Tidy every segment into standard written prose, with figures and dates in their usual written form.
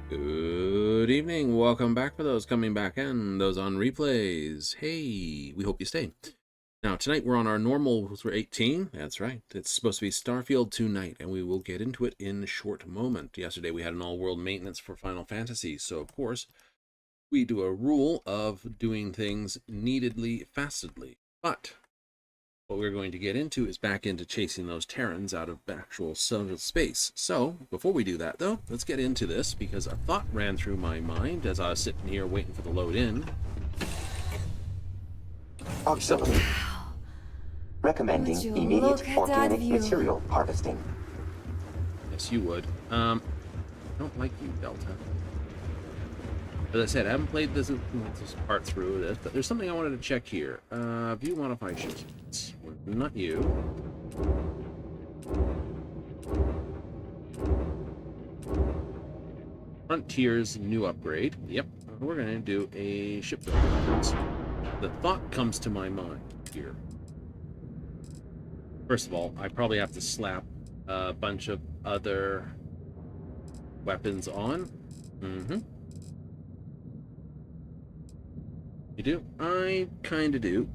Good evening. Welcome back for those coming back and those on replays. Hey, we hope you stay. Now, tonight we're on our normal 18. That's right. It's supposed to be Starfield 2 night, and we will get into it in a short moment. Yesterday we had an all-world maintenance for Final Fantasy, so of course we do a rule of doing things neededly, fastedly. But what we're going to get into is back into chasing those Terrans out of actual cellular space. So, before we do that, though, let's get into this, because a thought ran through my mind as I was sitting here waiting for the load in. Auxiliary. Recommending immediate organic material harvesting. Yes, you would. I don't like you, Delta. As I said, I haven't played this part through this, but there's something I wanted to check here. View modifications. Not you. Frontiers new upgrade. Yep. We're going to do a ship build. The thought comes to my mind here. First of all, I probably have to slap a bunch of other weapons on. You do? I kind of do.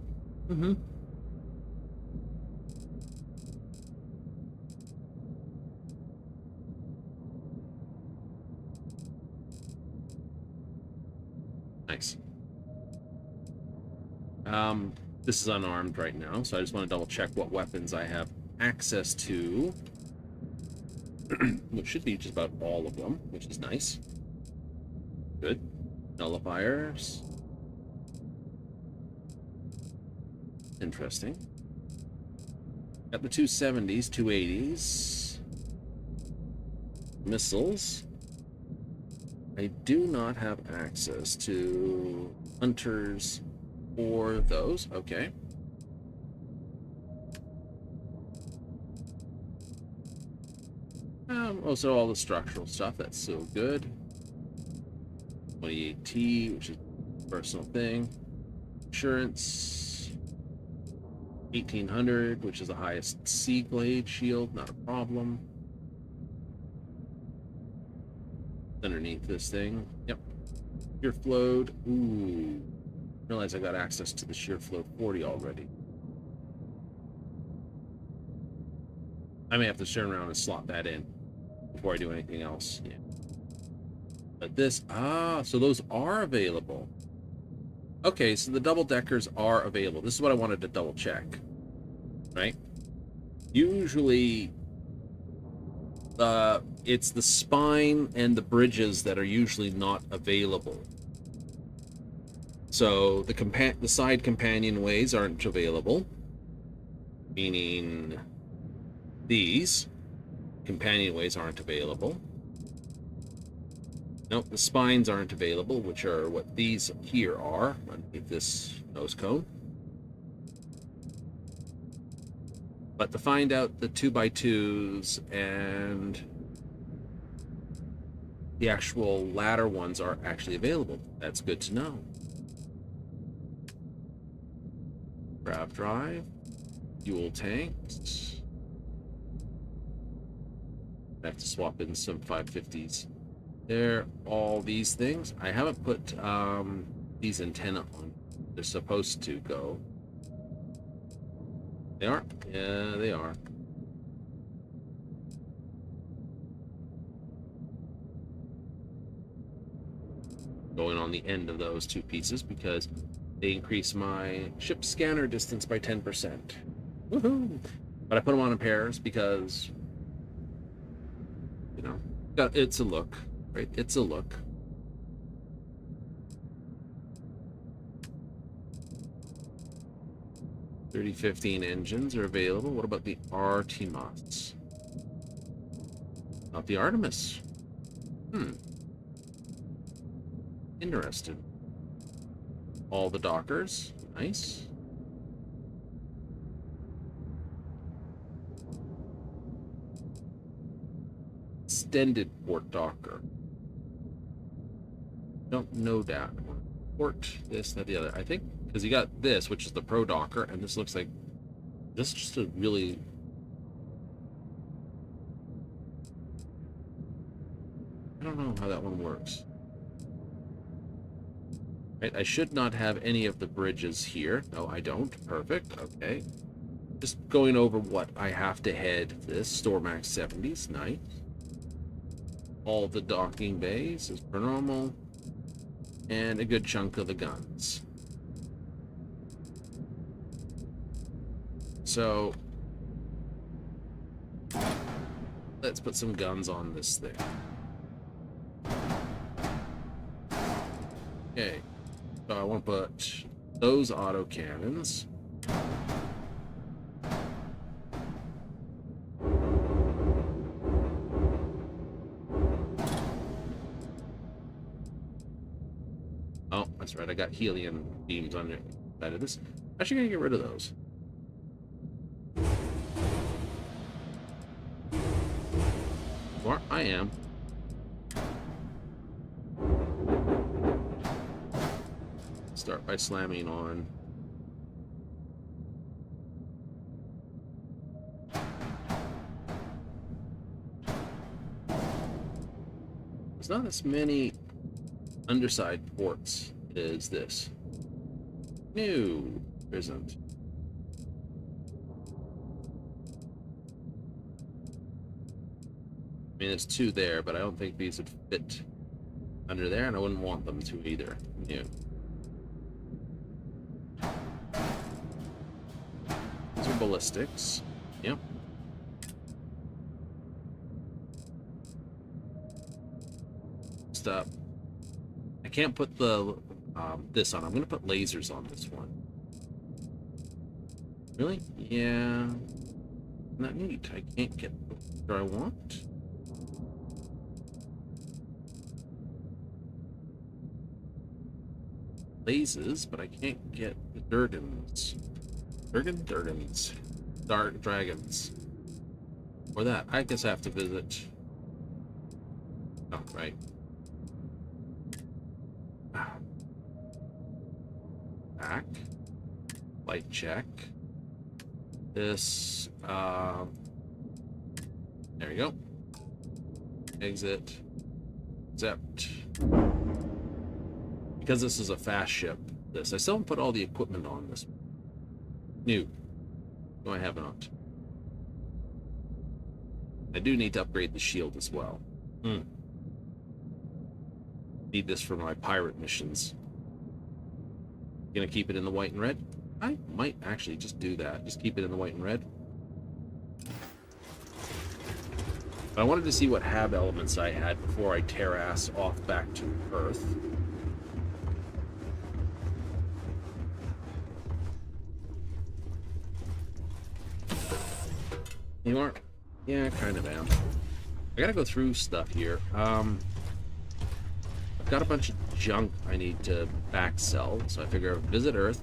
Nice. This is unarmed right now, so I just want to double check what weapons I have access to. Which should be just about all of them, which is nice. Good. Nullifiers. Interesting. Got the 270s, 280s. Missiles. I do not have access to hunters or those. Okay. Also all the structural stuff, that's so good. 28T, which is a personal thing. Insurance. 1800, which is the highest sea blade shield, not a problem. Underneath this thing. Yep. Sheer flowed. Ooh. Realize I got access to the sheer flow 40 already. I may have to turn around and slot that in before I do anything else. Yeah. But this, so those are available. Okay, so the double deckers are available. This is what I wanted to double check. Right? Usually, it's the spine and the bridges that are usually not available. So the side companionways aren't available, meaning these companionways aren't available. Nope, the spines aren't available, which are what these here are underneath this nose cone. But to find out the 2x2s and the actual ladder ones are actually available, that's good to know. Grav drive, fuel tanks. I have to swap in some 550s. They're all these things. I haven't put these antenna on. They're supposed to go. They are? Yeah, they are. Going on the end of those two pieces because they increase my ship scanner distance by 10%. Woohoo! But I put them on in pairs because, you know, it's a look, right? It's a look. .3015 engines are available. What about the Artemis? Not the Artemis. Interesting. All the dockers. Nice. Extended port docker. Don't know that. Port, this, that, the other. I think, because you got this, which is the Pro Docker, and this looks like, this is just a really... I don't know how that one works. Right, I should not have any of the bridges here. No, I don't. Perfect. Okay. Just going over what I have to head this. Stormax 70s. Nice. All the docking bays is per normal. And a good chunk of the guns. So let's put some guns on this thing. Okay. So I want to put those auto cannons. Oh, that's right. I got helium beams on the side of this. Actually, gonna get rid of those. Or I am. Start by slamming on. There's not as many underside ports as this. No, there isn't. I mean, there's two there, but I don't think these would fit under there, and I wouldn't want them to either. No. These are ballistics. Yep. Stop. I can't put the this on. I'm gonna put lasers on this one. Really? Yeah. Not neat. I can't get where I want. Lasers, but I can't get the Durgans. Durgans. Dark dragons. Or that. I guess I have to visit. Oh, right. Back. Light check. This, there we go. Exit. Accept. Because this is a fast ship, I still haven't put all the equipment on this. New. No, I have not. I do need to upgrade the shield as well. Need this for my pirate missions. Gonna keep it in the white and red? I might actually just do that. Just keep it in the white and red. But I wanted to see what hab elements I had before I terrace off back to Earth. You aren't? Yeah, kind of am. I gotta go through stuff here. I've got a bunch of junk I need to back sell, so I figure visit Earth,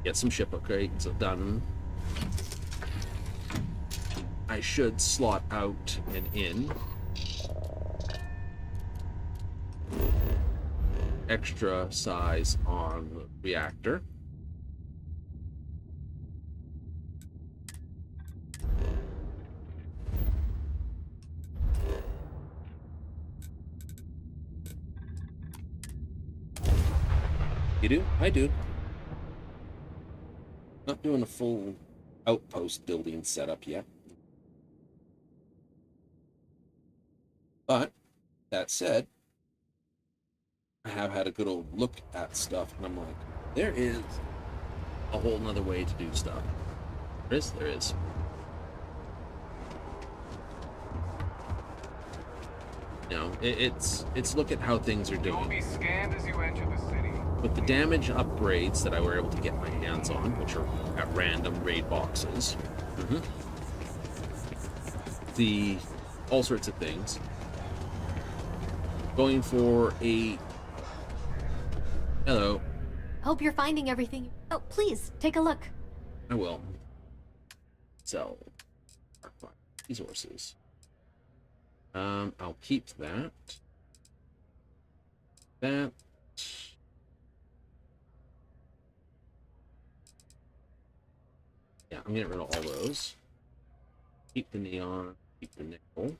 get some ship upgrades done. I should slot out and in. Extra size on the reactor. You do? I do. Not doing a full outpost building setup yet. But, that said, I have had a good old look at stuff, and I'm like, there is a whole nother way to do stuff. There is, there is. You know, it's look at how things are doing. You'll be scanned as you enter the city. With the damage upgrades that I were able to get my hands on, which are at random raid boxes, the all sorts of things. Going for a hello. Hope you're finding everything. Oh, please take a look. I will sell resources. I'll keep that. That. Yeah, I'm getting rid of all those. Keep the neon, keep the nickel.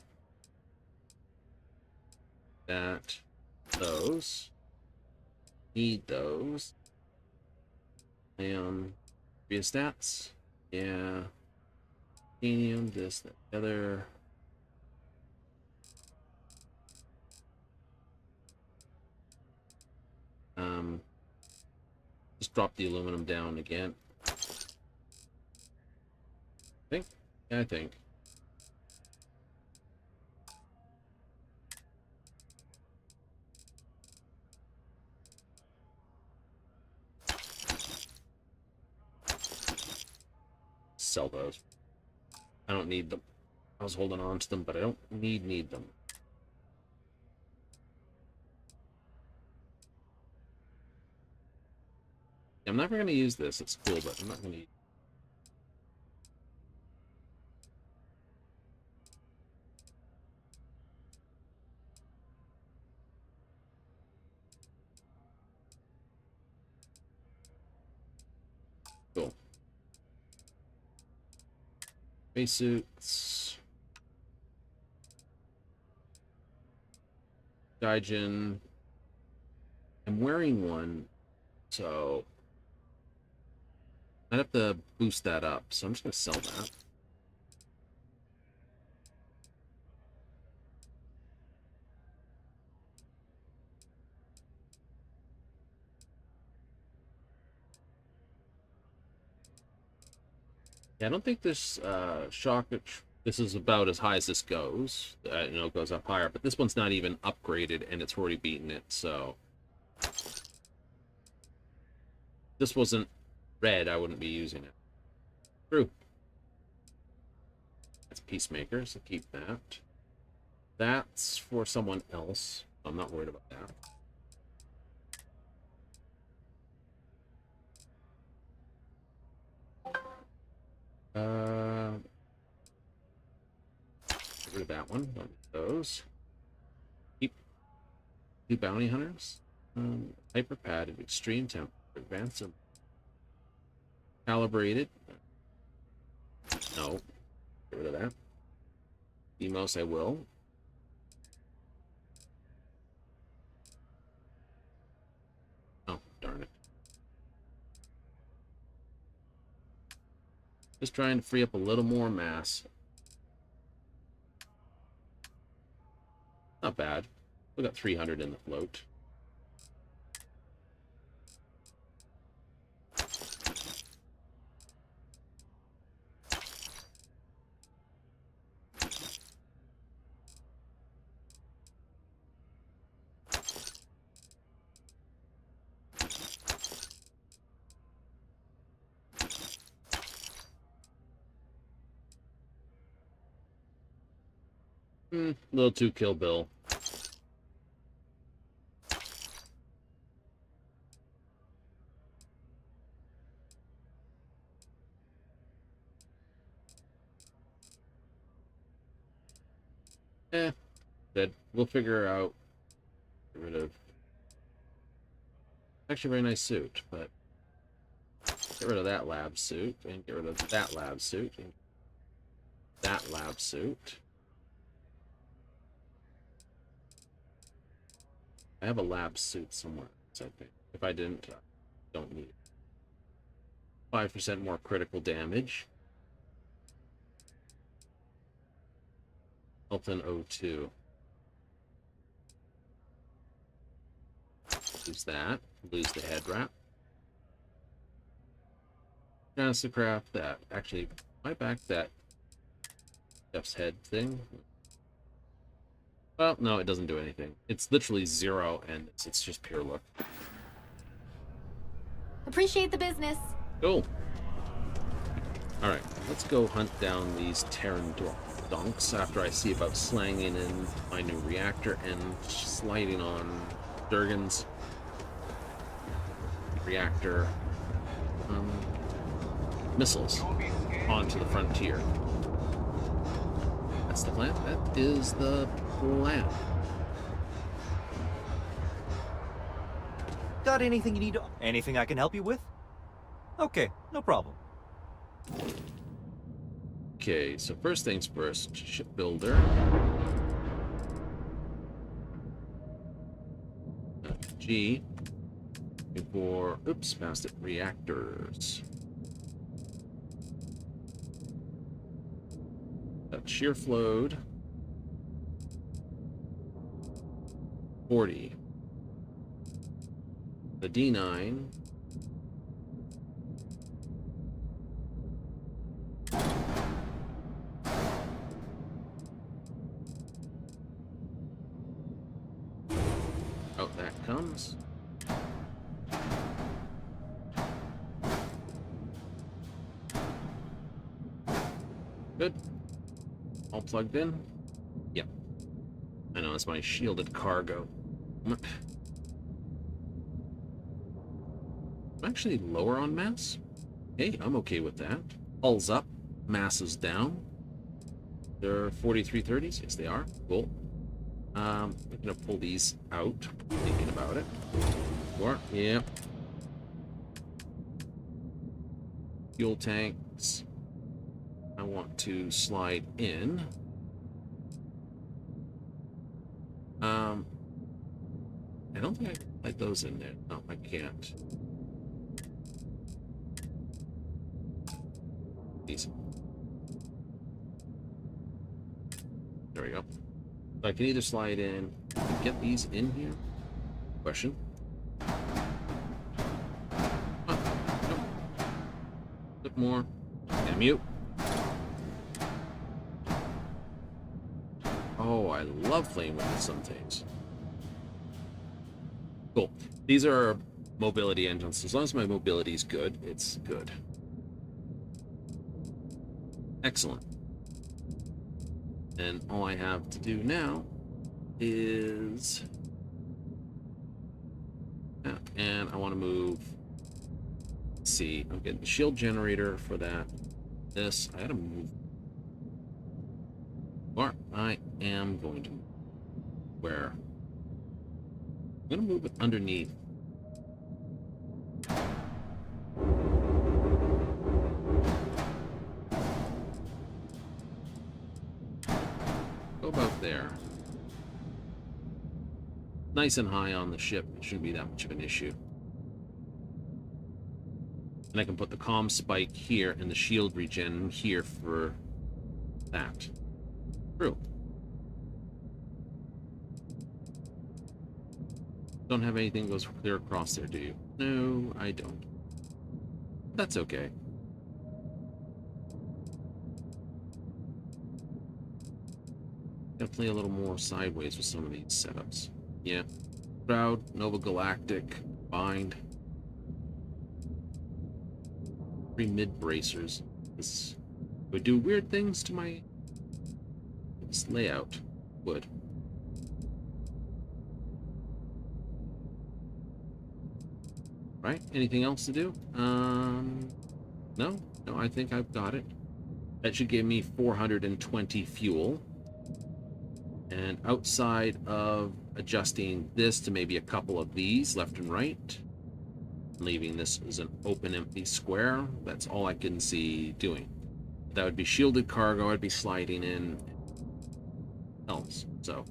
That, those. Need those. Stats. Yeah. Titanium, this, that, the other. Just drop the aluminum down again. I think. Sell those. I don't need them. I was holding on to them, but I don't need them. I'm never going to use this. It's cool, but I'm not going to use it. Cool. Spacesuits. Gaijin. I'm wearing one, so I'd have to boost that up, so I'm just going to sell that. Yeah, I don't think this shock. This is about as high as this goes. You know, it goes up higher, but this one's not even upgraded, and it's already beaten it. So this wasn't red, I wouldn't be using it. True. That's Peacemaker, so keep that. That's for someone else. I'm not worried about that. Get rid of that one. Don't need those. Keep 2 bounty hunters. Hyper padded, extreme temperature, advanced, calibrated. No. Get rid of that. Demios, I will. Oh, darn it. Just trying to free up a little more mass. Not bad. We got 300 in the float. A little too Kill Bill. Good. We'll figure out. Get rid of. Actually, a very nice suit, but get rid of that lab suit and get rid of that lab suit and that lab suit. I have a lab suit somewhere, I think. If I didn't, I don't need it. 5% more critical damage. Health in O2. Lose that. Lose the head wrap. Chance to craft that. Actually, I back that Jeff's head thing. Well, no, it doesn't do anything. It's literally 0, and it's just pure luck. Appreciate the business. Cool. Alright, let's go hunt down these Terran donks after I see about slanging in my new reactor and sliding on Durgan's reactor missiles onto the frontier. That's the plan. That is the plan. Got anything you need? Anything I can help you with? Okay, no problem. Okay, so first things first, shipbuilder. G for, oops, passed it, reactors. Got shear flowed. 40. The D9. Out that comes. Good. All plugged in? Yep. I know, that's my shielded cargo. I'm actually lower on mass. Hey, I'm okay with that. Hull's up, mass is down. They're 4330s. Yes, they are. Cool. I'm gonna pull these out. Thinking about it. More. Yep. Fuel tanks. I want to slide in. I don't think I can slide those in there. No, I can't. These. There we go. So I can either slide in and get these in here. Question. Oh, no. A bit more. And mute. Oh, I love playing with some things. Cool. These are mobility engines. As long as my mobility is good, it's good. Excellent. And all I have to do now is... and I want to move... Let's see, I'm getting the shield generator for that. This, I gotta move... Or I am going to... Where? I'm going to move it underneath. Go about there. Nice and high on the ship. It shouldn't be that much of an issue. And I can put the comm spike here and the shield regen here for that. True. Don't have anything that goes clear across there, do you? No, I don't. That's okay. Gotta play a little more sideways with some of these setups. Yeah. Proud, Nova Galactic, Bind. 3 mid bracers. This would do weird things to my layout. would. Right? Anything else to do? No, I think I've got it. That should give me 420 fuel. And outside of adjusting this to maybe a couple of these left and right, leaving this as an open empty square, that's all I can see doing. That would be shielded cargo. I'd be sliding in else. So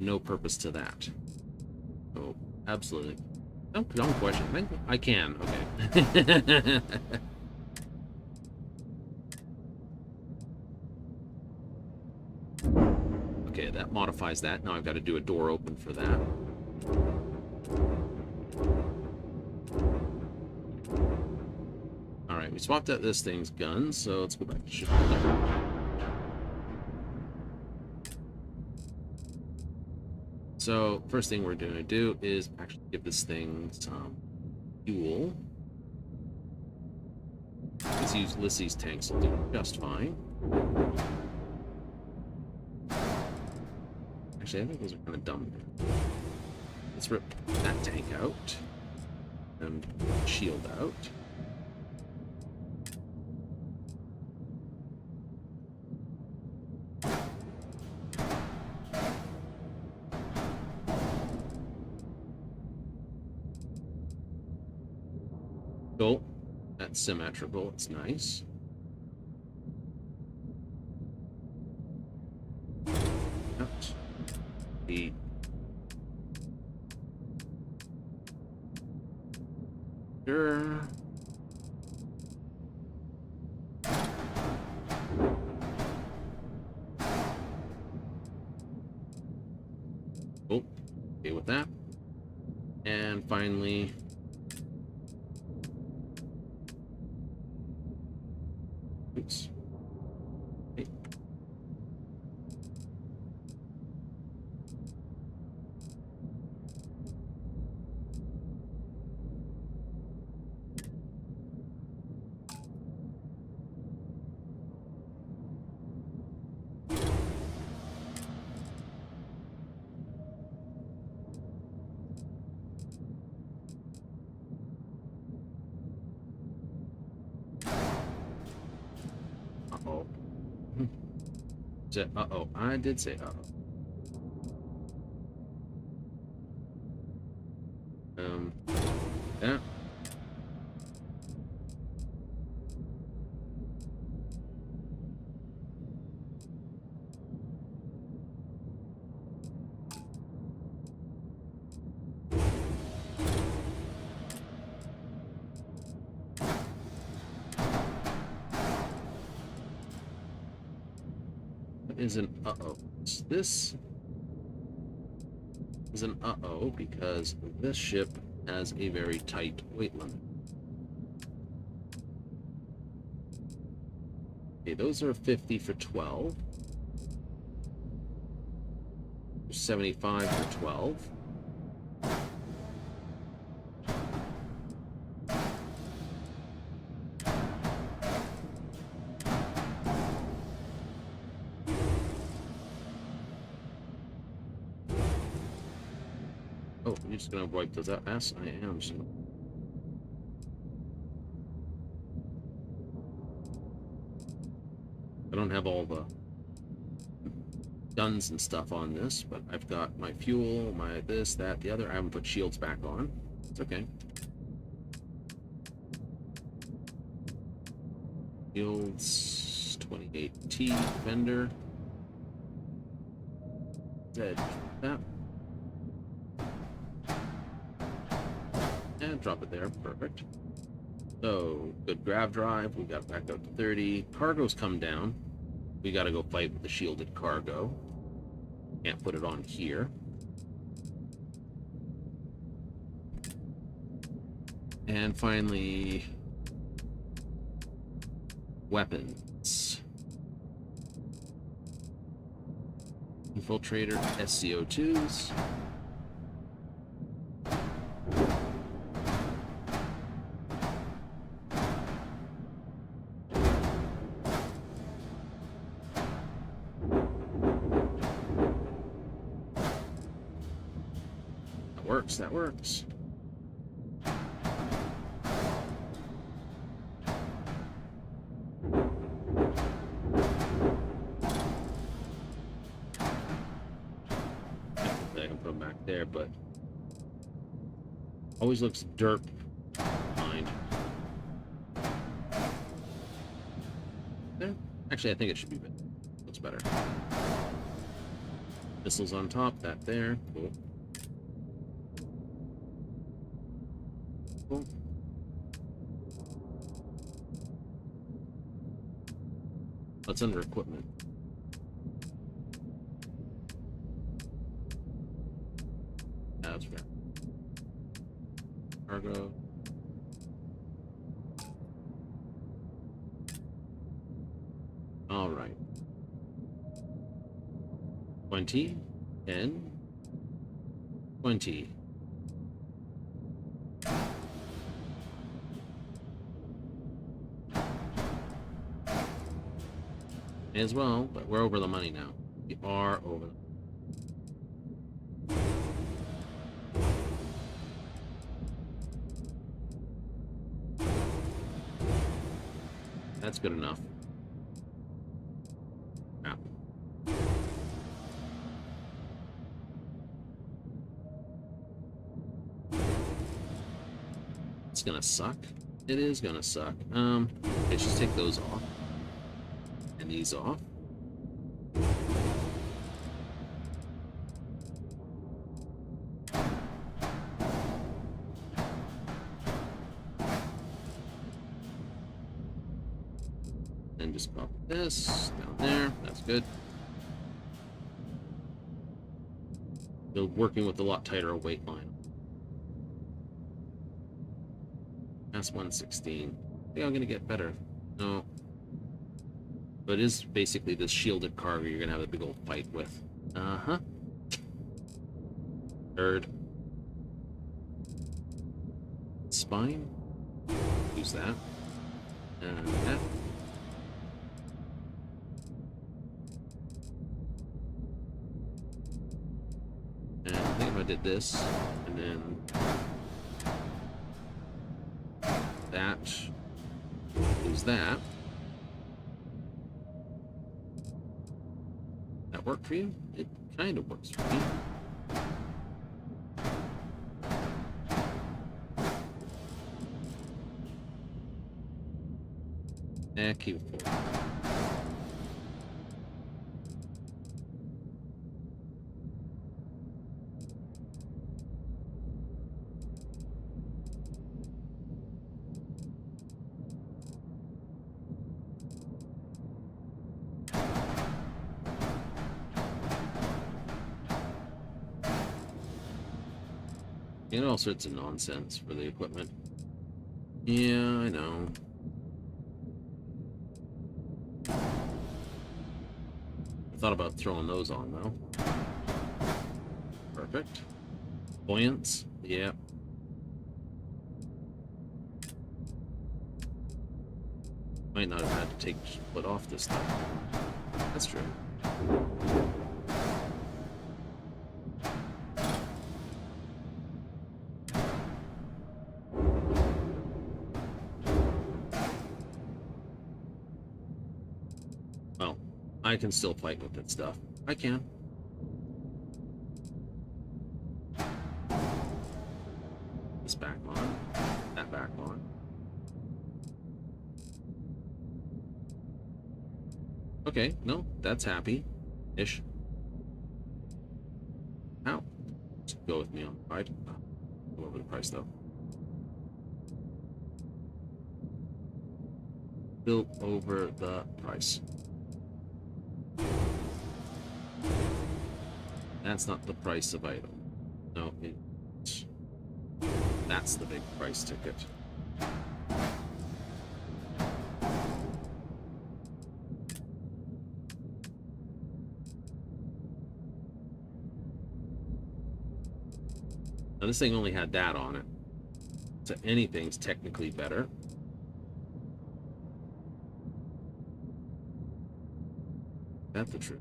no purpose to that. Oh, absolutely. No, dumb question. I can. Okay. Okay, that modifies that. Now I've got to do a door open for that. Alright, we swapped out this thing's guns, so let's go back to ship. So, first thing we're going to do is actually give this thing some fuel. Let's use Ulysses tanks will do just fine. Actually, I think those are kind of dumb. Let's rip that tank out and shield out. Cool. That's symmetrical. It's nice. Out. The sure. Cool. Okay with that. And finally, oops. Okay. Uh-oh. Uh-oh. I did say uh-oh. Yeah. Is an uh-oh. This is an uh-oh because this ship has a very tight weight limit. Okay, those are 50 for 12. 75 for 12. Oh, you're just gonna wipe those out? Yes, I am. I don't have all the guns and stuff on this, but I've got my fuel, my this, that, the other. I haven't put shields back on. It's okay. Shields, 28T, Defender. Dead. That. And drop it there. Perfect. So, good grav drive. We got back up to 30. Cargo's come down. We got to go fight with the shielded cargo. Can't put it on here. And finally, weapons. Infiltrator, SCO2s. works, that works. I can put them back there, but always looks derp behind. There. Actually, I think it should be better. Looks better. Missiles on top, that there. Cool. Cool. What's under equipment? That's fair. Cargo. All right. 20, 10, 20. As well, but we're over the money now. We are over. That's good enough. Yeah. It's gonna suck. It is gonna suck. Let's just take those off. And these off. And just pop this down there. That's good. Still working with a lot tighter weight line. That's 116. I think I'm gonna get better. No. But it is basically this shielded cargo you're gonna have a big old fight with. Uh-huh. Third. Spine. Use that. And that. And I think if I did this, and then that, use that. That work for you? It kind of works for me. Keep it forward. You know, all sorts of nonsense for the equipment. Yeah, I know. I thought about throwing those on, though. Perfect. Buoyance? Yeah. Might not have had to take foot off this time. That's true. Well, I can still fight with that stuff. I can. This back on. That back on. Okay, no, that's happy-ish. Ow. Just go with me on the ride. Go over the price, though. Bill over the price. That's not the price of item. No, that's the big price ticket. Now this thing only had that on it, so anything's technically better. That's the truth.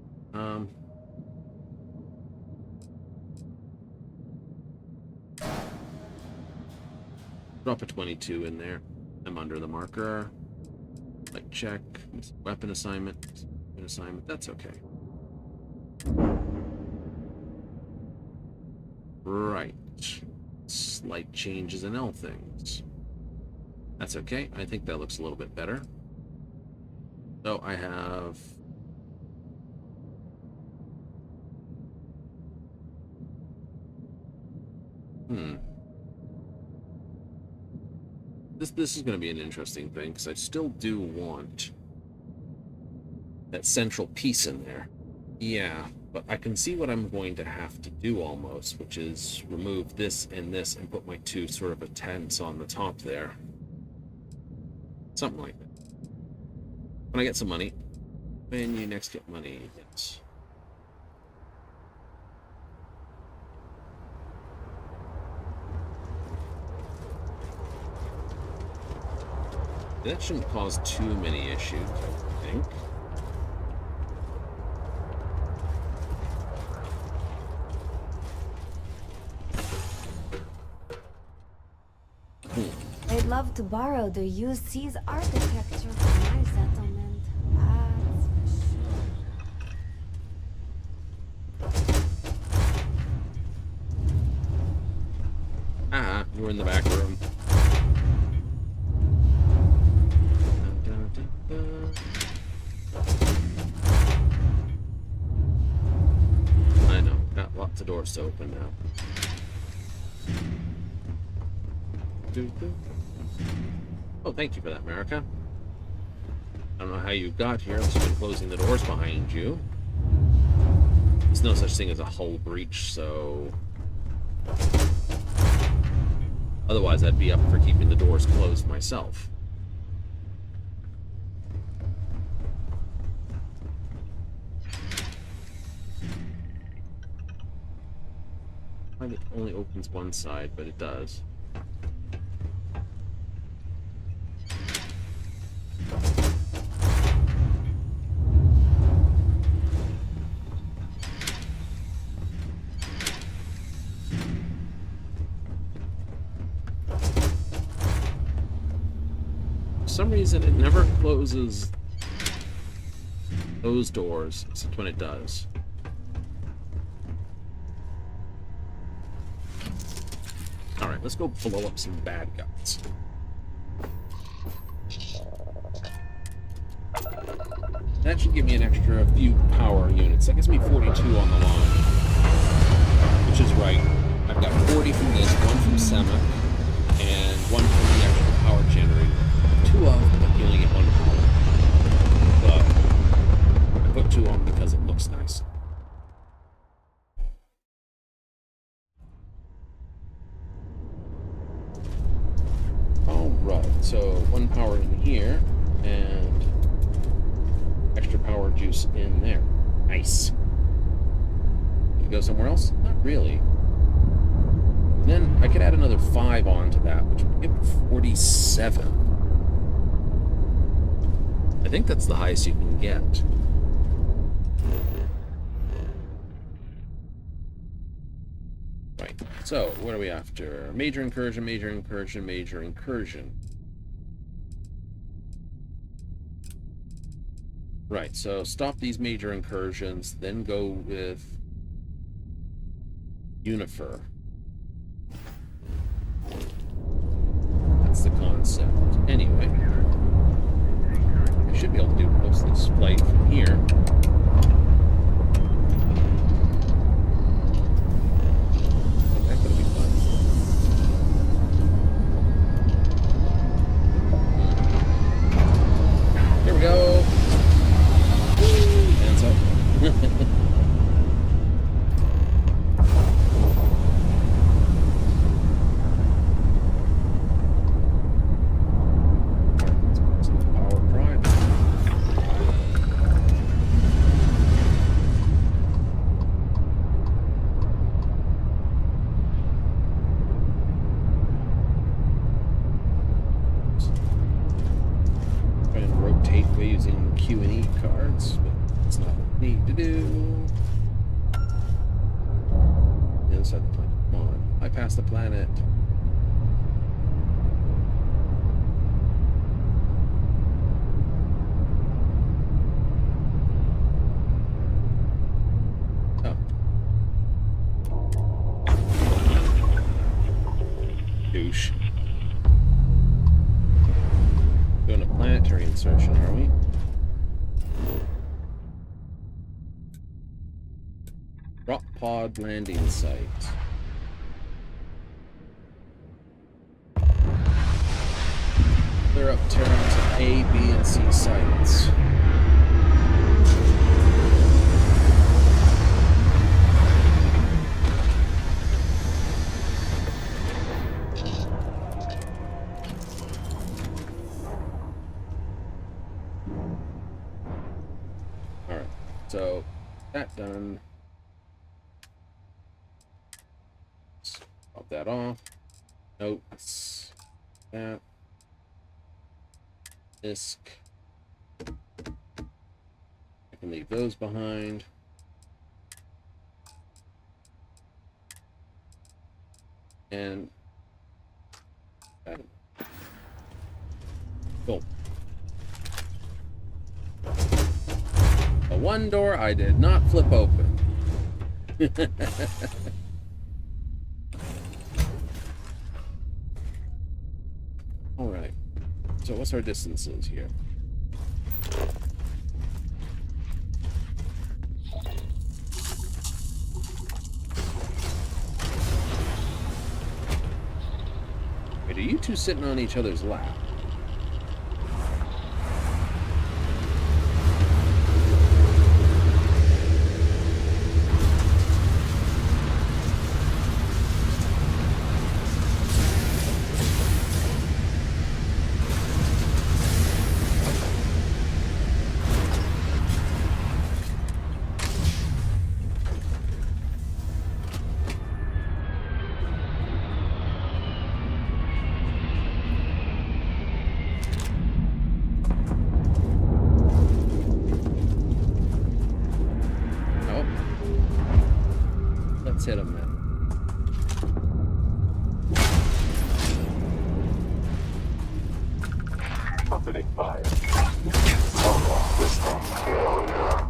Drop a 22 in there. I'm under the marker. Like check. Weapon assignment. Weapon assignment. That's okay. Right. Slight changes in L things. That's okay. I think that looks a little bit better. So I have... This is going to be an interesting thing, because I still do want that central piece in there. Yeah, but I can see what I'm going to have to do almost, which is remove this and put my two sort of attents on the top there. Something like that. When I get some money. When you next get money, yes. That shouldn't cause too many issues, I think. I'd love to borrow the UC's architecture for my settlement. That's for sure. Ah, we're in the back room. I know, got lots of doors to open now. Oh, thank you for that, America. I don't know how you got here. I've been closing the doors behind you. There's no such thing as a hull breach, so... Otherwise, I'd be up for keeping the doors closed myself. It only opens one side, but it does. For some reason, it never closes those doors, except when it does. Alright, let's go blow up some bad guys. That should give me an extra few power units. That gives me 42 on the line. Which is right. I've got 40 from this, one from Semic, and one from the extra power generator. Two of them, but you only get one power. But I put two on because it looks nice. Alright, so one power in here, and extra power juice in there. Nice. Did it go somewhere else? Not really. And then I could add another 5 onto that, which would give 47. I think that's the highest you can get. Right, so what are we after? Major incursion, major incursion, major incursion. Right, so stop these major incursions, then go with Unifer. That's the concept. Anyway, I should be able to do most of this flight from here. That could be fun. Here we go. Hands up. douche. Doing a planetary insertion, are we? Drop pod landing site. Clear up Terran's A, B, and C sites. Alright, so that done. Pop that off. Notes. That. Disk. I can leave those behind. And cool. The one door I did not flip open. All right. So what's our distances here? Wait, are you two sitting on each other's lap? Hit him then. Opening fire. Almost system failure.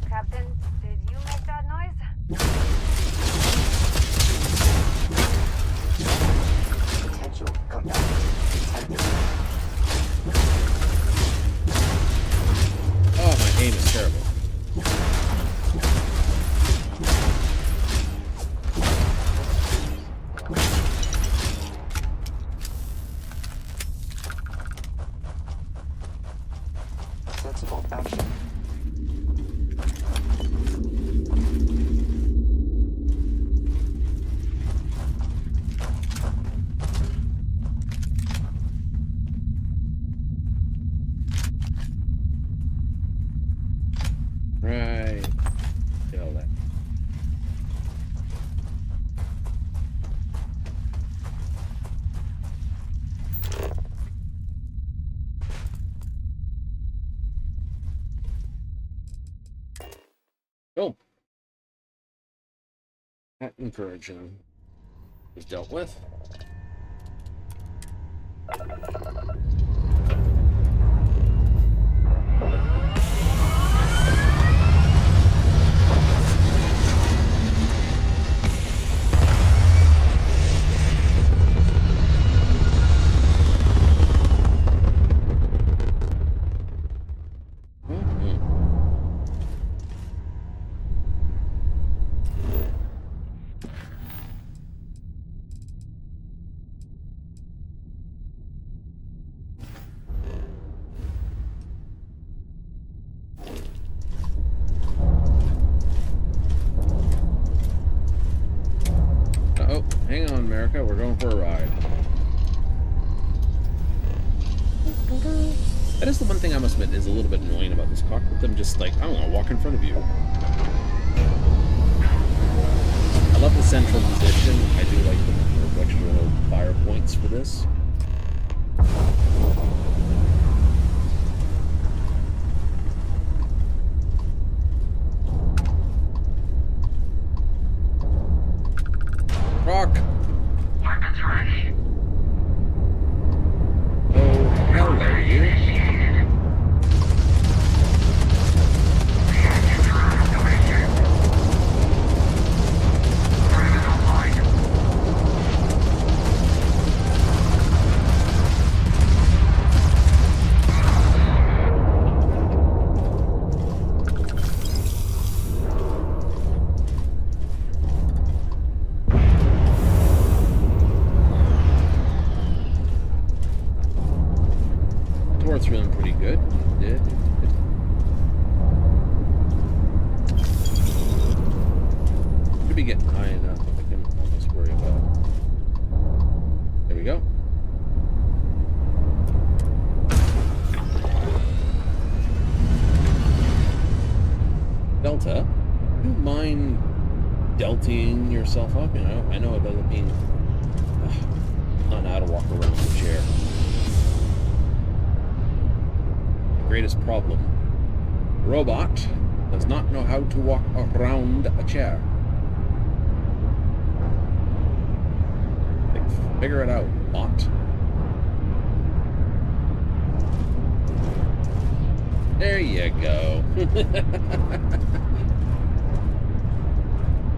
Captain, did you make that noise? Potential comeback detected. Oh, my aim is terrible. Sensible action. Right. Kill that. Cool. That encouraging is dealt with. Oh, hang on, America. We're going for a ride. That is the one thing I must admit is a little bit annoying about this cockpit. Them just like, I don't want to walk in front of you. love the central position. I do like the extra fire points for this. Rock! Weapons ready. Oh, hello, you. The engines are out of commission. Bring it online. Tort's feeling pretty good. Yeah. Should be getting high enough that I can almost worry about it. There we go. Delta, do you mind delting yourself up? You know, I know it doesn't mean not know how to walk around the chair. The greatest problem. The robot does not know how to walk around a chair. Like, figure it out, bot. There you go.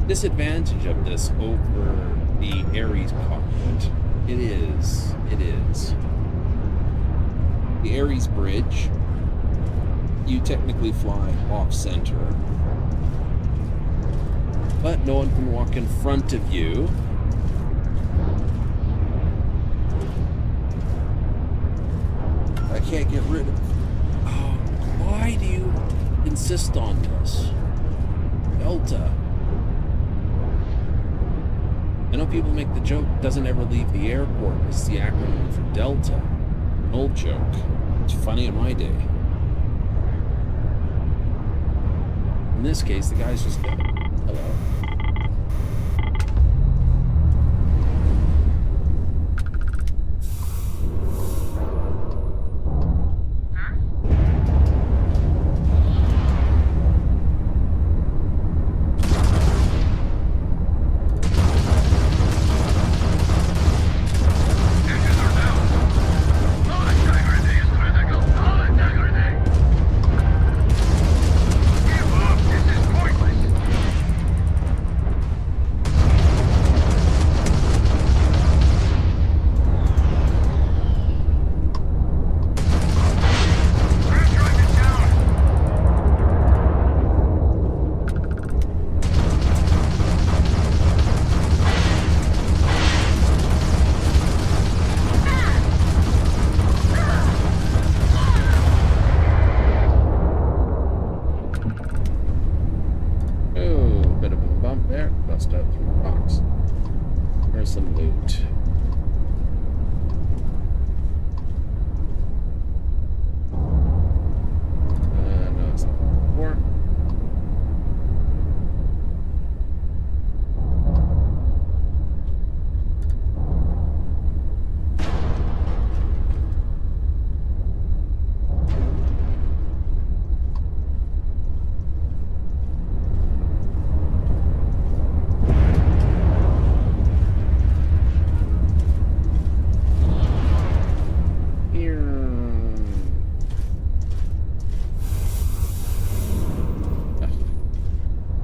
Disadvantage of this over the Ares cockpit. It is. The Ares bridge, you technically fly off center, but no one can walk in front of you. I can't get rid of. Oh, why do you insist on this? Delta. I know people make the joke, doesn't ever leave the airport. It's the acronym for Delta. An old joke. It's funny in my day. In this case, the guy's just dead. Hello.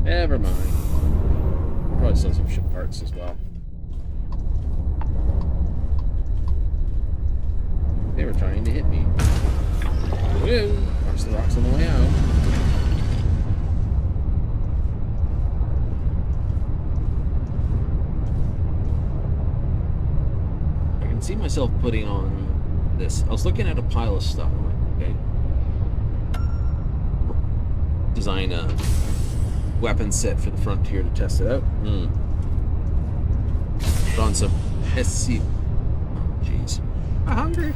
Never mind. Probably sell some ship parts as well. They were trying to hit me. Woo! Watch the rocks on the way out. I can see myself putting on this. I was looking at a pile of stuff. I'm like, okay. Design a weapon set for the Frontier to test it out. Put on some SC. Oh, jeez. I'm hungry.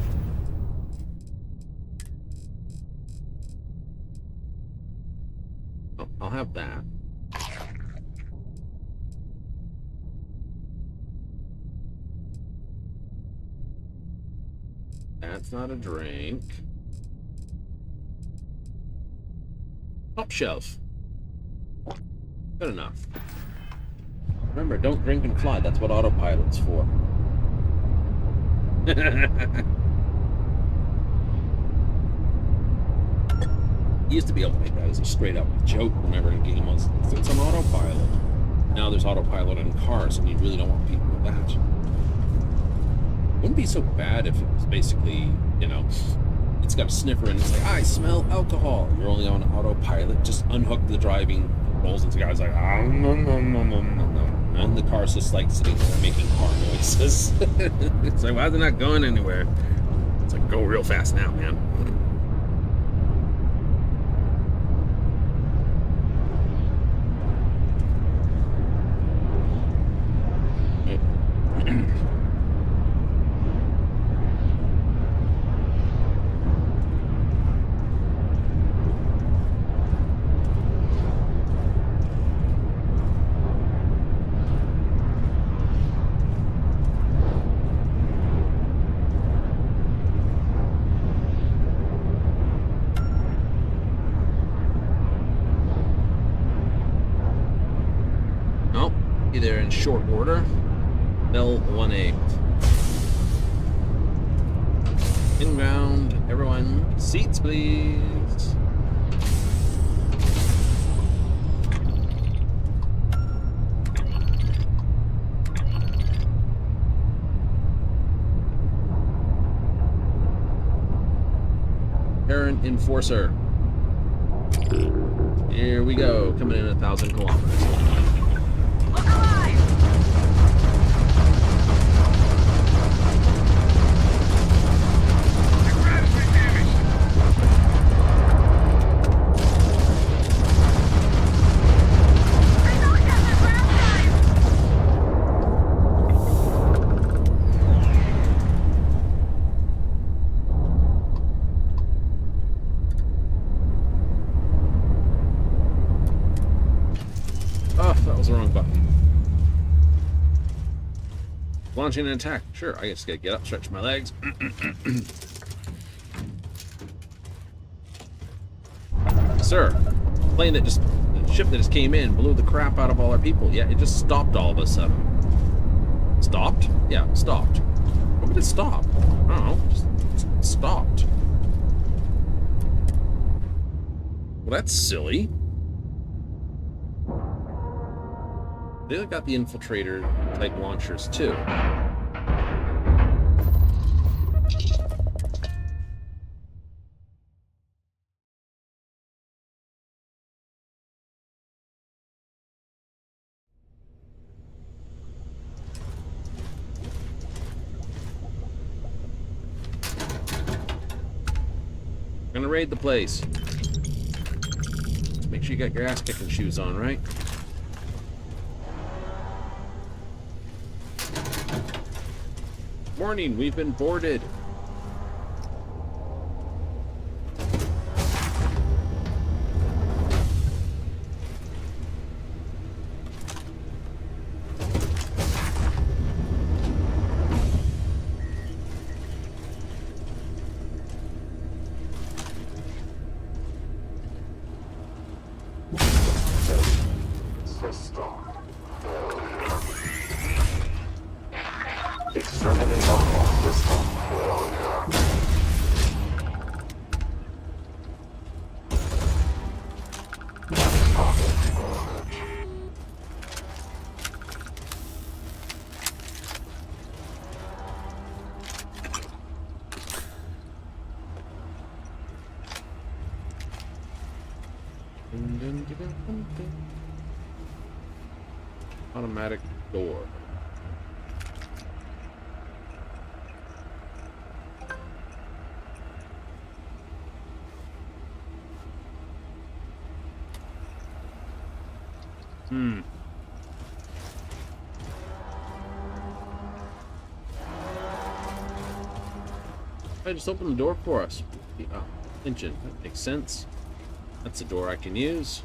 Oh, I'll have that. That's not a drink. Top shelf. Good enough. Remember, don't drink and fly. That's what autopilot's for. Used to be able to make that as a straight up joke whenever a game was, it's on autopilot. Now there's autopilot in cars, and you really don't want people with that. Wouldn't be so bad if it was basically, you know, it's got a sniffer and it's like, I smell alcohol. You're only on autopilot. Just unhook the driving controls, and the guy's like, ah, no, no, no, no, no, no. And the car's just like sitting there making car noises. It's like, why is it not going anywhere? It's like, go real fast now, man. There in short order. Bell 1A. Inbound. Everyone, seats, please. Terran Enforcer. Here we go. Coming in 1,000 kilometers. Launching an attack. Sure, I just gotta get up, stretch my legs. Sir, plane that just, the ship that just came in blew the crap out of all our people. Yeah, it just stopped all of a sudden. Stopped? Yeah, stopped. When did it stop? I don't know, just stopped. Well, that's silly. They got the infiltrator type launchers too. Gonna raid the place. Make sure you got your ass kicking shoes on, right? Warning, we've been boarded. Automatic door. I just opened the door for us. Oh, engine. That makes sense. That's a door I can use.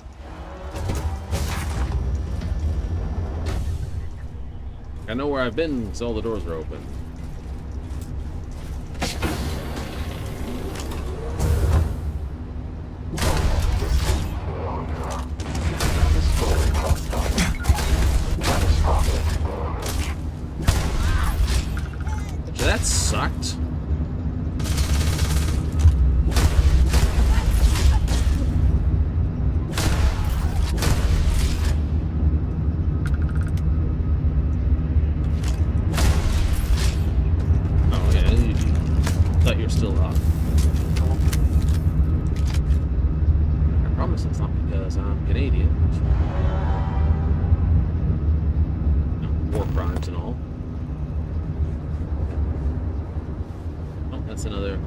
I know where I've been because all the doors are open. Canadian. No, war crimes and all. Oh, that's another.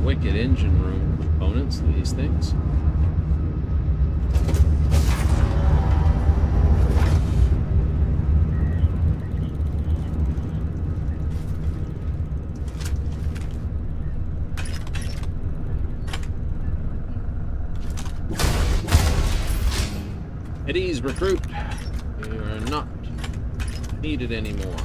Wicked engine room components to these things. At ease, recruit. You are not needed anymore.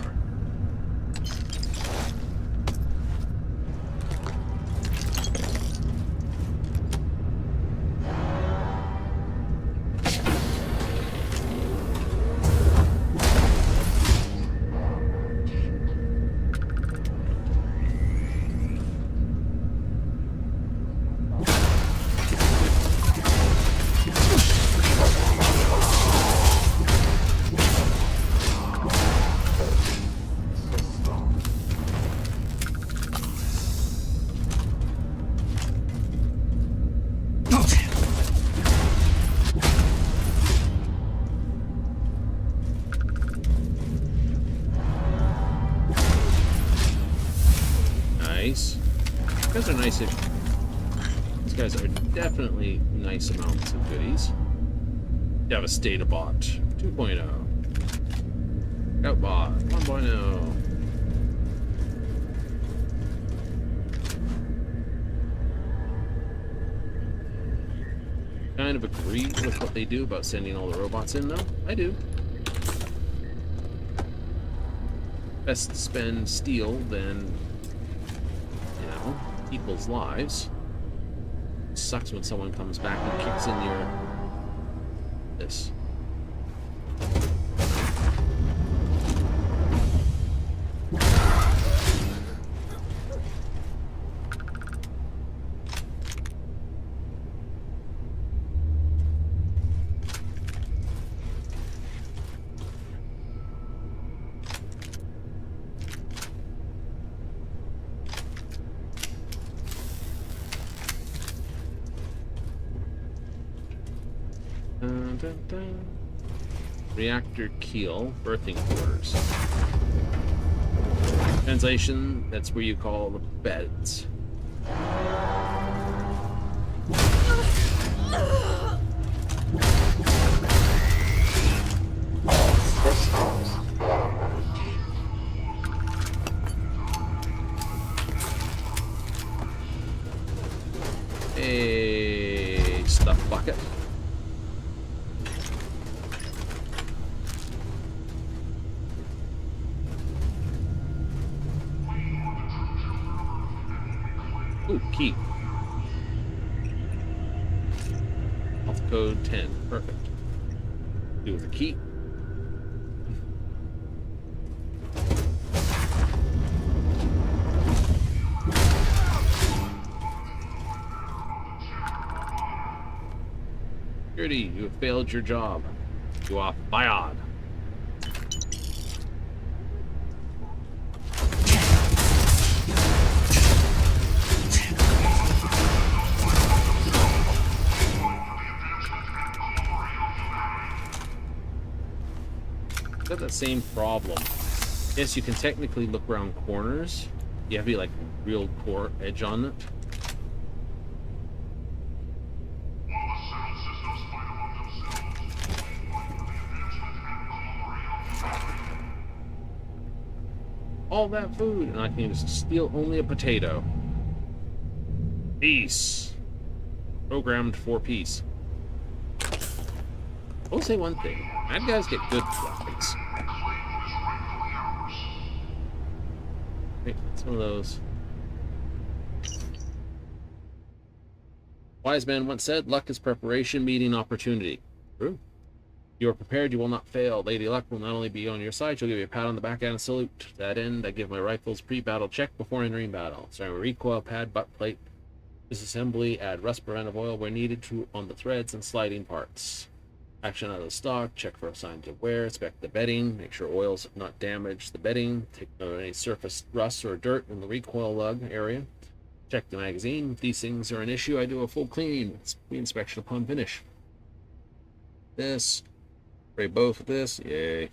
Nice. These guys are nice. These guys are definitely nice amounts of goodies. Devastatabot 2.0. Outbot 1.0. Kind of agree with what they do about sending all the robots in, though. I do. Best to spend steel than, people's lives. It sucks when someone comes back and kicks in your this. Dun, dun. Reactor keel, berthing quarters. Translation, that's where you call the beds. A stuff bucket. Ooh, key. Health code 10. Perfect. Do with the key. Security, you have failed your job. You are fired. Got that same problem. Yes, you can technically look around corners. You have to be like real core edge on it. All that food, and I can just steal only a potato. Peace. Programmed for peace. I will say one thing. Bad guys get good weapons. Right, it's one of those. Wise man once said, luck is preparation meeting opportunity. True. You are prepared, you will not fail. Lady Luck will not only be on your side, she'll give you a pat on the back and a salute. To that end, I give my rifles pre-battle check before entering battle. Starting with recoil pad, butt plate, Disassembly, add rust preventive oil where needed on the threads and sliding parts. Action out of stock, check for signs of wear, inspect the bedding, make sure oils have not damaged the bedding, take note of any surface rust or dirt in the recoil lug area. Check the magazine. If these things are an issue, I do a full clean inspection upon finish. This. Spray both with this. Yay.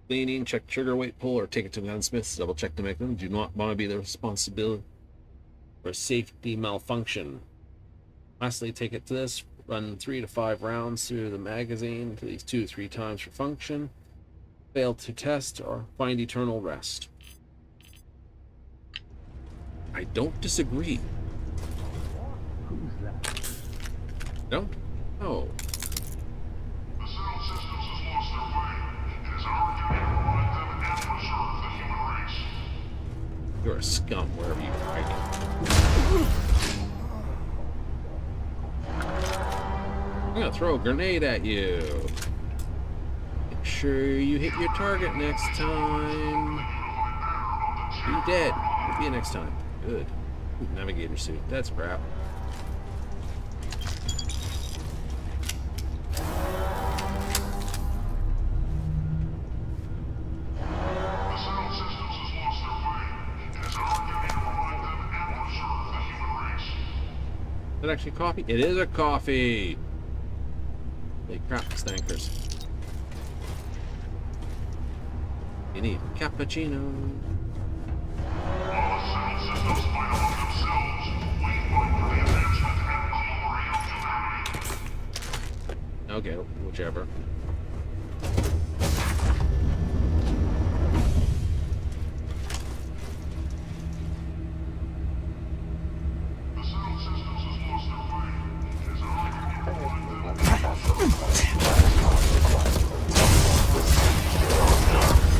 Cleaning. Check trigger weight pull or take it to gunsmiths. Double check to make them. Do not want to be the responsibility for safety malfunction. Lastly, take it to this. Run 3 to 5 rounds through the magazine, at least 2 to 3 times for function. Fail to test or find eternal rest. I don't disagree. Who's that? No? Oh. The Sentinel Systems has lost their way. It is our duty to revive them and preserve the human race. You're a scum wherever you're hiding. I'm gonna throw a grenade at you. Make sure you hit your target next time. Be dead. We'll be next time. Good. Ooh, navigator suit. That's crap. The Sentinel Systems has lost their way. It is our duty to revive them and preserve the human race. Is that actually coffee? It is a coffee. Holy crap, stankers. You need cappuccino. While the Sentinel Systems fight among themselves, we fight for the advancement and glory of humanity. Okay, whichever. The Sentinel Systems has lost their way. It is our duty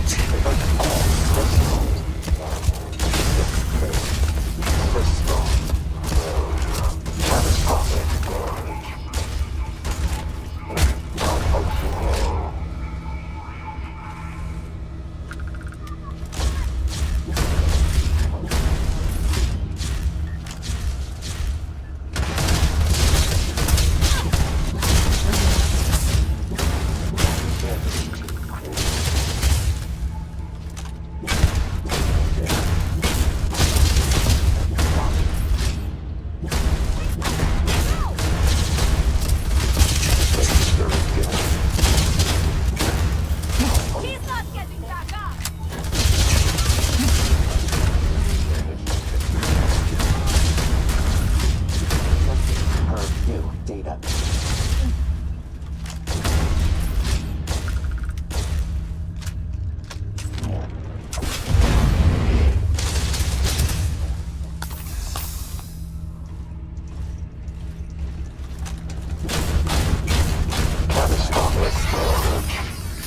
to revive them and preserve. He's not getting back up! Her new data.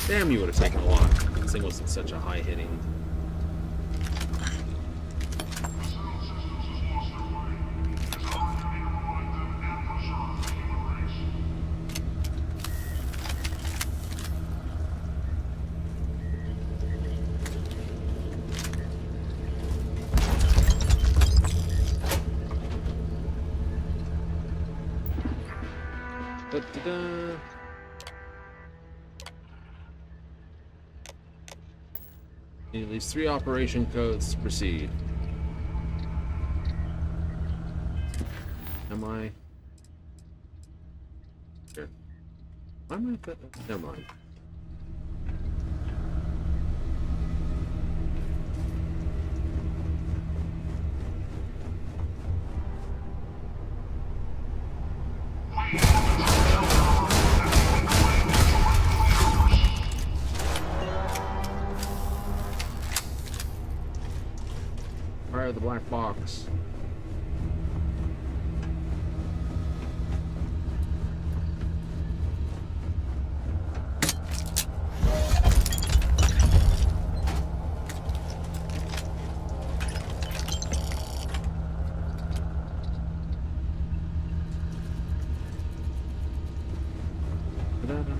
Damn, you would have taken a lot. This thing wasn't such a high hitting. Da-da-da. Need at least 3 operation codes to proceed. Am I? Here. I'm not. Never mind. Fire the black box. Da-da-da.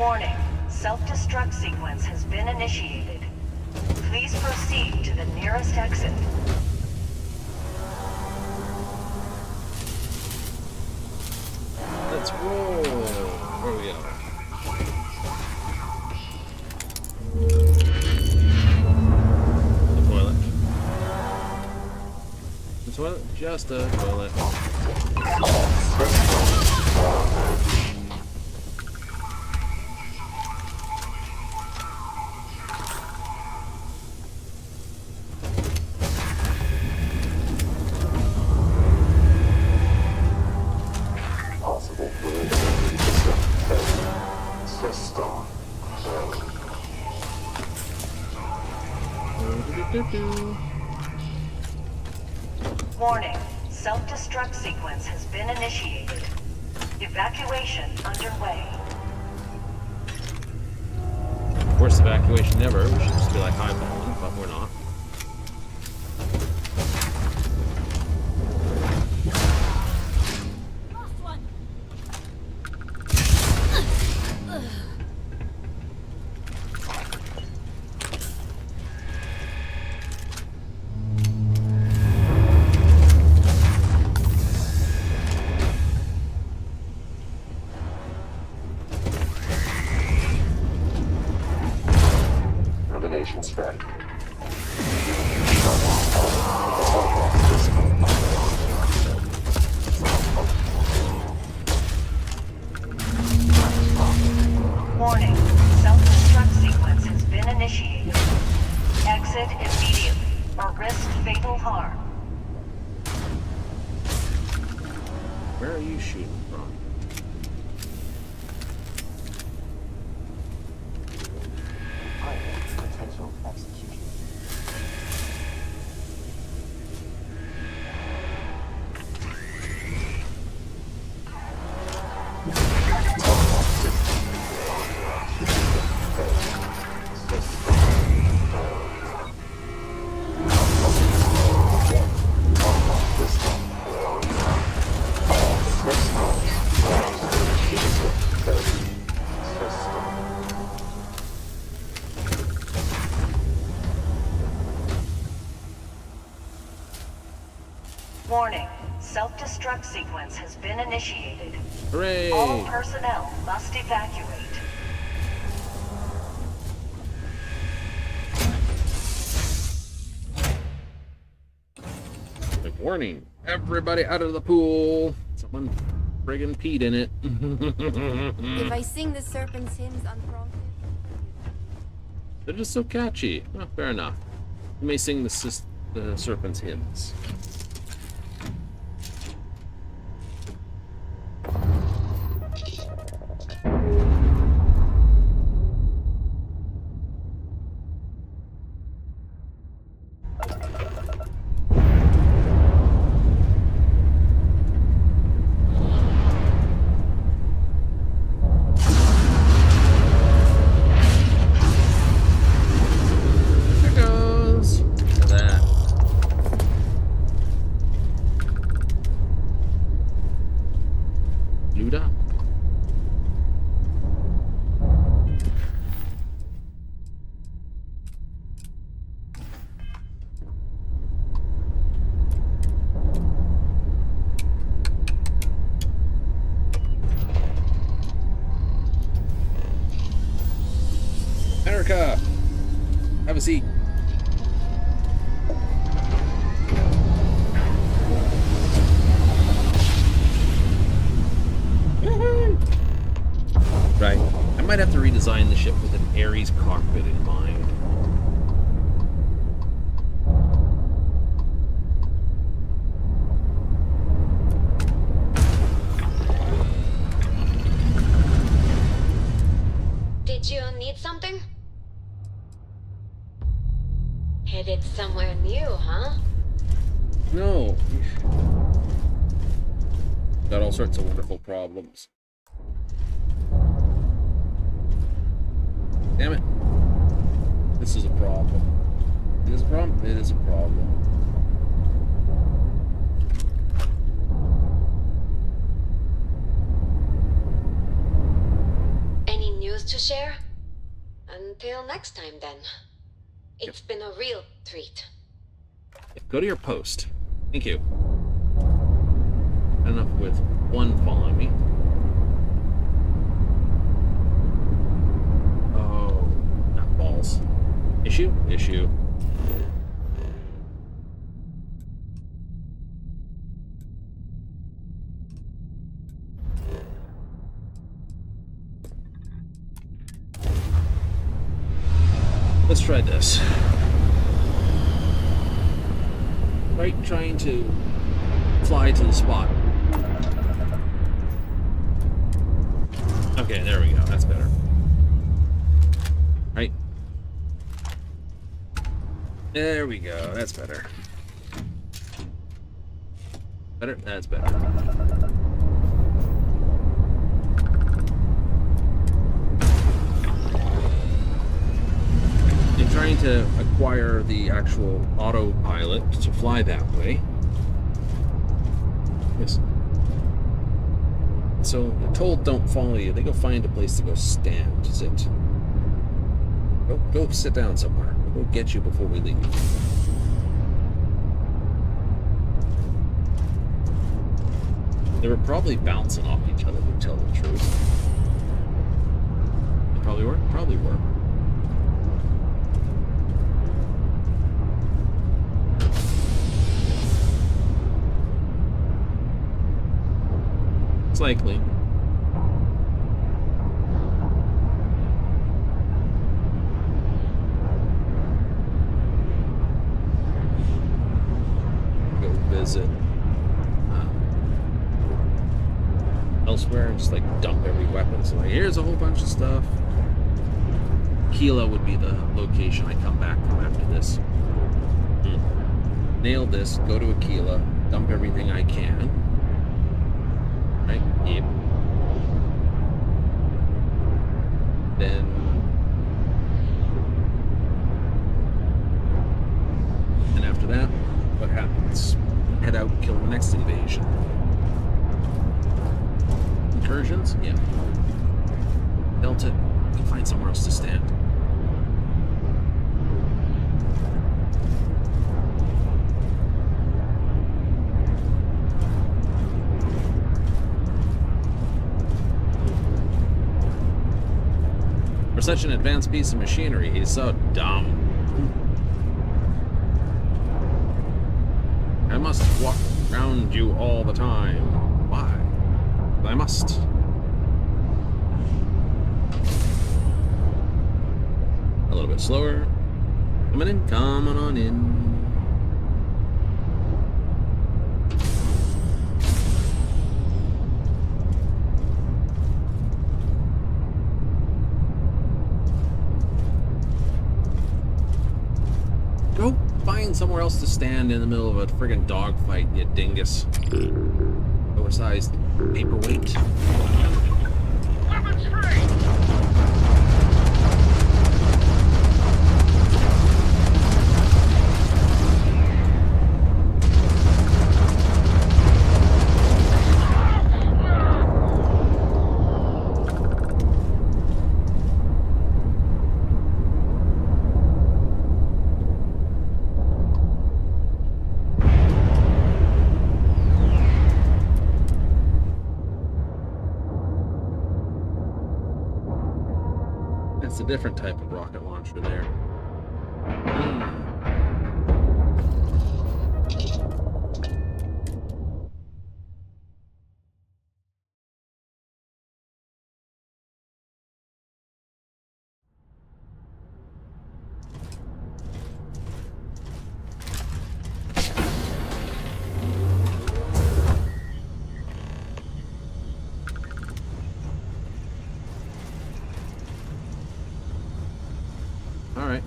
Warning. Self-destruct sequence has been initiated. Please proceed to the nearest exit. Let's roll. Where are we at? The toilet. The toilet? Just a toilet. Possible system. Warning. Self-destruct sequence has been initiated. Evacuation underway. Worst evacuation ever. We should just be like eyeballing, but we're not. Termination strategy. Warning. Self-destruct sequence has been initiated. Exit immediately or risk fatal harm. Where are you shooting from? Potential execution. Warning. Self-destruct sequence has been initiated. Hooray! All personnel must evacuate. Like, warning, everybody out of the pool. Someone friggin' peed in it. If I sing the Serpents hymns unprompted. They're just so catchy. Well, fair enough. You may sing the Serpents hymns. There goes. Look at that. Glued up. Erica, have a seat. Right. I might have to redesign the ship with an Ares cockpit in mind. Did you need something? Headed somewhere new, huh? No. Got all sorts of wonderful problems. Damn it. This is a problem. It is a problem? It is a problem. Any news to share? Until next time, then. It's been a real treat. Go to your post. Thank you. Enough with one following me. Oh, not balls. Issue? Issue. Let's try this. Right, trying to fly to the spot. Okay, there we go. That's better. Right. There we go. That's better. Better? That's better. I'm trying to acquire the actual autopilot to fly that way. Yes. So, you're told don't follow you. They go find a place to go stand. Sit. Go sit down somewhere. We'll get you before we leave. They were probably bouncing off each other, to tell the truth. They probably were? Probably were. It's likely. Go visit elsewhere and just like dump every weapon. So like, here's a whole bunch of stuff. Kila would be the location I come back from after this. Nail this, go to Aquila, dump everything I can. Right? Yep. Then and after that, what happens? Head out, kill the next invasion. Incursions? Yeah. Delta, you can find somewhere else to stand. For such an advanced piece of machinery, he's so dumb. I must walk around you all the time. Why? I must. A little bit slower. Coming in, coming on in. Go find somewhere else to stand in the middle of a friggin' dogfight, you dingus. Oversized paperweight. Weapons free! That's a different type of rocket launcher there. All right.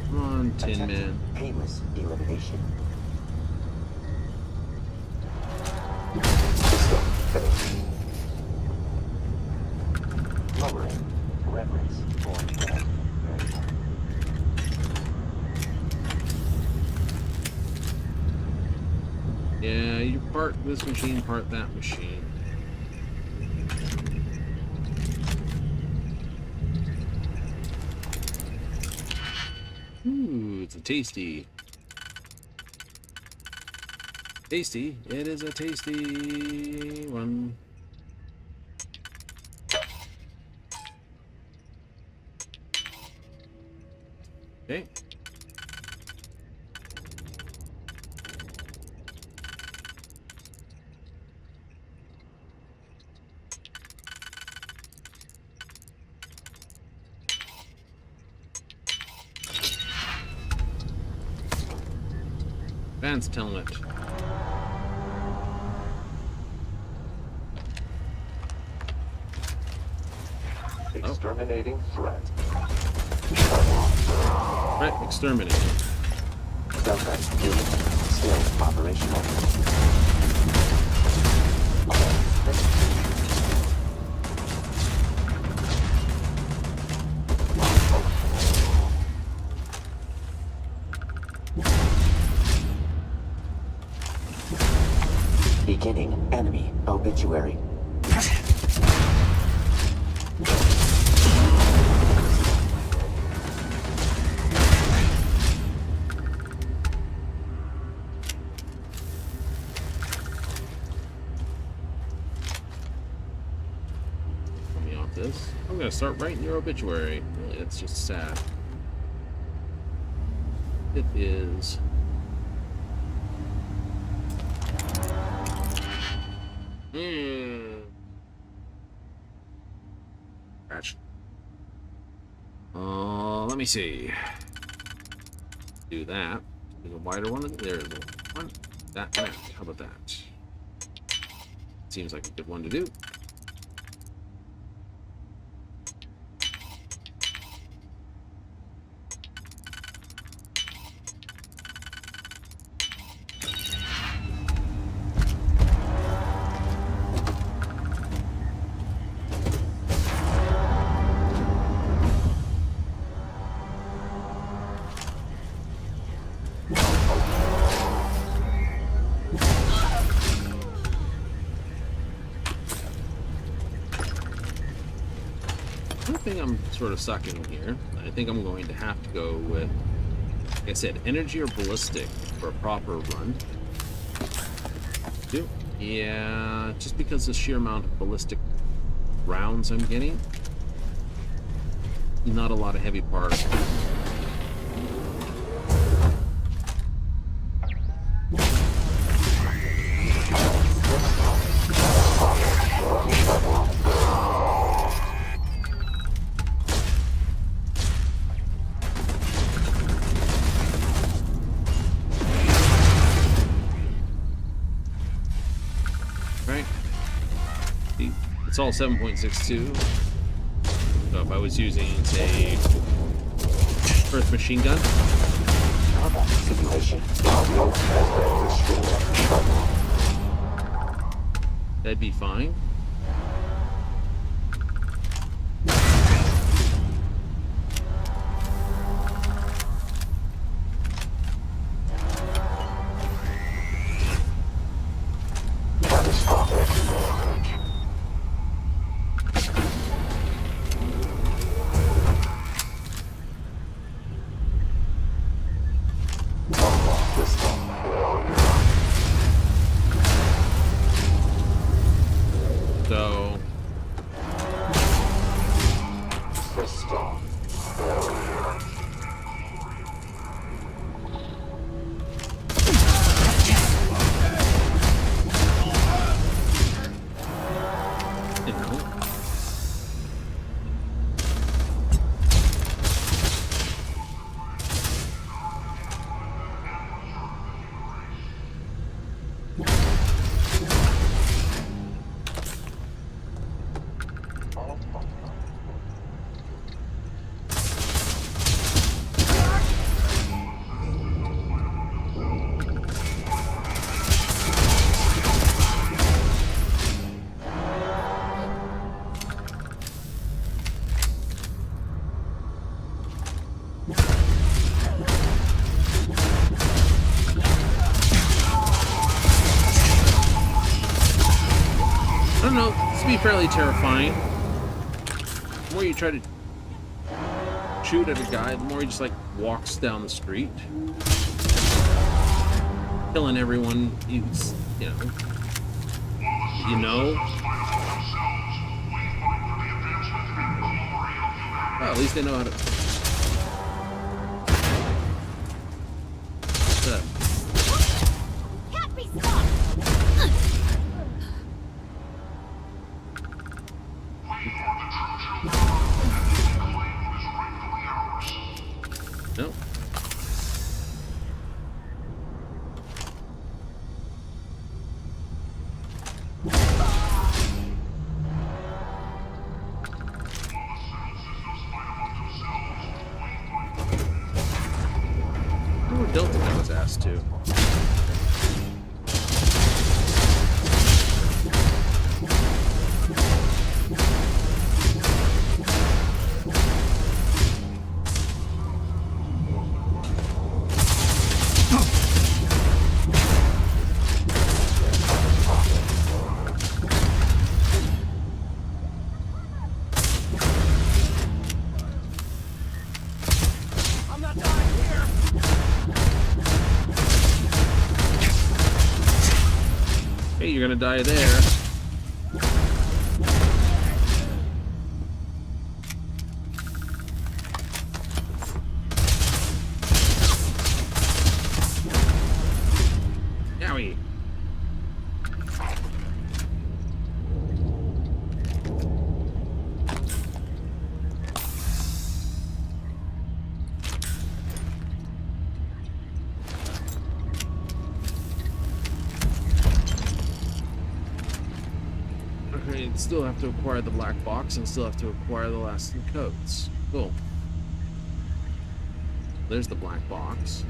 Come on, Tin Man. Painless elimination. Yeah, you part this machine, part that machine. Ooh, it's a tasty. Tasty. It is a tasty one. Okay. Advanced helmet. Exterminating threat. Threat exterminating. Serpents unit still operational. Beginning enemy obituary. Let me off this. I'm gonna start writing your obituary. Really, it's just sad. It is. Scratch. Let me see. Do that. There's a wider one. There's one. That. How about that? Seems like a good one to do. I think I'm sort of sucking here. I think I'm going to have to go with, like I said, energy or ballistic for a proper run. Yeah, just because the sheer amount of ballistic rounds I'm getting. Not a lot of heavy particles. It's all 7.62. So if I was using, say, Earth machine gun, that'd be fine. don't know. This would be fairly terrifying. The more you try to shoot at a guy, the more he just like walks down the street, killing everyone. He's, you know. Well, at least they know how to. Can't be stopped! No. Oh, Delta got his ass too. Hey, you're gonna die there. Yowie. Okay, still have to acquire the black box and still have to acquire the last two codes. Cool. There's the black box.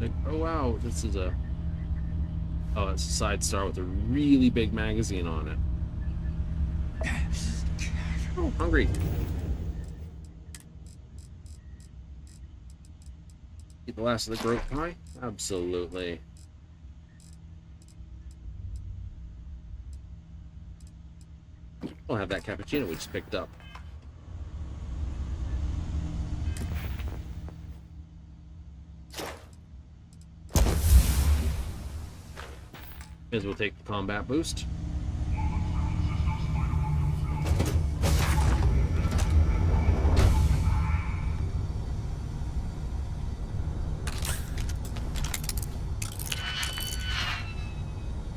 Like, oh wow, this is a... Oh, it's a side star with a really big magazine on it. Oh, hungry. Eat the last of the groat pie? Absolutely. We'll have that cappuccino we just picked up. As we'll take the combat boost.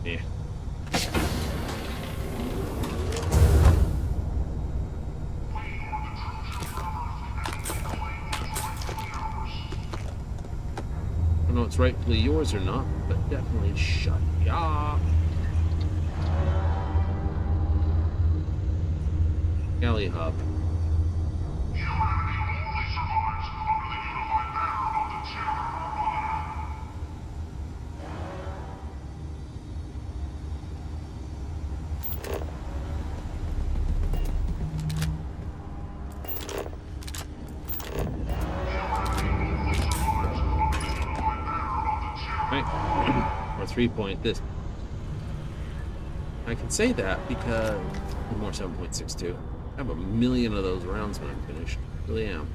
Yeah. I don't know if it's rightfully yours or not, but definitely shut ya. Galley hub. Humanity only survives under the unified banner of the Terran Armada. Right. Or 3 this. I can say that because more 7.62. I have 1 million of those rounds when I'm finished. Really am.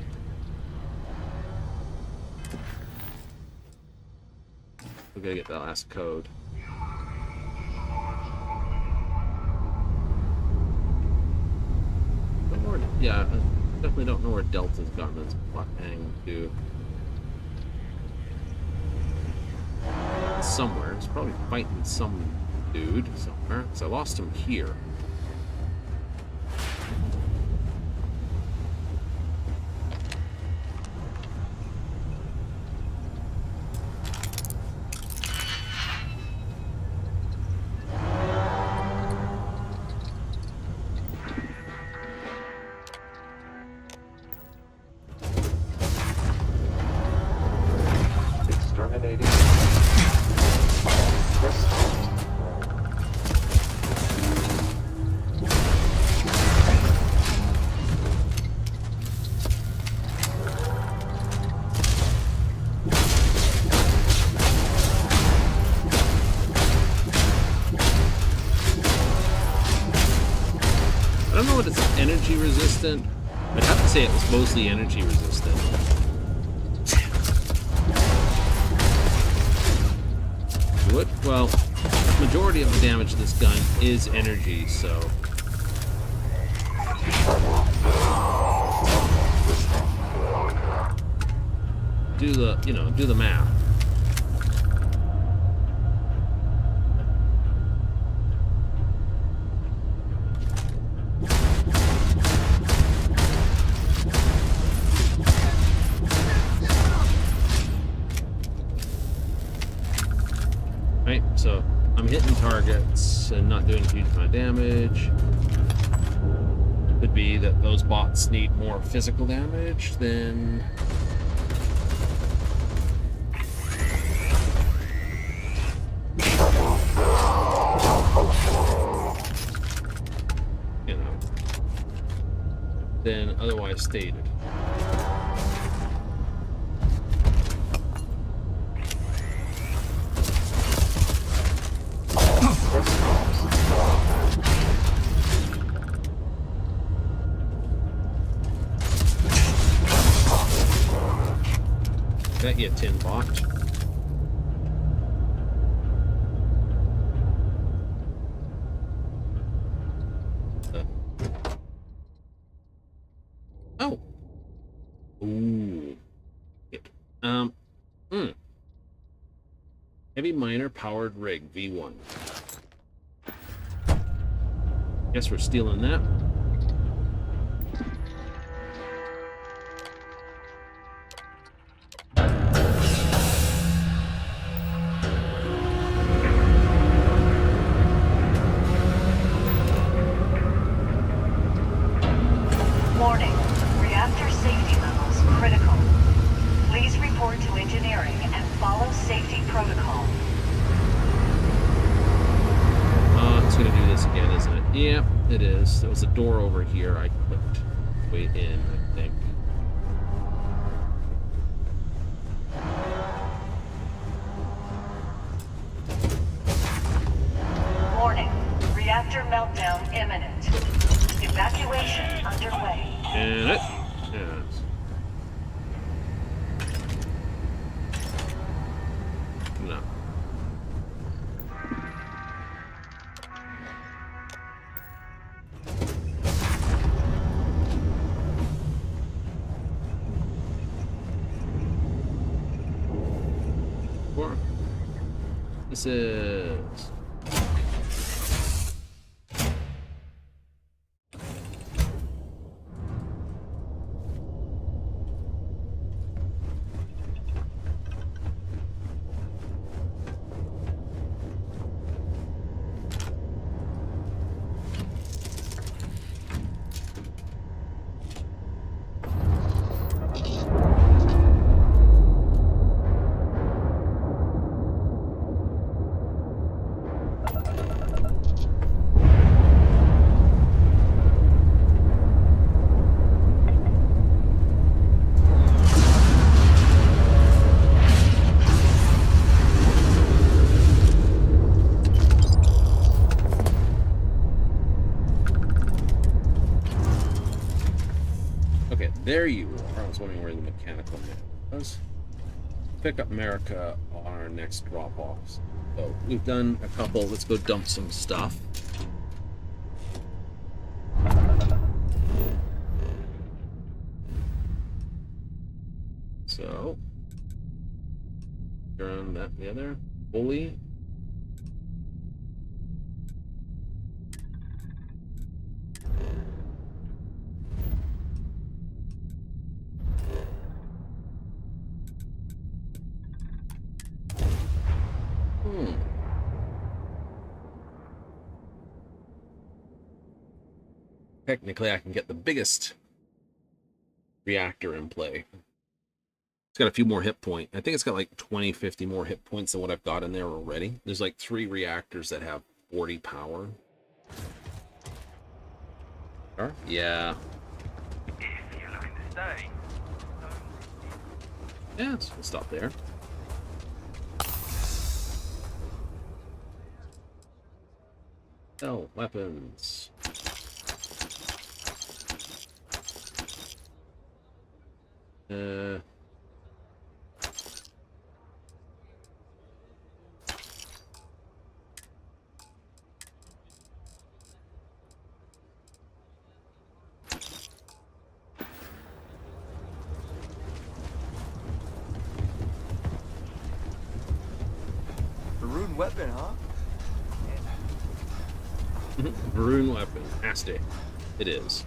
We gotta get that last code. Don't know where, yeah, I definitely don't know where Delta's gotten his butt hang to. Somewhere. He's probably fighting some dude somewhere. Because I lost him here. Exterminating. This don't know what it's energy resistant. I'd have to say it was mostly energy resistant. What? Well, majority of the damage to this gun is energy, so. Do the math. Right, so I'm hitting targets and not doing a huge amount of damage. Could be that those bots need more physical damage than. Than otherwise stated. That you tin bot. Oh. Ooh. Heavy miner powered rig V1. Guess we're stealing that. Warning. Reactor safety levels critical. Please report to engineering and follow safety protocol. It's gonna do this again, isn't it? Yep, it is. There was a door over here. I clicked way in, I think. Warning. Reactor meltdown imminent. Evacuation underway. And it. Yes. No. This is. There you are. I was wondering where the mechanical man was. Pick up America on our next drop-offs. So we've done a couple. Let's go dump some stuff. So turn that the other fully. Technically, I can get the biggest reactor in play. It's got a few more hit points. I think it's got like 20, 50 more hit points than what I've got in there already. There's like 3 reactors that have 40 power. Yeah. If you're looking to stay. Yeah, so we'll stop there. Hell, weapons. Maroon weapon, huh? Maroon weapon. Has to. It is.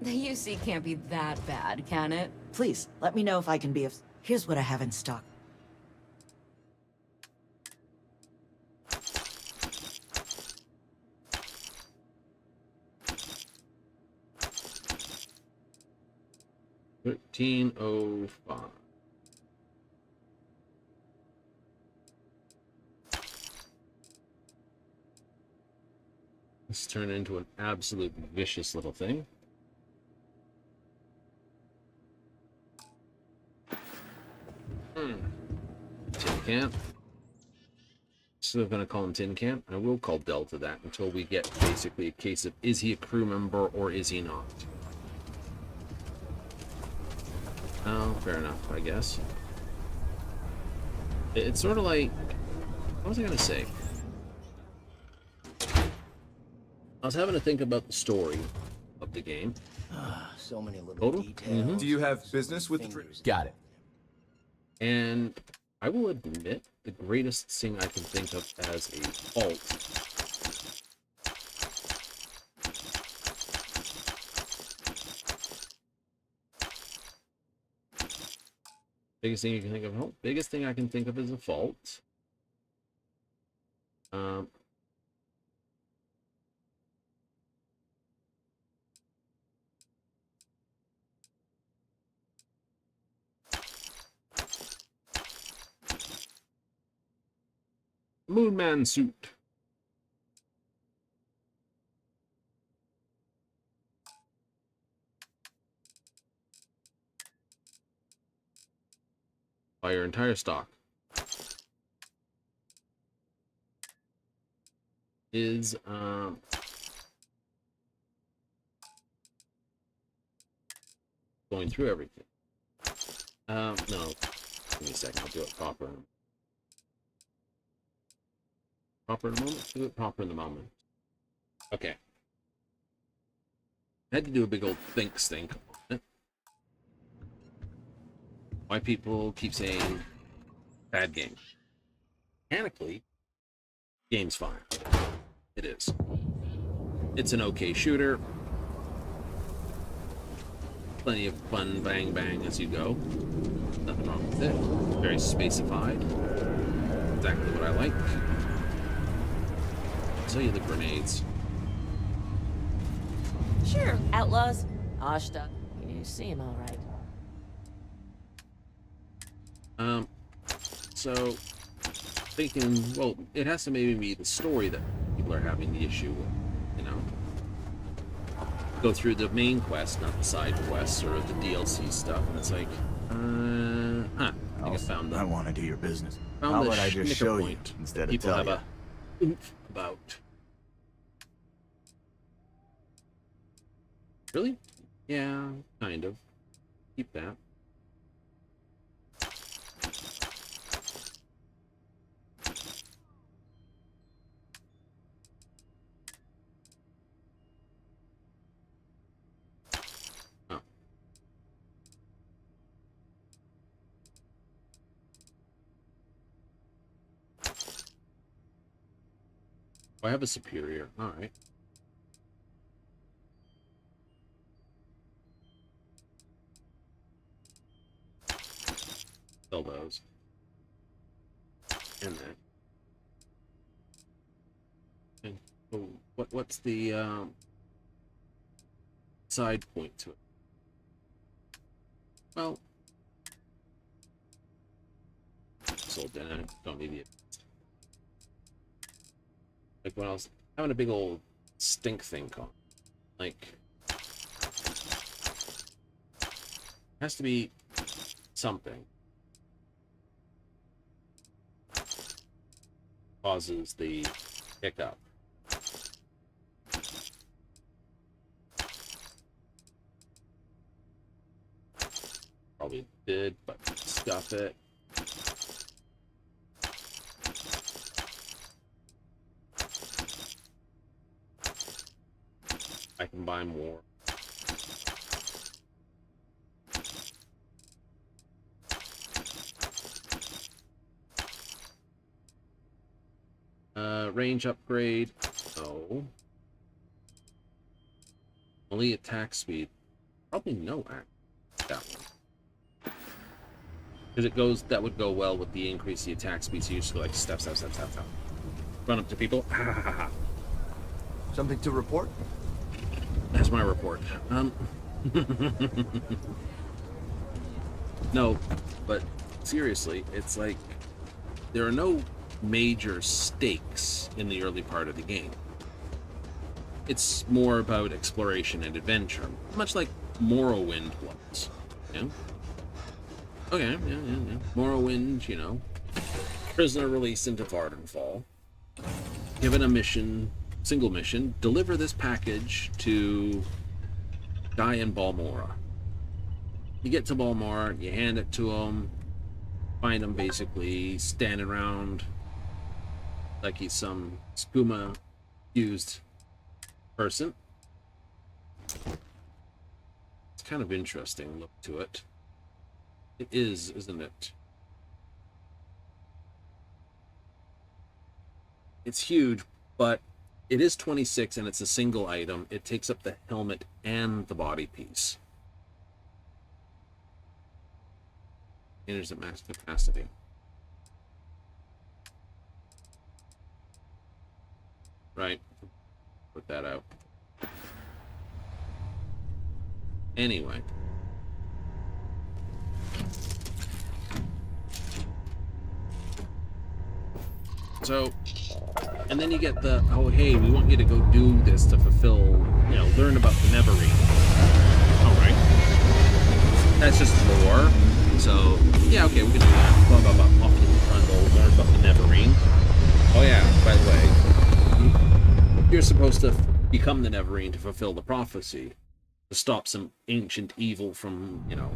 The UC can't be that bad, can it? Please, let me know if I can be of... Here's what I have in stock. $13.05. Let's turn into an absolute vicious little thing. Tin can. So I'm going to call him Tin Can. I will call Delta that until we get basically a case of is he a crew member or is he not. Oh, fair enough, I guess. It's sort of like... What was I going to say? I was having to think about the story of the game. So many little Total? details. Do you have business with the... Fingers. Got it. And I will admit, the greatest thing I can think of as a fault biggest thing you can think of, biggest thing I can think of as a fault. Moonman suit. Buy your entire stock. Is going through everything. No. Give me a second, I'll do it proper. Proper in the moment? Do it proper in the moment. Okay. I had to do a big old stink on it. Why people keep saying bad game. Mechanically, game's fine. It is. It's an okay shooter. Plenty of fun bang bang as you go. Nothing wrong with it. Very spacified. Exactly what I like. I'll tell you the grenades. Sure, outlaws. Ashta. You seem alright. So thinking, well, it has to maybe be the story that people are having the issue with, you know. Go through the main quest, not the side quests or the DLC stuff, and it's like, I think I found them. I want to do your business. Found How the about I just schnicker show you point instead of people tell have you? a oomph about. Really? Yeah, kind of. Keep that. Oh. I have a superior. All right. Sell those. And that. And oh, what's the side point to it? Well, sold then. I don't need it. Like when I was having a big old stink thing on, like, has to be something causes the hiccup. Did, but stuff it. I can buy more. Range upgrade. No. Only attack speed. Probably no act. That one. Because it goes, that would go well with the increase the attack speed, so you just go like step. Run up to people. Something to report? That's my report. No, but seriously, it's like there are no major stakes in the early part of the game. It's more about exploration and adventure, much like Morrowind was. Yeah. Okay, yeah. Morrowind, you know, prisoner released into Vardenfall, given a mission, single mission, deliver this package to guy in Balmora. You get to Balmora, you hand it to him, find him basically standing around like he's some skooma-used person. It's kind of interesting look to it. It is, isn't it? It's huge, but it is 26 and it's a single item. It takes up the helmet and the body piece. Enters at max capacity. Right. Put that out. Anyway. So, and then you get the, oh hey, we want you to go do this to fulfill, you know, learn about the Neverine. Alright. That's just lore. So, yeah, okay, we can do that. Blah, blah, blah. Off you trundle, learn about the Neverine. Oh yeah, by the way, you're supposed to become the Neverine to fulfill the prophecy, to stop some ancient evil from, you know,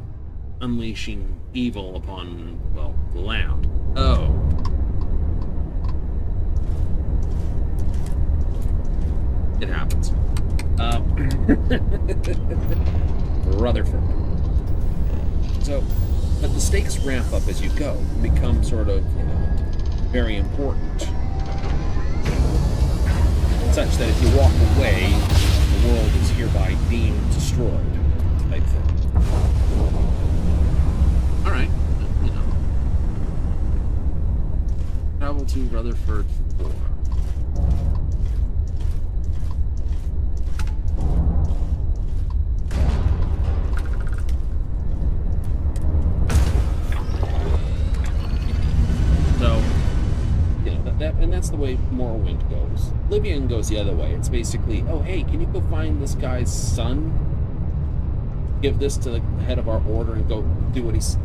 unleashing evil upon, well, the land. Oh. It happens. Rutherford. So, but the stakes ramp up as you go, become sort of, you know, very important. Such that if you walk away, the world is hereby deemed destroyed, type thing. Alright, you know. Travel to Rutherford 4. So, you know, and that's the way Morrowind goes. Oblivion goes the other way. It's basically, oh hey, can you go find this guy's son? Give this to the head of our order and go do what he's...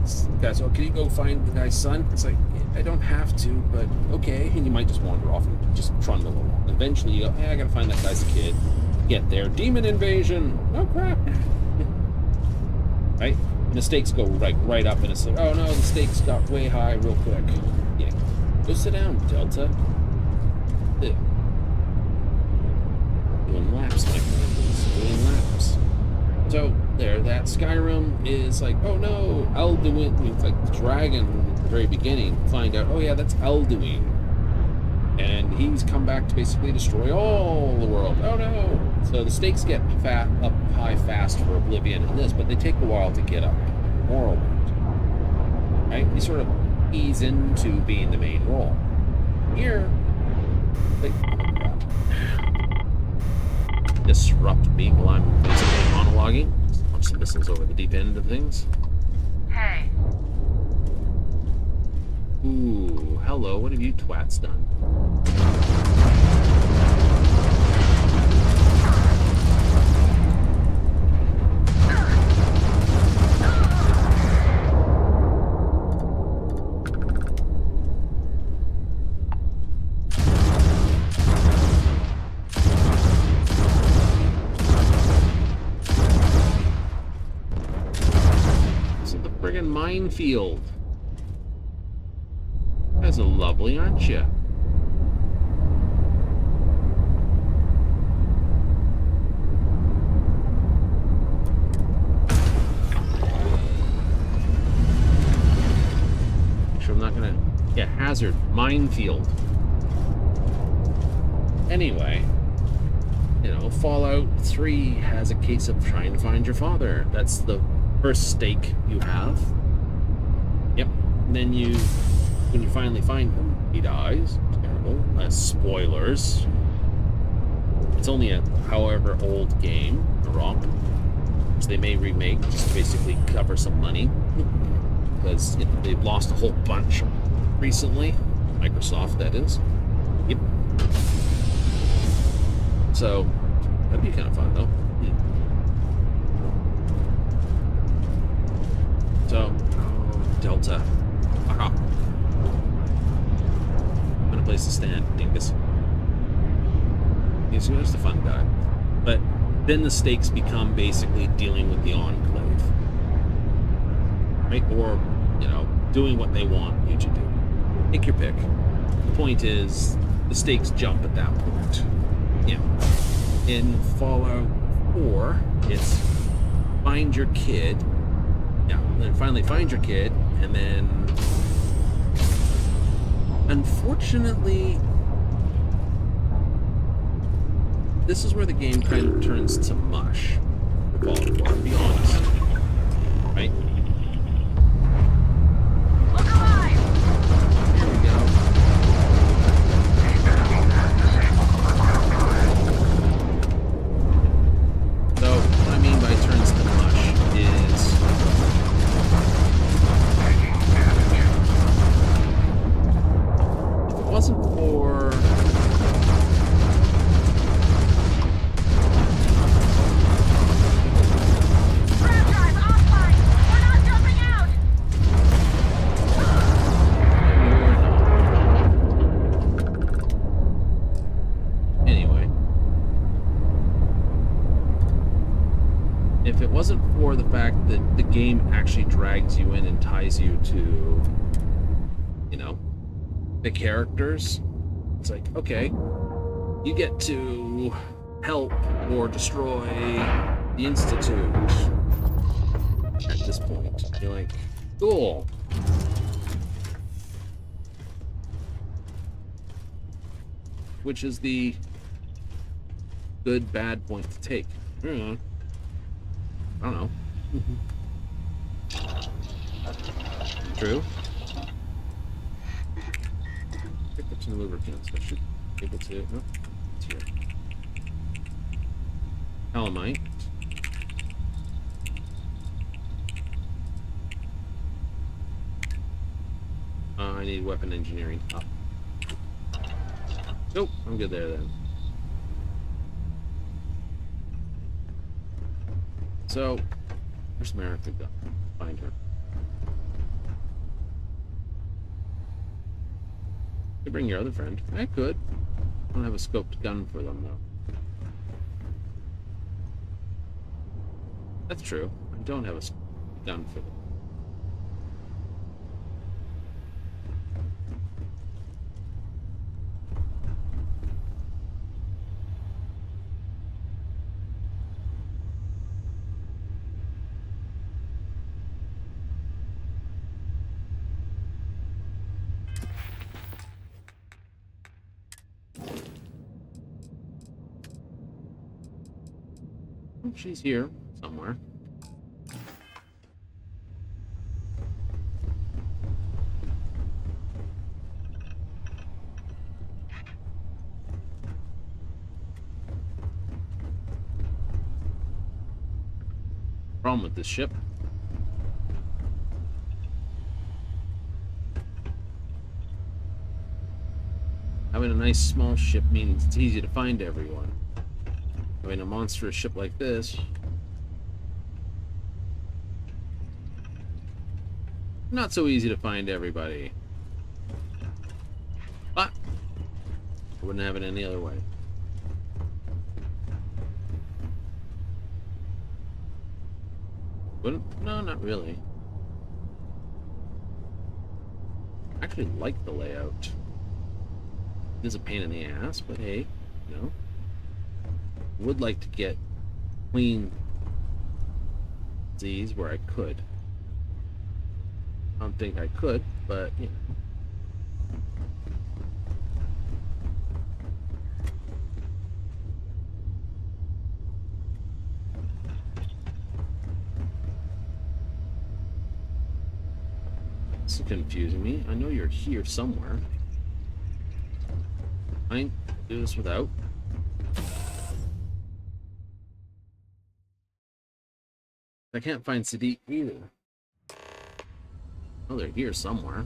Guys, oh, can you go find the guy's son? It's like, I don't have to, but okay. And you might just wander off and just trundle along. Eventually you go, hey, I gotta find that guy's kid. Get there. Demon invasion! Oh crap! Right? And the stakes go right up and it's like, oh no, the stakes got way high real quick. Yeah. Go sit down, Delta. Yeah. Doing laps, my friends. Doing laps. So, there, that Skyrim is like, oh no, Alduin. It's like the dragon at the very beginning. Find out, oh yeah, that's Alduin. And he's come back to basically destroy all the world. Oh no! So the stakes get up high fast for Oblivion in this, but they take a while to get up. Morrowind. Right? You sort of ease into being the main role. Here, like, disrupt me while I'm basically monologuing. Launch some missiles over the deep end of things. Hey. Ooh, hello, what have you twats done? freaking minefield. You guys are lovely, aren't you? Make sure I'm not gonna... Yeah, hazard. Minefield. Anyway, you know, Fallout 3 has a case of trying to find your father. That's the first stake you have. Yep. And then when you finally find him, he dies. Terrible. Spoilers. It's only a however old game, a romp, which they may remake just to basically cover some money. Because they've lost a whole bunch recently. Microsoft, that is. Yep. So, that'd be kind of fun, though. So, Delta. Aha. What a place to stand, dingus. He's just a fun guy. But then the stakes become basically dealing with the Enclave. Right? Or, you know, doing what they want you to do. Take your pick. The point is, the stakes jump at that point. Yeah. In Fallout 4, it's find your kid. Yeah, and then finally find your kid, and then unfortunately this is where the game kind of turns to mush for Fallout 4, to be honest. Right? Look alive! There we go. So, what I mean by turns to mush is if it wasn't for Grab drive offline! We're not jumping out! Anyway, if it wasn't for the fact that the game actually drags you in and ties you to, you know, the characters, it's like, okay, you get to help or destroy the Institute at this point. You're like, cool. Which is the good, bad point to take. I don't know. True. Pick up some lubricants. I should be able to. Oh, it's here. Calamite. I need weapon engineering. Oh. Nope, I'm good there then. So, where's America go? Find her. Could bring your other friend. I could. I don't have a scoped gun for them though. That's true. I don't have a scoped gun for them. She's here somewhere. Problem with this ship. Having a nice small ship means it's easy to find everyone. Having a monstrous ship like this, not so easy to find everybody. But I wouldn't have it any other way. Wouldn't? No, not really. actually like the layout. It is a pain in the ass, but hey, you know. Would like to get clean these where I could. I don't think I could, but you know. This is confusing me. I know you're here somewhere. I ain't do this without. I can't find Sadiq either. Oh, they're here somewhere.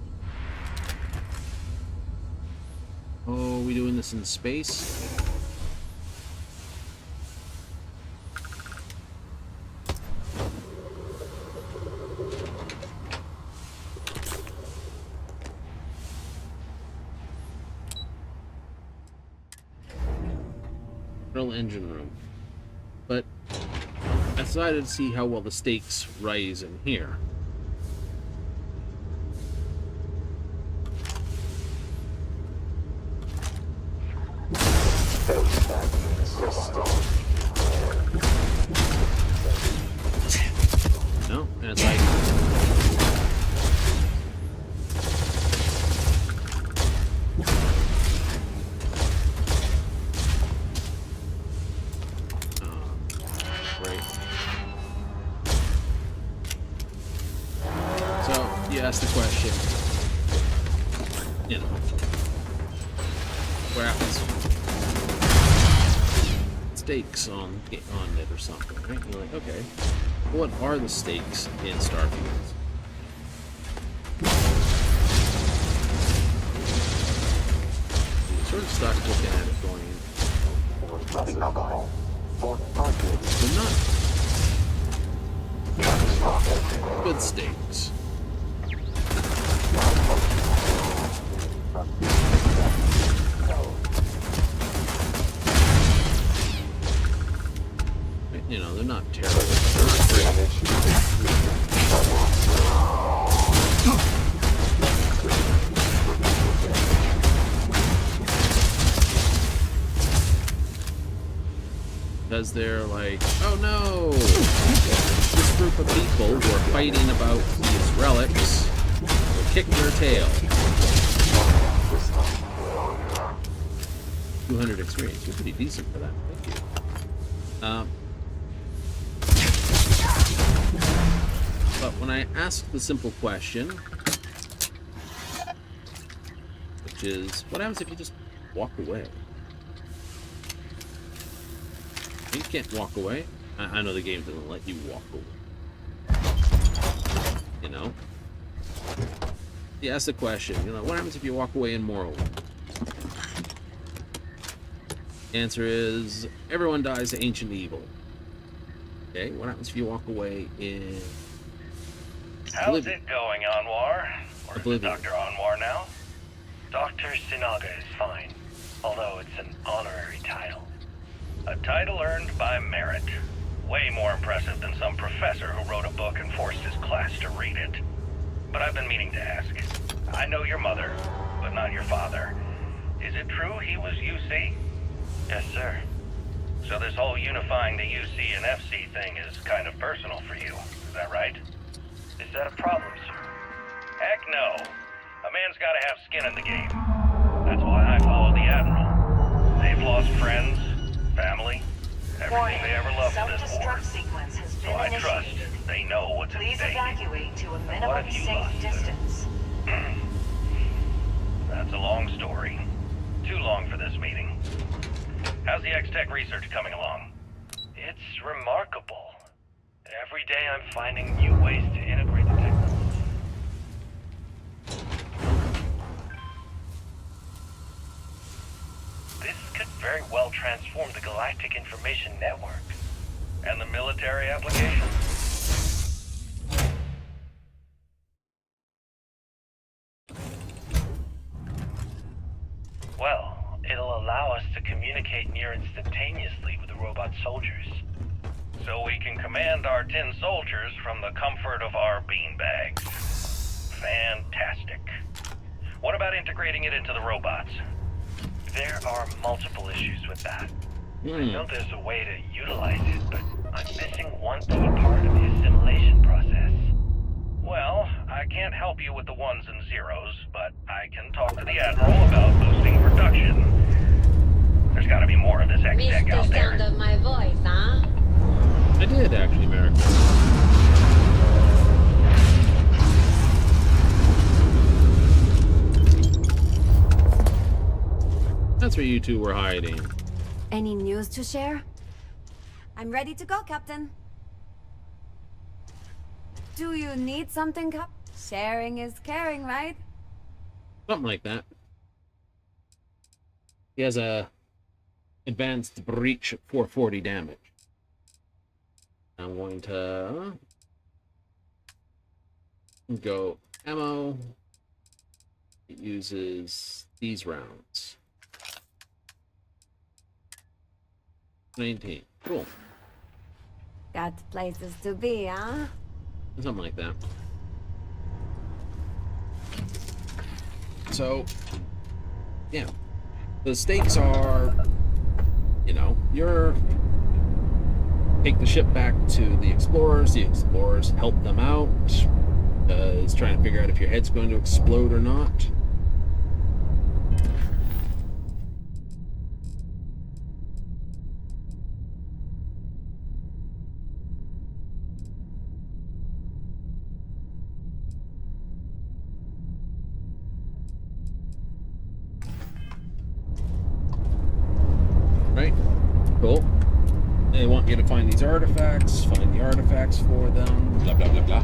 Oh, we doing this in space? Engine room, but I decided to see how well the stakes rise in here. No, and it's like ask the question, you know, what happens? Stakes on it or something, right? And you're like, okay, what are the stakes in Starfield? You sort of start looking at it going, they're not good stakes. You know, they're not terrible. Because they're like, oh no! This group of people who are fighting about these relics will kick their tail. 200 experience. You're pretty decent for that. Thank you. But when I ask the simple question, which is, what happens if you just walk away? You can't walk away. I know the game doesn't let you walk away. You know? You ask the question, you know, what happens if you walk away in Morrowind? The answer is, everyone dies to ancient evil. Okay, what happens if you walk away in... How's it going, Anwar? Or is it Dr. Anwar now? Dr. Sinaga is fine, although it's an honorary title. A title earned by merit. Way more impressive than some professor who wrote a book and forced his class to read it. But I've been meaning to ask. I know your mother, but not your father. Is it true he was UC? Yes, sir. So this whole unifying the UC and FC thing is kind of personal for you, is that right? Is that a problem, sir? Heck no. A man's gotta have skin in the game. That's why I follow the Admiral. They've lost friends, family, everything they ever loved in this war. Self-destruct sequence has been So I trust initiated. they know what's at Please stake. evacuate to a What minimum if you safe lost her? distance. That's a long story. Too long for this meeting. How's the X-Tech research coming along? It's remarkable. Every day I'm finding new ways to integrate the technology. This could very well transform the Galactic Information Network. And the military application? Well, it'll allow us to communicate near instantaneously with the robot soldiers. So we can command our tin soldiers from the comfort of our beanbags. Fantastic. What about integrating it into the robots? There are multiple issues with that. I know Hmm. there's a way to utilize it, but I'm missing one key part of the assimilation process. Well, I can't help you with the ones and zeros, but I can talk to the Admiral about boosting production. There's gotta be more of this Missed X-Tech the out there. sound of my voice, huh? I did actually, Merrick. That's where you two were hiding. Any news to share? I'm ready to go, Captain. Do you need something, Cap? Sharing is caring, right? Something like that. He has a advanced breach at 440 damage. I'm going to go ammo. It uses these rounds. 19. Cool. Got places to be, huh? Something like that. So, yeah. The stakes are, you know, you're take the ship back to the explorers help them out. Is trying to figure out if your head's going to explode or not. Right? Cool. They want you to find these artifacts, find the artifacts for them, blah, blah, blah, blah.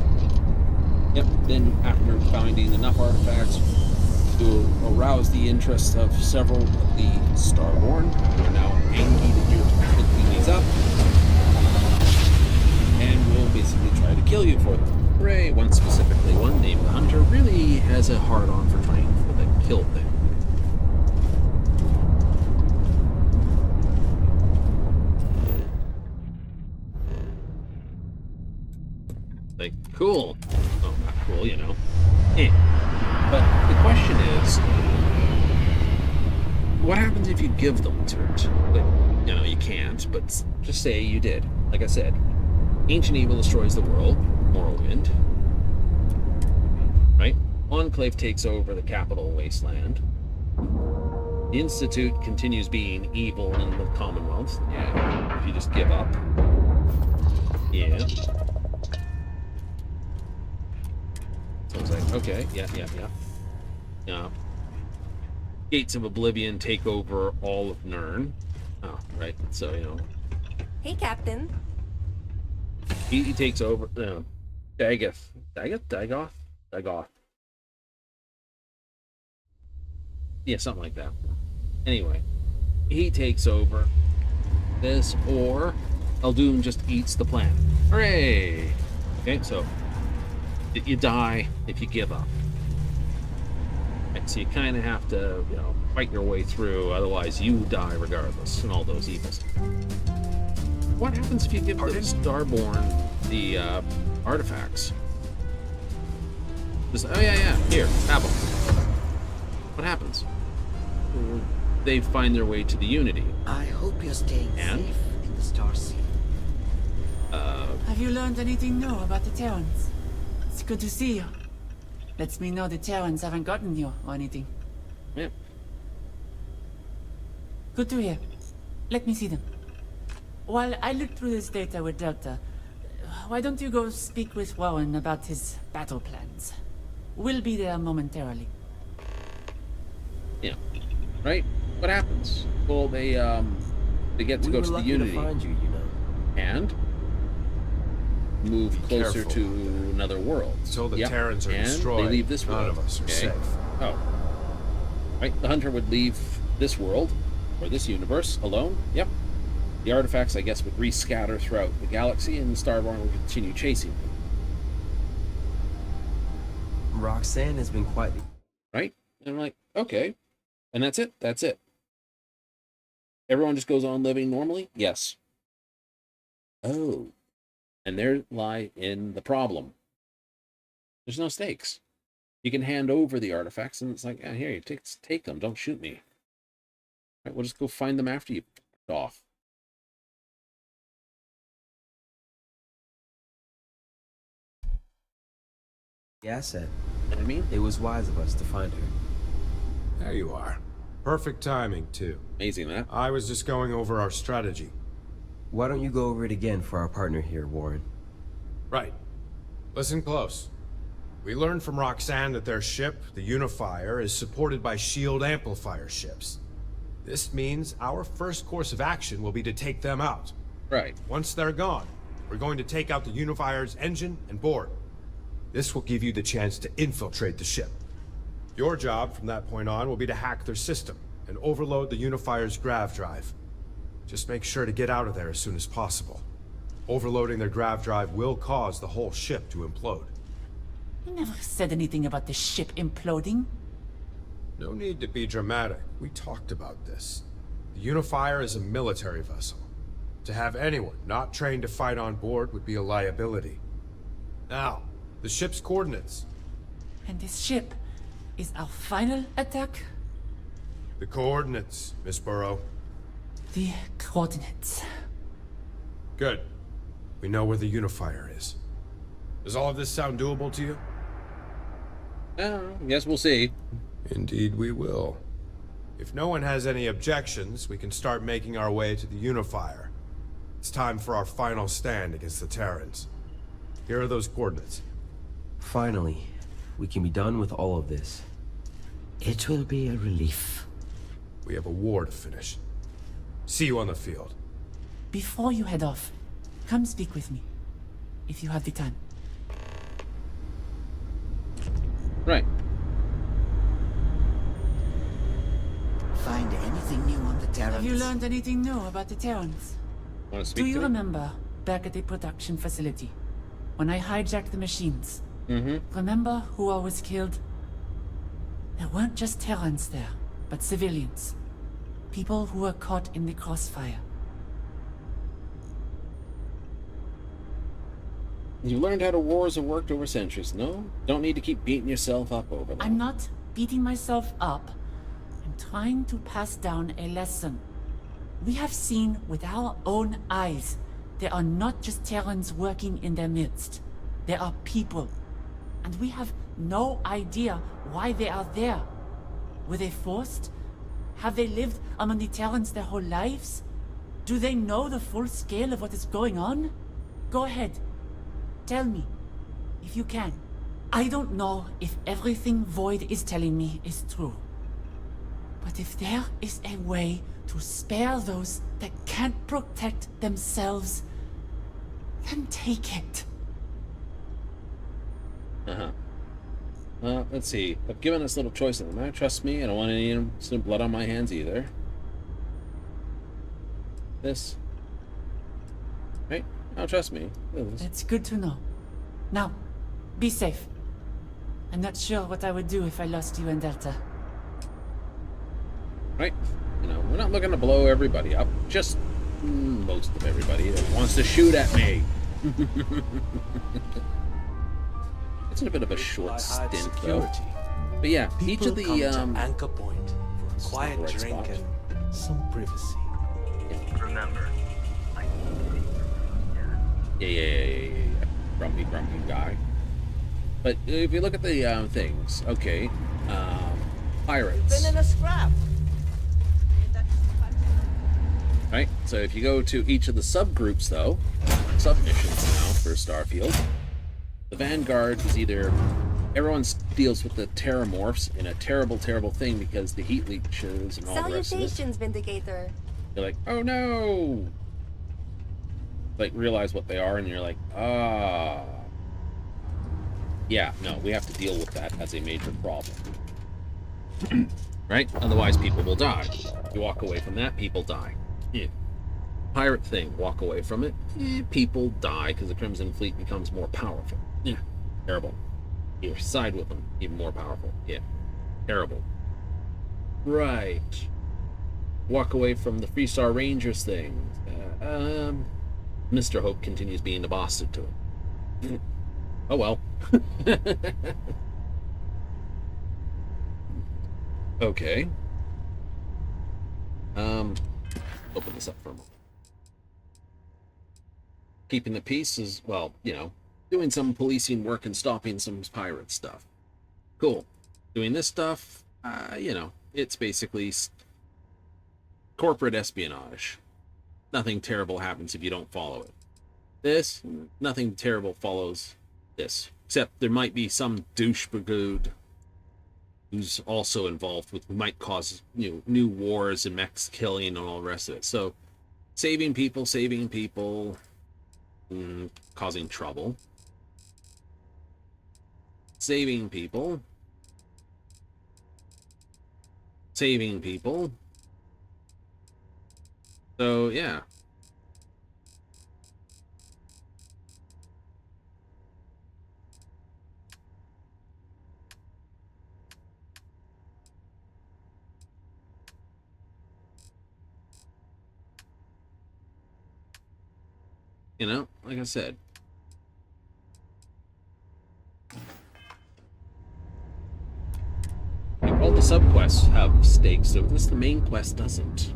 Yep, then after finding enough artifacts to arouse the interest of several of the Starborn, who are now angry that you're picking these up, and will basically try to kill you for them. Hooray! One specifically, one named the Hunter, really has a hard-on for trying for the kill thing. Like, cool. Oh, not cool, you know. Eh. But the question is, what happens if you give them to it? Like, you know, you can't, but just say you did. Like I said, ancient evil destroys the world, Morrowind. Right? Enclave takes over the capital wasteland. The Institute continues being evil in the Commonwealth. Yeah, if you just give up. Yeah. So it's like, okay, yeah. Gates of Oblivion take over all of Nirn. Oh, right. So, you know. Hey, Captain. He takes over, Dagoth? Yeah, something like that. Anyway, he takes over this, or Eldoom just eats the planet. Hooray! Okay, so you die if you give up. Right, so you kind of have to, you know, fight your way through, otherwise you die regardless, and all those evils. What happens if you give the Starborn the artifacts? Just, oh yeah, here, have them. What happens? They find their way to the Unity. I hope you're staying And? safe in the Star Sea. Have you learned anything new about the Terrans? It's good to see you. Lets me know the Terrans haven't gotten you or anything. Yeah. Good to hear. Let me see them. While I look through this data with Delta, why don't you go speak with Warren about his battle plans? We'll be there momentarily. Yeah. Right? What happens? Well, they get to go to the Unity. To find you, you know. And move Be closer careful to another world. Until the Yep. Terrans are and destroyed, they leave this world. none of us are safe. Oh. Right? The Hunter would leave this world, or this universe, alone. Yep. The artifacts, I guess, would rescatter throughout the galaxy, and Starborn would continue chasing them. Roxanne has been quite... Right? And I'm like, okay. And that's it? That's it. Everyone just goes on living normally? Yes. Oh. And there lie in the problem. There's no stakes. You can hand over the artifacts, and it's like, ah, here, you take them. Don't shoot me. All right, we'll just go find them after you off. The asset. You know what I mean? It was wise of us to find her. There you are. Perfect timing, too. Amazing, that. I was just going over our strategy. Why don't you go over it again for our partner here, Warren? Right. Listen close. We learned from Roxanne that their ship, the Unifier, is supported by shield amplifier ships. This means our first course of action will be to take them out. Right. Once they're gone, we're going to take out the Unifier's engine and board. This will give you the chance to infiltrate the ship. Your job from that point on will be to hack their system and overload the Unifier's grav drive. Just make sure to get out of there as soon as possible. Overloading their grav drive will cause the whole ship to implode. You never said anything about the ship imploding. No need to be dramatic. We talked about this. The Unifier is a military vessel. To have anyone not trained to fight on board would be a liability. Now, the ship's coordinates. And this ship is our final attack? The coordinates, Miss Burrow. The coordinates. Good. We know where the Unifier is. Does all of this sound doable to you? Guess we'll see. Indeed we will. If no one has any objections, we can start making our way to the Unifier. It's time for our final stand against the Terrans. Here are those coordinates. Finally, we can be done with all of this. It will be a relief. We have a war to finish. See you on the field. Before you head off, come speak with me, if you have the time. Right. Find anything new on the Terrans? Have you learned anything new about the Terrans? Want to speak Do you to me? remember back at the production facility when I hijacked the machines? Remember who all was killed? There weren't just Terrans there, but civilians. People who were caught in the crossfire. You learned how the wars have worked over centuries. No? Don't need to keep beating yourself up over them. I'm not beating myself up. I'm trying to pass down a lesson. We have seen with our own eyes there are not just Terrans working in their midst. There are people. And we have no idea why they are there. Were they forced? Have they lived among the Terrans their whole lives? Do they know the full scale of what is going on? Go ahead. Tell me, if you can. I don't know if everything Void is telling me is true. But if there is a way to spare those that can't protect themselves, then take it. Let's see. I've given us little choice of them. Trust me, I don't want any blood on my hands either. This. Right? Oh, trust me. It's good to know. Now, be safe. I'm not sure what I would do if I lost you and Delta. Right? You know, we're not looking to blow everybody up. Just most of everybody that wants to shoot at me. It's a bit of a short stint, though. But yeah, each of the Anchor Point for a quiet drink and some privacy. Remember, I need to Yeah. Grumpy guy. But if you look at the things, okay, pirates. Been in a scrap. Right? So if you go to each of the subgroups, though, submissions now for Starfield, the Vanguard is either everyone deals with the Terramorphs in a terrible, terrible thing because the heat leeches and all the rest of it. Salutations, Vindicator. You're like, oh no! Like, realize what they are, and you're like, ah. Yeah, no, we have to deal with that as a major problem. Right? Otherwise, people will die. You walk away from that, people die. Yeah. Pirate thing, walk away from it, people die because the Crimson Fleet becomes more powerful. Yeah, terrible. You side with them, even more powerful. Yeah, terrible. Right. Walk away from the Freestar Rangers thing. Mr. Hope continues being the boss to him. Oh well. Okay. Open this up for a moment. Keeping the peace is, well, you know, doing some policing work and stopping some pirate stuff. Cool. Doing this stuff, you know, it's basically corporate espionage. Nothing terrible happens if you don't follow it. This, nothing terrible follows this. Except there might be some douchebag who's also involved with, who might cause, you know, new wars and mechs killing and all the rest of it. So, saving people, causing trouble. Saving people. So, yeah. You know, like I said. All the subquests have stakes, so this the main quest doesn't.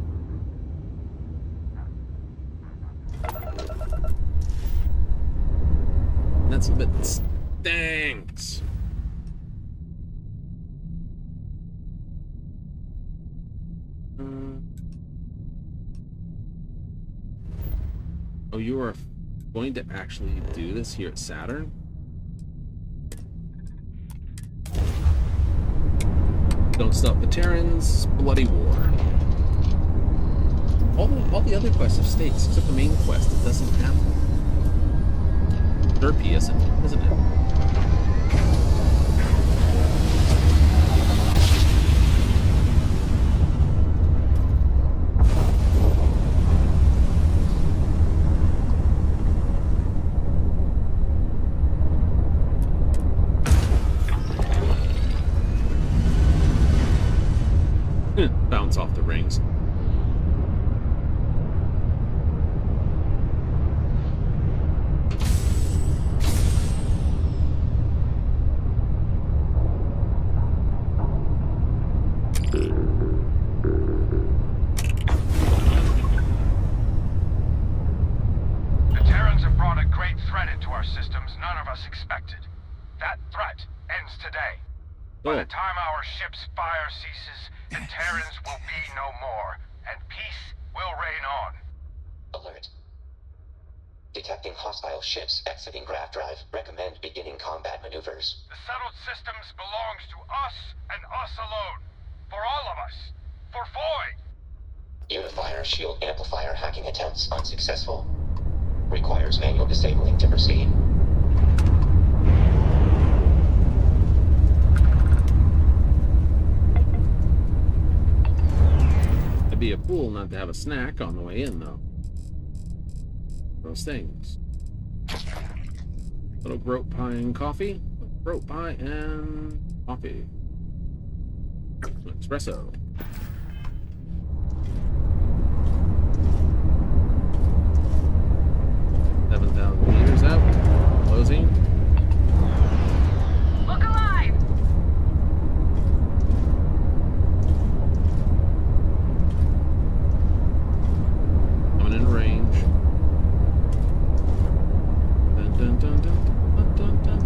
That's a bit stinks. Oh, you are going to actually do this here at Saturn? Don't stop the Terrans, bloody war. All the other quests have stakes, except the main quest. It doesn't have them. Derpy isn't it? Bounce off the rings. The Terrans have brought a great threat into our systems none of us expected. That threat ends today. By the time our ship's fire ceases, the Terrans will be no more, and peace will reign on. Alert. Detecting hostile ships exiting Grav Drive. Recommend beginning combat maneuvers. The settled systems belongs to us and us alone. For all of us. For Void. Unifier shield amplifier hacking attempts unsuccessful. Requires manual disabling to proceed. I'd be a fool not to have a snack on the way in, though. Those things. Little groat pie and coffee. Groat pie and coffee. Espresso. $7,000 out. Closing. Look alive! Coming in range. Dun, dun, dun, dun, dun, dun, dun.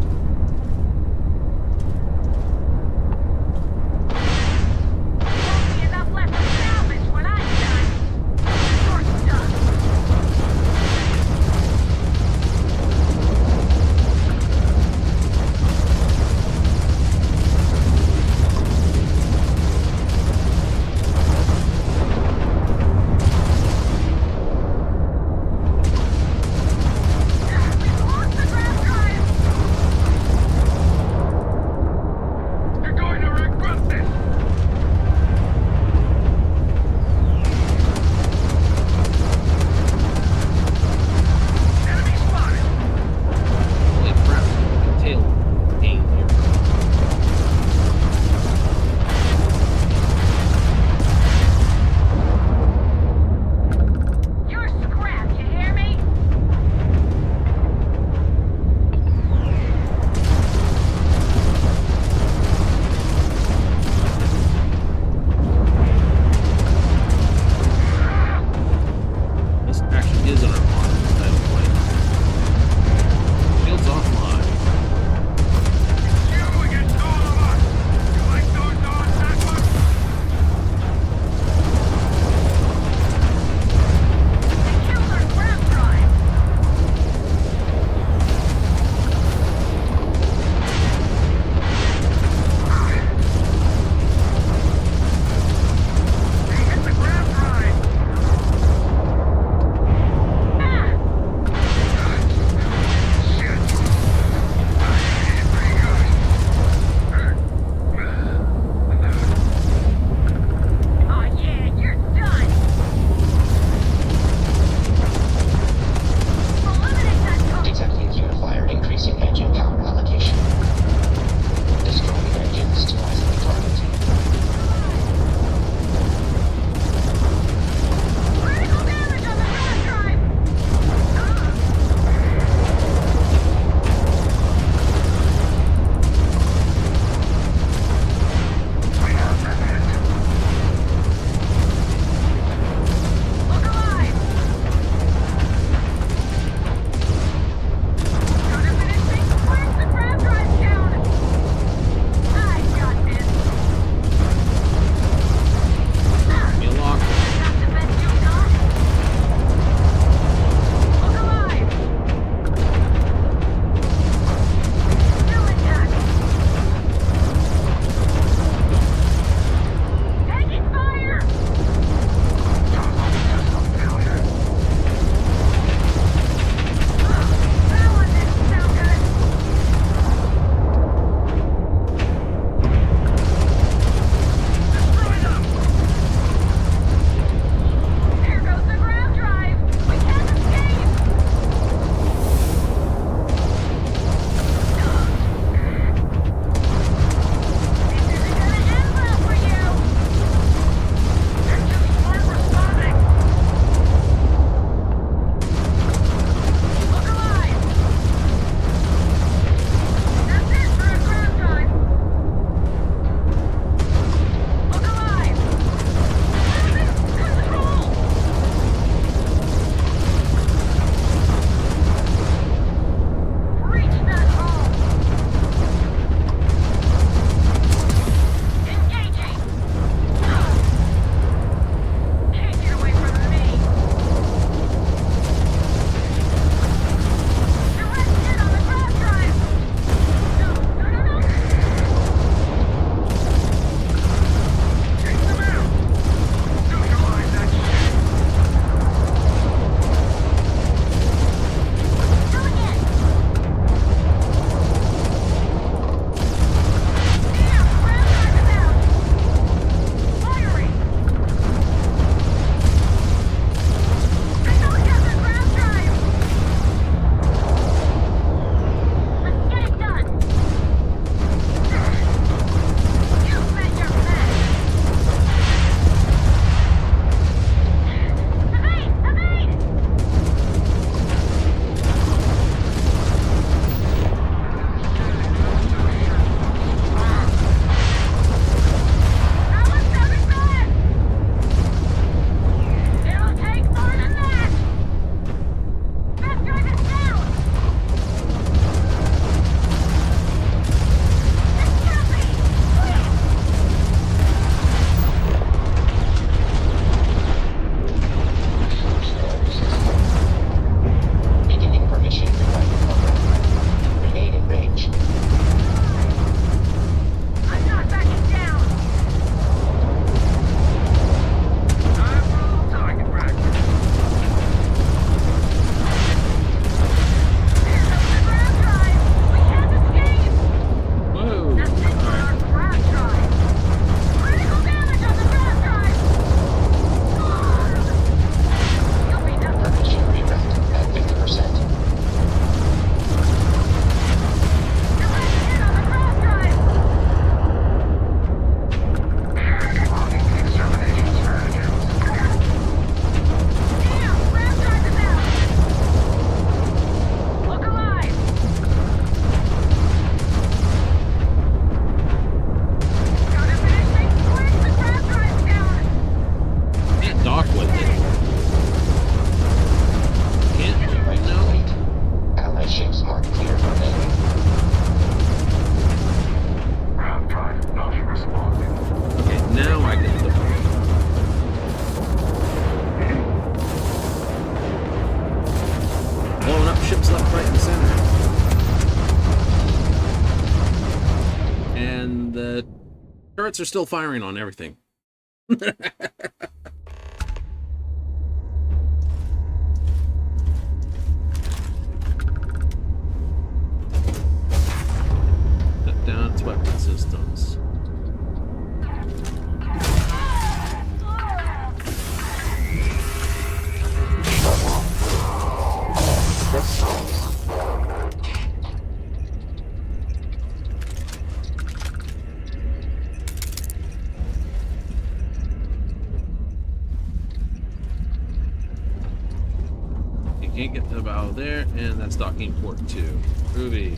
Turrets are still firing on everything. Shut down its weapon systems. Can't get to the bow there, and that's docking port 2. Ruby.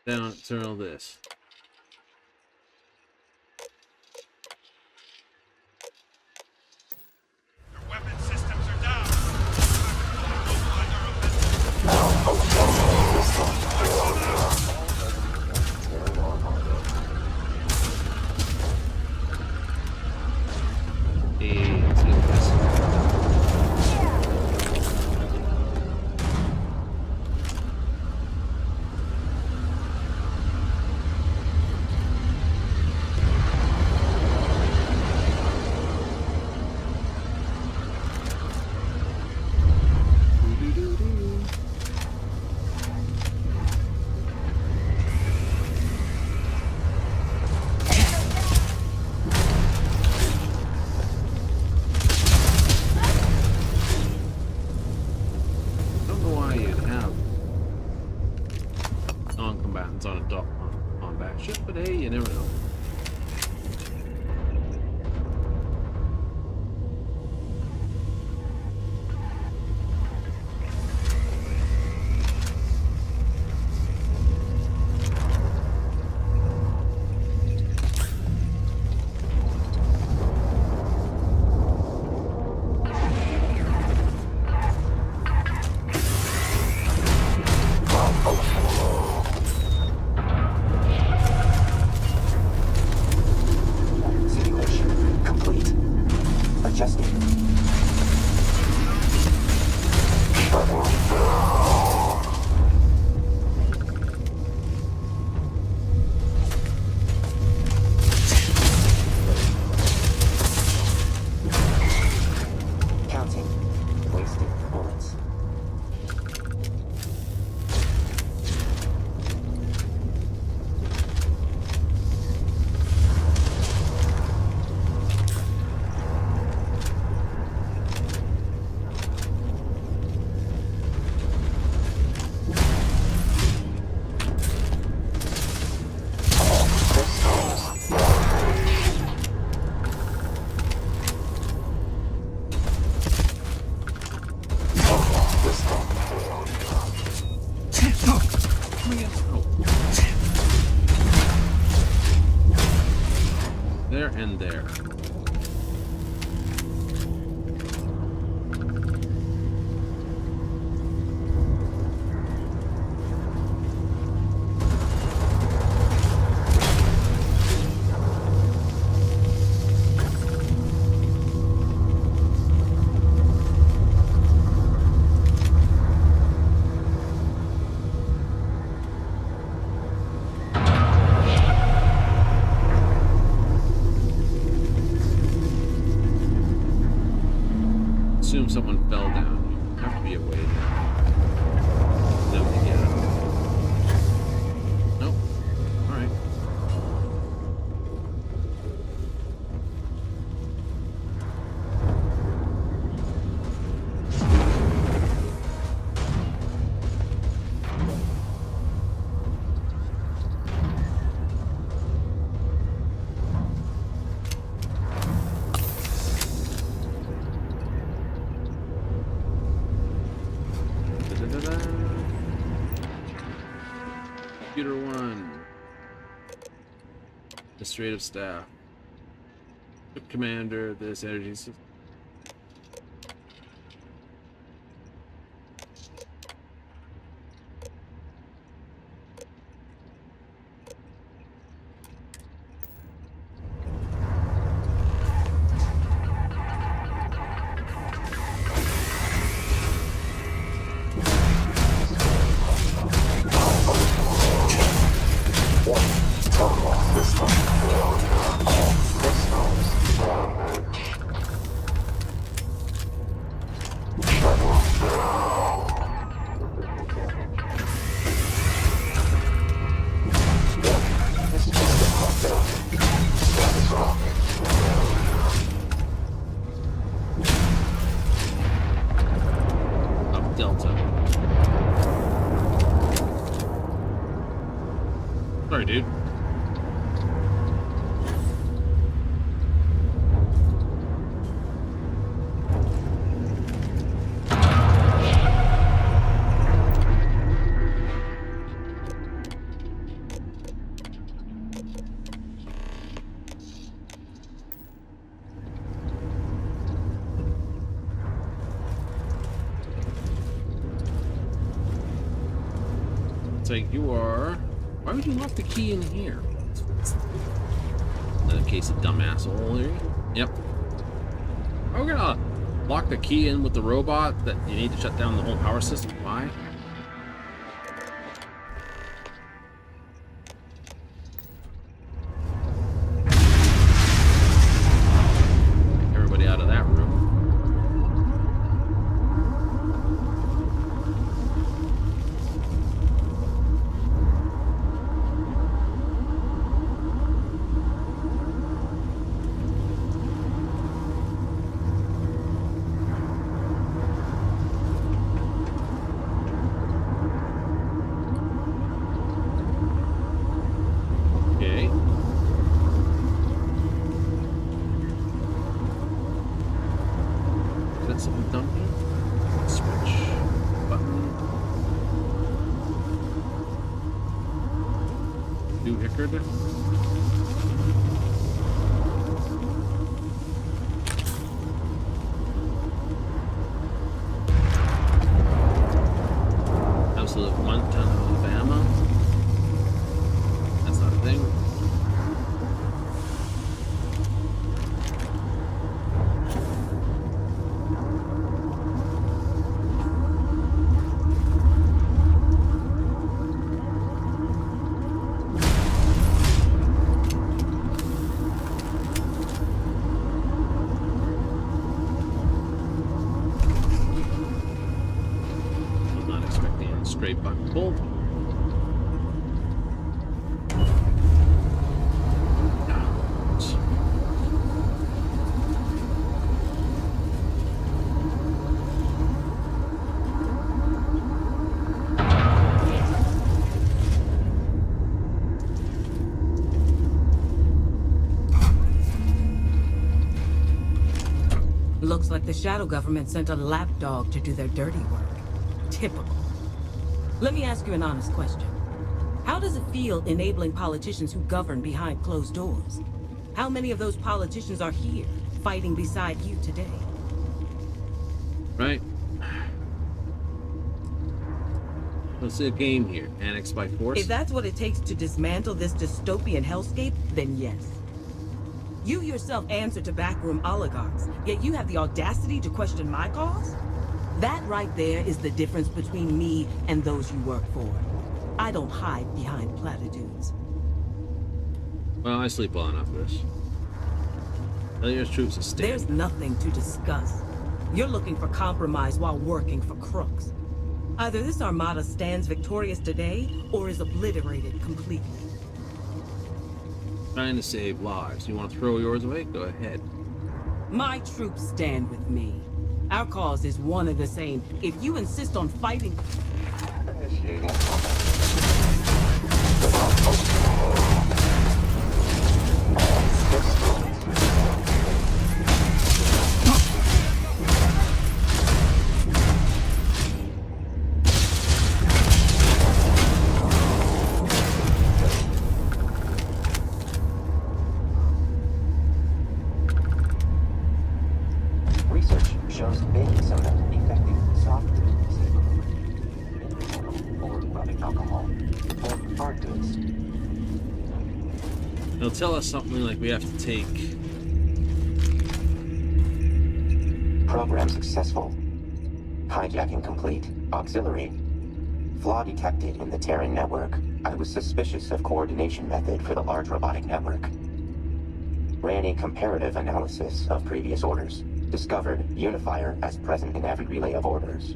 Down, turn all this. Your weapon systems are down. On back ship, but hey, you never know. There and there. Assume someone fell down. There have to be a way to get it. Nope. Alright. Computer 1. Administrative staff. Ship commander, this energy system. Sorry, dude. It's like you are. Why would you lock the key in here? Another case of dumb asshole here. Yep. Are we gonna lock the key in with the robot that you need to shut down the whole power system? Why? Everybody out of that room. Absolute 1 ton of ammo. That's not a thing. Straight button pull. Looks like the shadow government sent a lapdog to do their dirty work. Typical. Let me ask you an honest question. How does it feel enabling politicians who govern behind closed doors? How many of those politicians are here, fighting beside you today? Right. Let's see a game here. Annexed by force. If that's what it takes to dismantle this dystopian hellscape, then yes. You yourself answer to backroom oligarchs, yet you have the audacity to question my cause? That right there is the difference between me and those you work for. I don't hide behind platitudes. Well, I sleep well enough for this. Elia's troops are staying. There's nothing to discuss. You're looking for compromise while working for crooks. Either this armada stands victorious today, or is obliterated completely. Trying to save lives. You want to throw yours away? Go ahead. My troops stand with me. Our cause is one and the same. If you insist on fighting... It'll tell us something like we have to take. Program successful. Hijacking complete. Auxiliary. Flaw detected in the Terran network. I was suspicious of coordination method for the large robotic network. Ran a comparative analysis of previous orders. Discovered unifier as present in every relay of orders.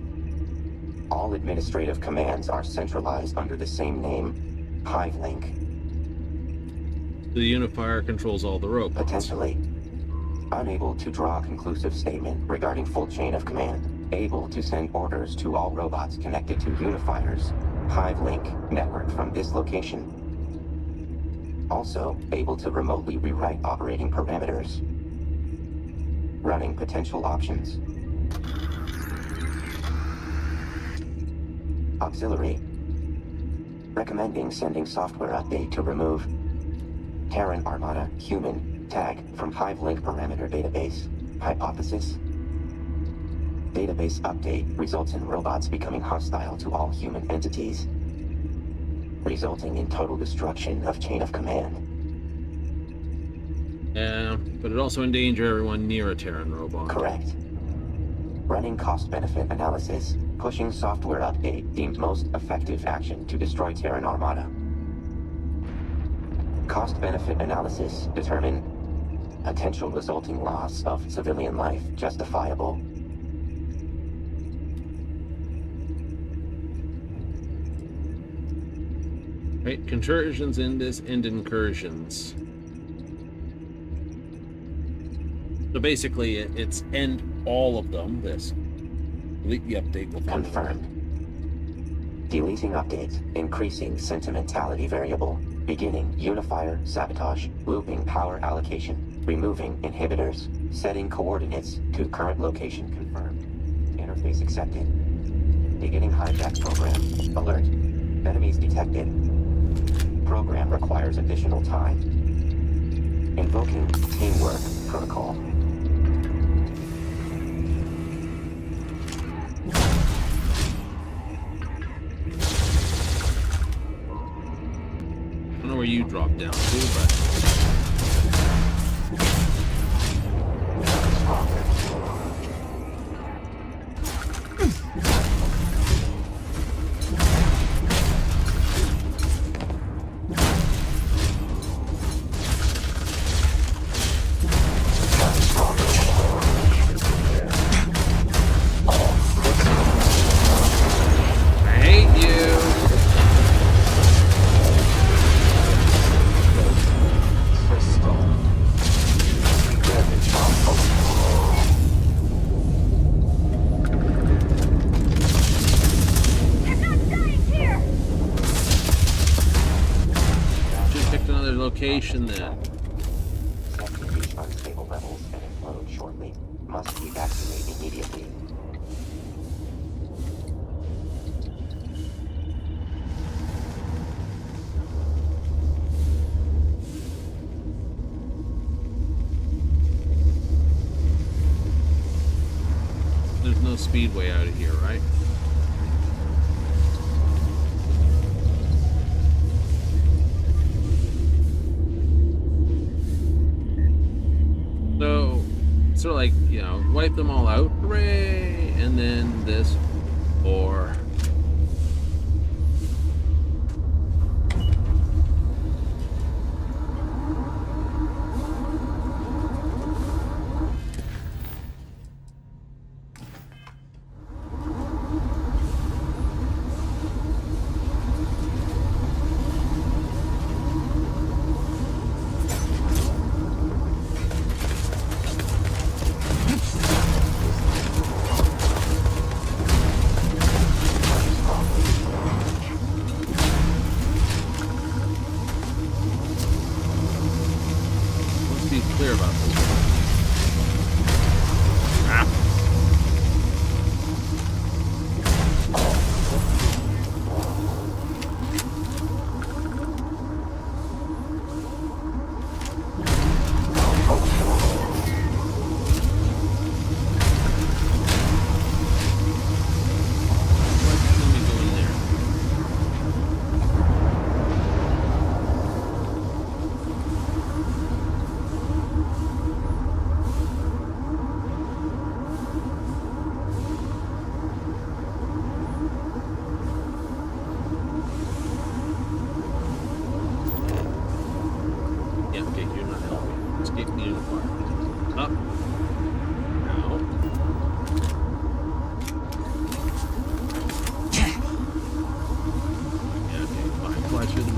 All administrative commands are centralized under the same name, Hive Link. The unifier controls all the robots. Potentially. Unable to draw a conclusive statement regarding full chain of command. Able to send orders to all robots connected to unifiers, Hive Link network from this location. Also, able to remotely rewrite operating parameters. Running potential options. Auxiliary. Recommending sending software update to remove Terran Armada human tag from Hive Link parameter database. Hypothesis. Database update results in robots becoming hostile to all human entities, resulting in total destruction of chain of command. Yeah, but it also endanger everyone near a Terran robot. Correct. Running cost-benefit analysis. Pushing software update deemed most effective action to destroy Terran Armada. Cost-benefit analysis determine potential resulting loss of civilian life justifiable. Right, incursions in this and incursions. So basically, it's end all of them. This delete the update will find confirmed. Deleting updates, increasing sentimentality variable, beginning unifier sabotage, looping power allocation, removing inhibitors, setting coordinates to current location confirmed. Interface accepted. Beginning hijack program. Alert. Enemies detected. Program requires additional time. Invoking teamwork protocol. I don't know where you drop down to, but location then. Set to reach unstable levels and implode shortly. Must evacuate immediately. There's no speedway out of here, right? So, sort of like, you know, wipe them all out, hooray! And then this, or... clear about this.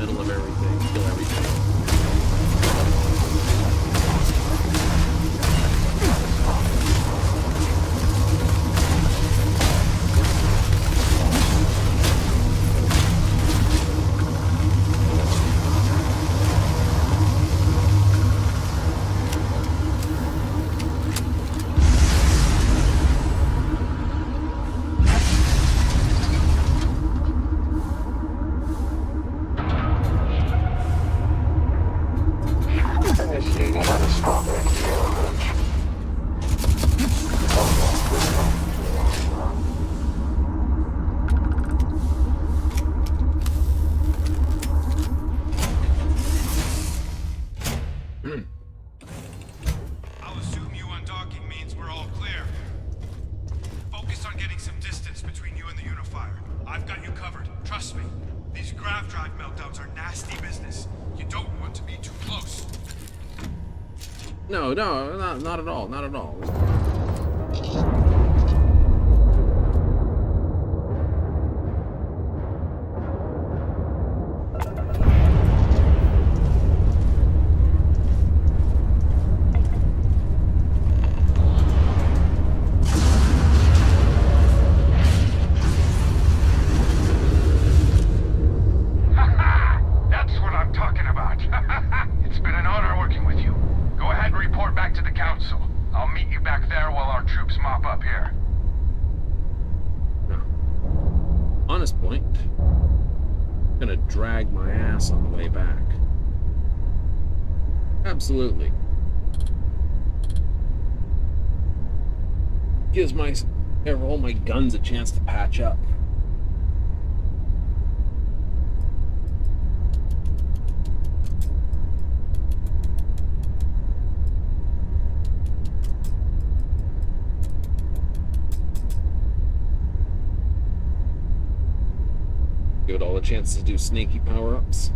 middle of everything, kill everything. I'll assume you undocking means we're all clear. Focus on getting some distance between you and the Unifier. I've got you covered. Trust me. These grav drive meltdowns are nasty business. You don't want to be too close. No, not at all. Not at all. That's what I'm talking about. It's been an honor working with you. Go ahead and report back to the Council. I'll meet you back there while our troops mop up here. Honest point. I'm gonna drag my ass on the way back. Absolutely. Gives all my guns a chance to patch up. Give it all a chance to do sneaky power-ups.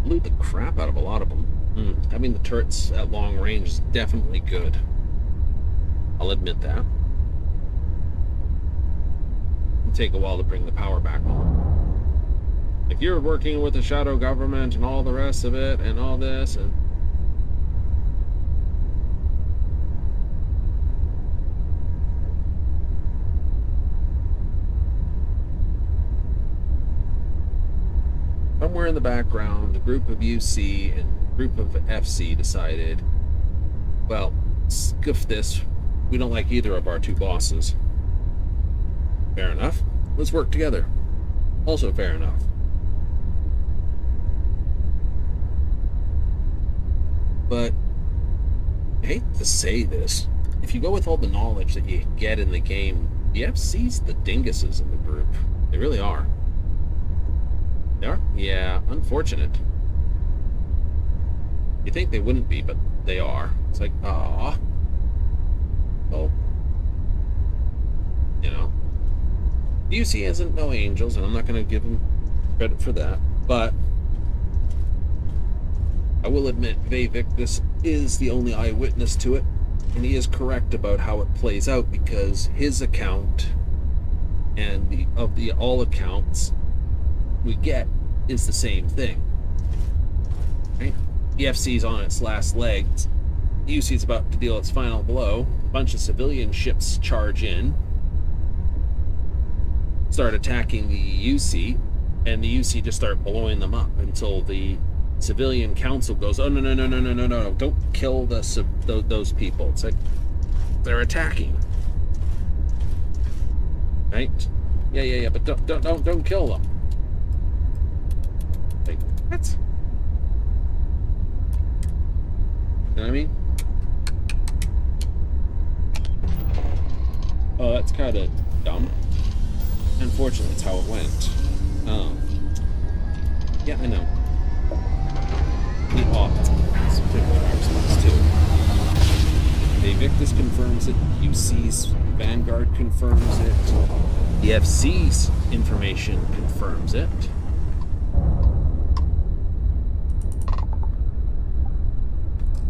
Loot the crap out of a lot of them. Having the turrets at long range is definitely good. I'll admit that. It'll take a while to bring the power back on. If you're working with the shadow government and all the rest of it and all this and somewhere in the background, a group of UC and a group of FC decided, well, skiff this. We don't like either of our two bosses. Fair enough. Let's work together. Also fair enough. But I hate to say this, if you go with all the knowledge that you get in the game, the FC's the dinguses in the group. They really are. They are? Yeah, unfortunate. You think they wouldn't be, but they are. It's like, ah. Well, you know. The UC isn't no angels, and I'm not going to give them credit for that, but I will admit, Victus is the only eyewitness to it, and he is correct about how it plays out because his account and of the all accounts we get is the same thing. Right? The FC's on its last legs. The UC's about to deal its final blow. A bunch of civilian ships charge in, start attacking the UC, and the UC just start blowing them up until the civilian council goes, oh, no, don't kill those people. It's like, they're attacking. Right? Yeah, but don't kill them. Like, what? You know what I mean? Oh, that's kind of dumb. Unfortunately, that's how it went. Yeah, I know. The Opt too. The Victus confirms it. UC's Vanguard confirms it. The FC's information confirms it.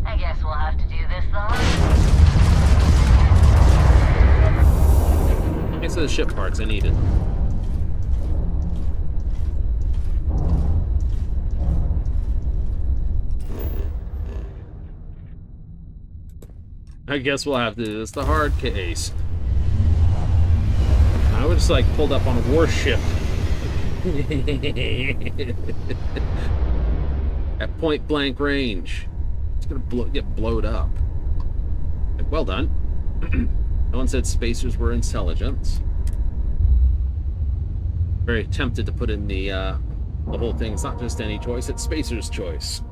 Hey, Guess we'll have to do this the hard way. Thanks for the ship parts, I need it. I guess we'll have to do this the hard case. I would just like pulled up on a warship. At point blank range. It's gonna get blowed up. Like, well done. No one said spacers were intelligent. Very tempted to put in the whole thing. It's not just any choice, it's spacer's choice.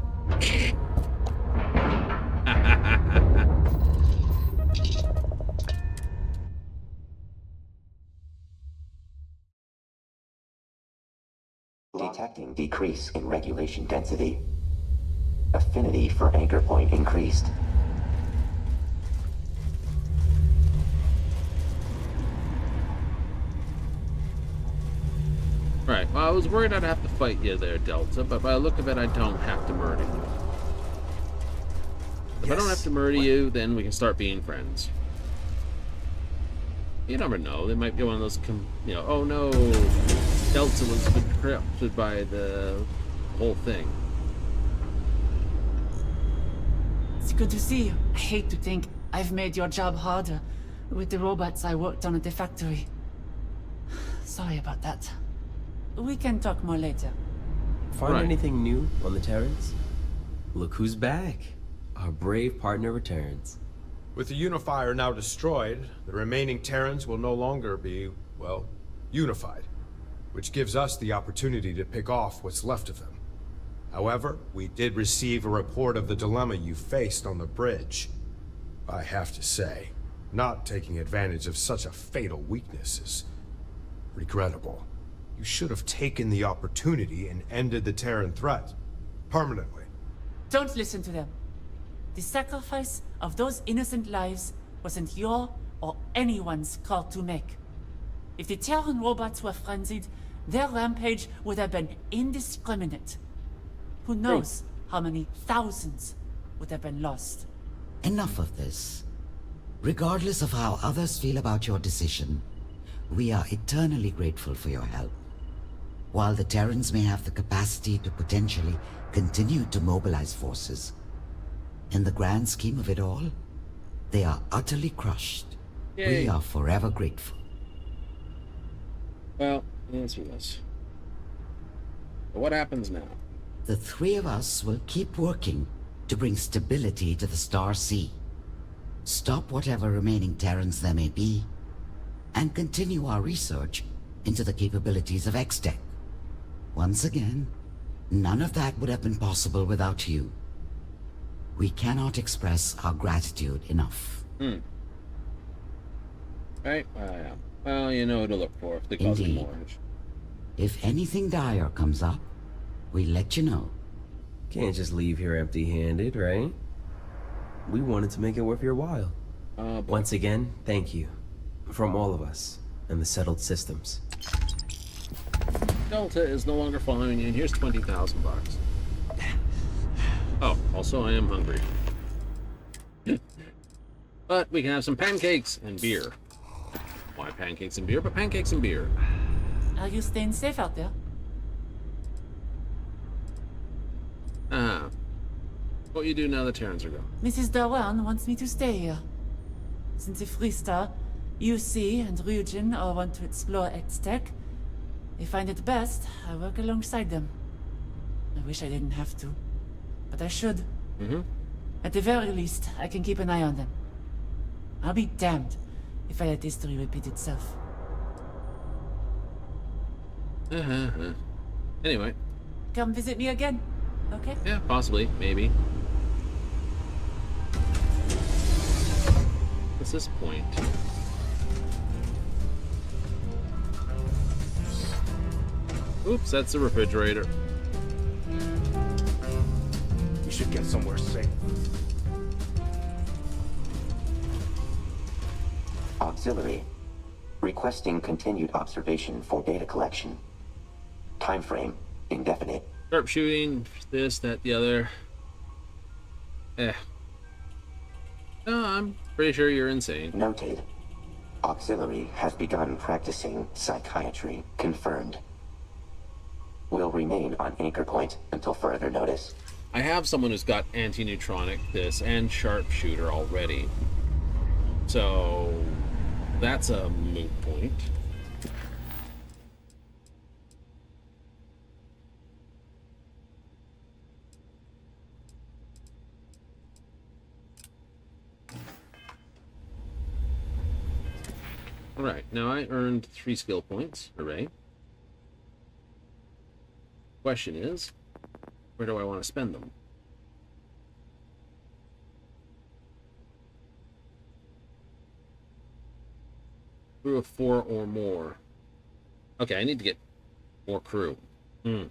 Detecting decrease in regulation density. Affinity for anchor point increased. Right, well, I was worried I'd have to fight you there, Delta, but by the look of it, I don't have to murder you. If I don't have to murder you, then we can start being friends. You never know, they might be one of those, you know, oh no, Delta was corrupted by the whole thing. It's good to see you. I hate to think I've made your job harder with the robots I worked on at the factory. Sorry about that. We can talk more later. Find anything new on the Terrans? Look who's back. Our brave partner returns. With the Unifier now destroyed, the remaining Terrans will no longer be, well, unified, which gives us the opportunity to pick off what's left of them. However, we did receive a report of the dilemma you faced on the bridge. I have to say, not taking advantage of such a fatal weakness is regrettable. You should have taken the opportunity and ended the Terran threat. Permanently. Don't listen to them. The sacrifice of those innocent lives wasn't your or anyone's call to make. If the Terran robots were frenzied, their rampage would have been indiscriminate. Who knows how many thousands would have been lost. Enough of this. Regardless of how others feel about your decision, we are eternally grateful for your help. While the Terrans may have the capacity to potentially continue to mobilize forces, in the grand scheme of it all, they are utterly crushed. Yay. We are forever grateful. Well, answer this. But what happens now? The three of us will keep working to bring stability to the Star Sea, stop whatever remaining Terrans there may be, and continue our research into the capabilities of X-Tech. Once again, none of that would have been possible without you. We cannot express our gratitude enough. Right? Well, you know who to look for if they cause me more. If anything dire comes up, we let you know. Can't just leave here empty-handed, right? We wanted to make it worth your while. Once again, thank you. From all of us and the settled systems. Delta is no longer following you, and here's 20,000 bucks. Oh, also I am hungry. But we can have some pancakes and beer. Why pancakes and beer? But pancakes and beer. Are you staying safe out there? What will you do now the Terrans are gone? Mrs. Darwan wants me to stay here. Since the Freestar, UC and Ryujin all want to explore X-Tech. They find it best I work alongside them. I wish I didn't have to, but I should. At the very least, I can keep an eye on them. I'll be damned if I let history repeat itself. Anyway. Come visit me again, okay? Yeah, possibly, maybe. What's this point? Oops, that's the refrigerator. We should get somewhere safe. Auxiliary. Requesting continued observation for data collection. Time frame indefinite. Sharpshooting, this, that, the other. No, I'm pretty sure you're insane. Noted. Auxiliary has begun practicing psychiatry. Confirmed. Will remain on Anchor Point until further notice. I have someone who's got anti-neutronic this and sharpshooter already. So that's a moot point. Alright, now I earned 3 skill points. Hooray. Question is, where do I want to spend them? Crew of 4 or more. Okay, I need to get more crew. Cool.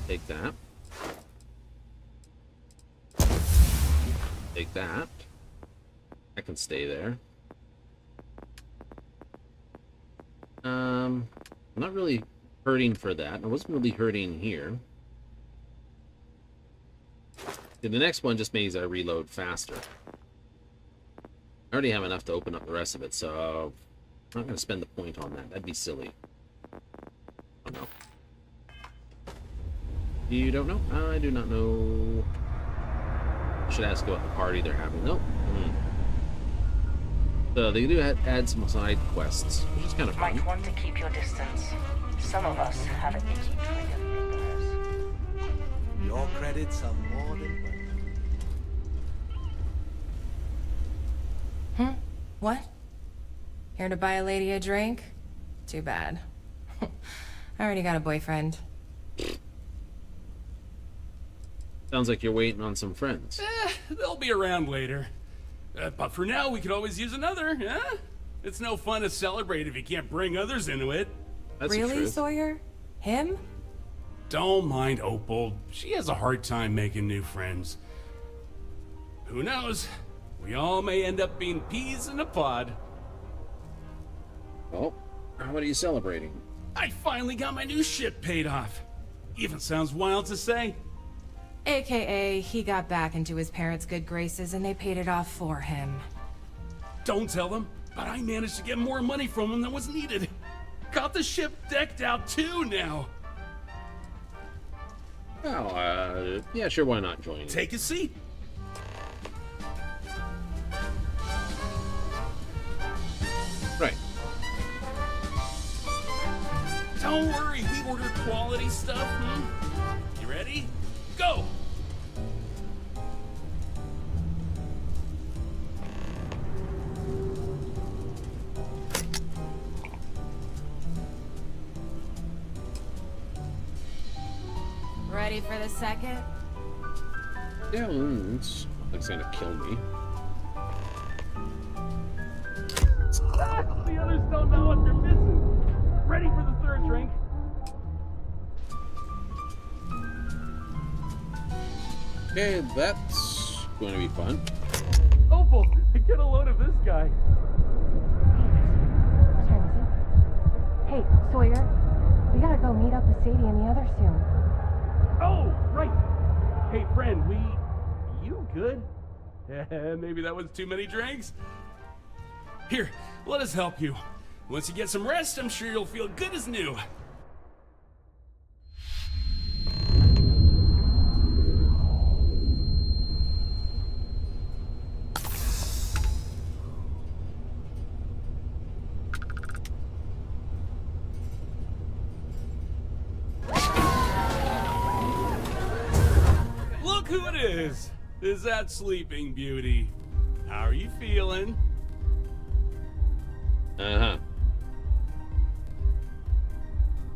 Take that. Take that. I can stay there. I'm not really hurting for that. I wasn't really hurting here. The next one just means I reload faster. I already have enough to open up the rest of it, so I'm not going to spend the point on that. That'd be silly. Oh no. You don't know? I do not know. I should ask about the party they're having. Nope. So they do add some side quests, which is kind of fun. Might want to keep your distance. Some of us have an itchy trigger fingers. Your credits are more than welcome. What? Here to buy a lady a drink? Too bad. I already got a boyfriend. Sounds like you're waiting on some friends. They'll be around later. But for now, we could always use another, huh? It's no fun to celebrate if you can't bring others into it. That's really, Sawyer? Him? Don't mind Opal. She has a hard time making new friends. Who knows? We all may end up being peas in a pod. Well, what are you celebrating? I finally got my new ship paid off. Even sounds wild to say. AKA, he got back into his parents' good graces and they paid it off for him. Don't tell them, but I managed to get more money from him than was needed. Got the ship decked out too now. Oh, yeah, sure, why not join? Take a seat. Right. Don't worry, we ordered quality stuff. You ready? Go! Ready for the second? Yeah, it's gonna kill me. The others don't know what they're missing. Ready for the third drink? Okay, that's going to be fun. Opal, get a load of this guy. What time is it? Hey, Sawyer, we gotta go meet up with Sadie and the others soon. Oh, right. Hey, friend, you good? Maybe that was too many drinks? Here, let us help you. Once you get some rest, I'm sure you'll feel good as new. Look who it is! Is that Sleeping Beauty? How are you feeling? Uh-huh.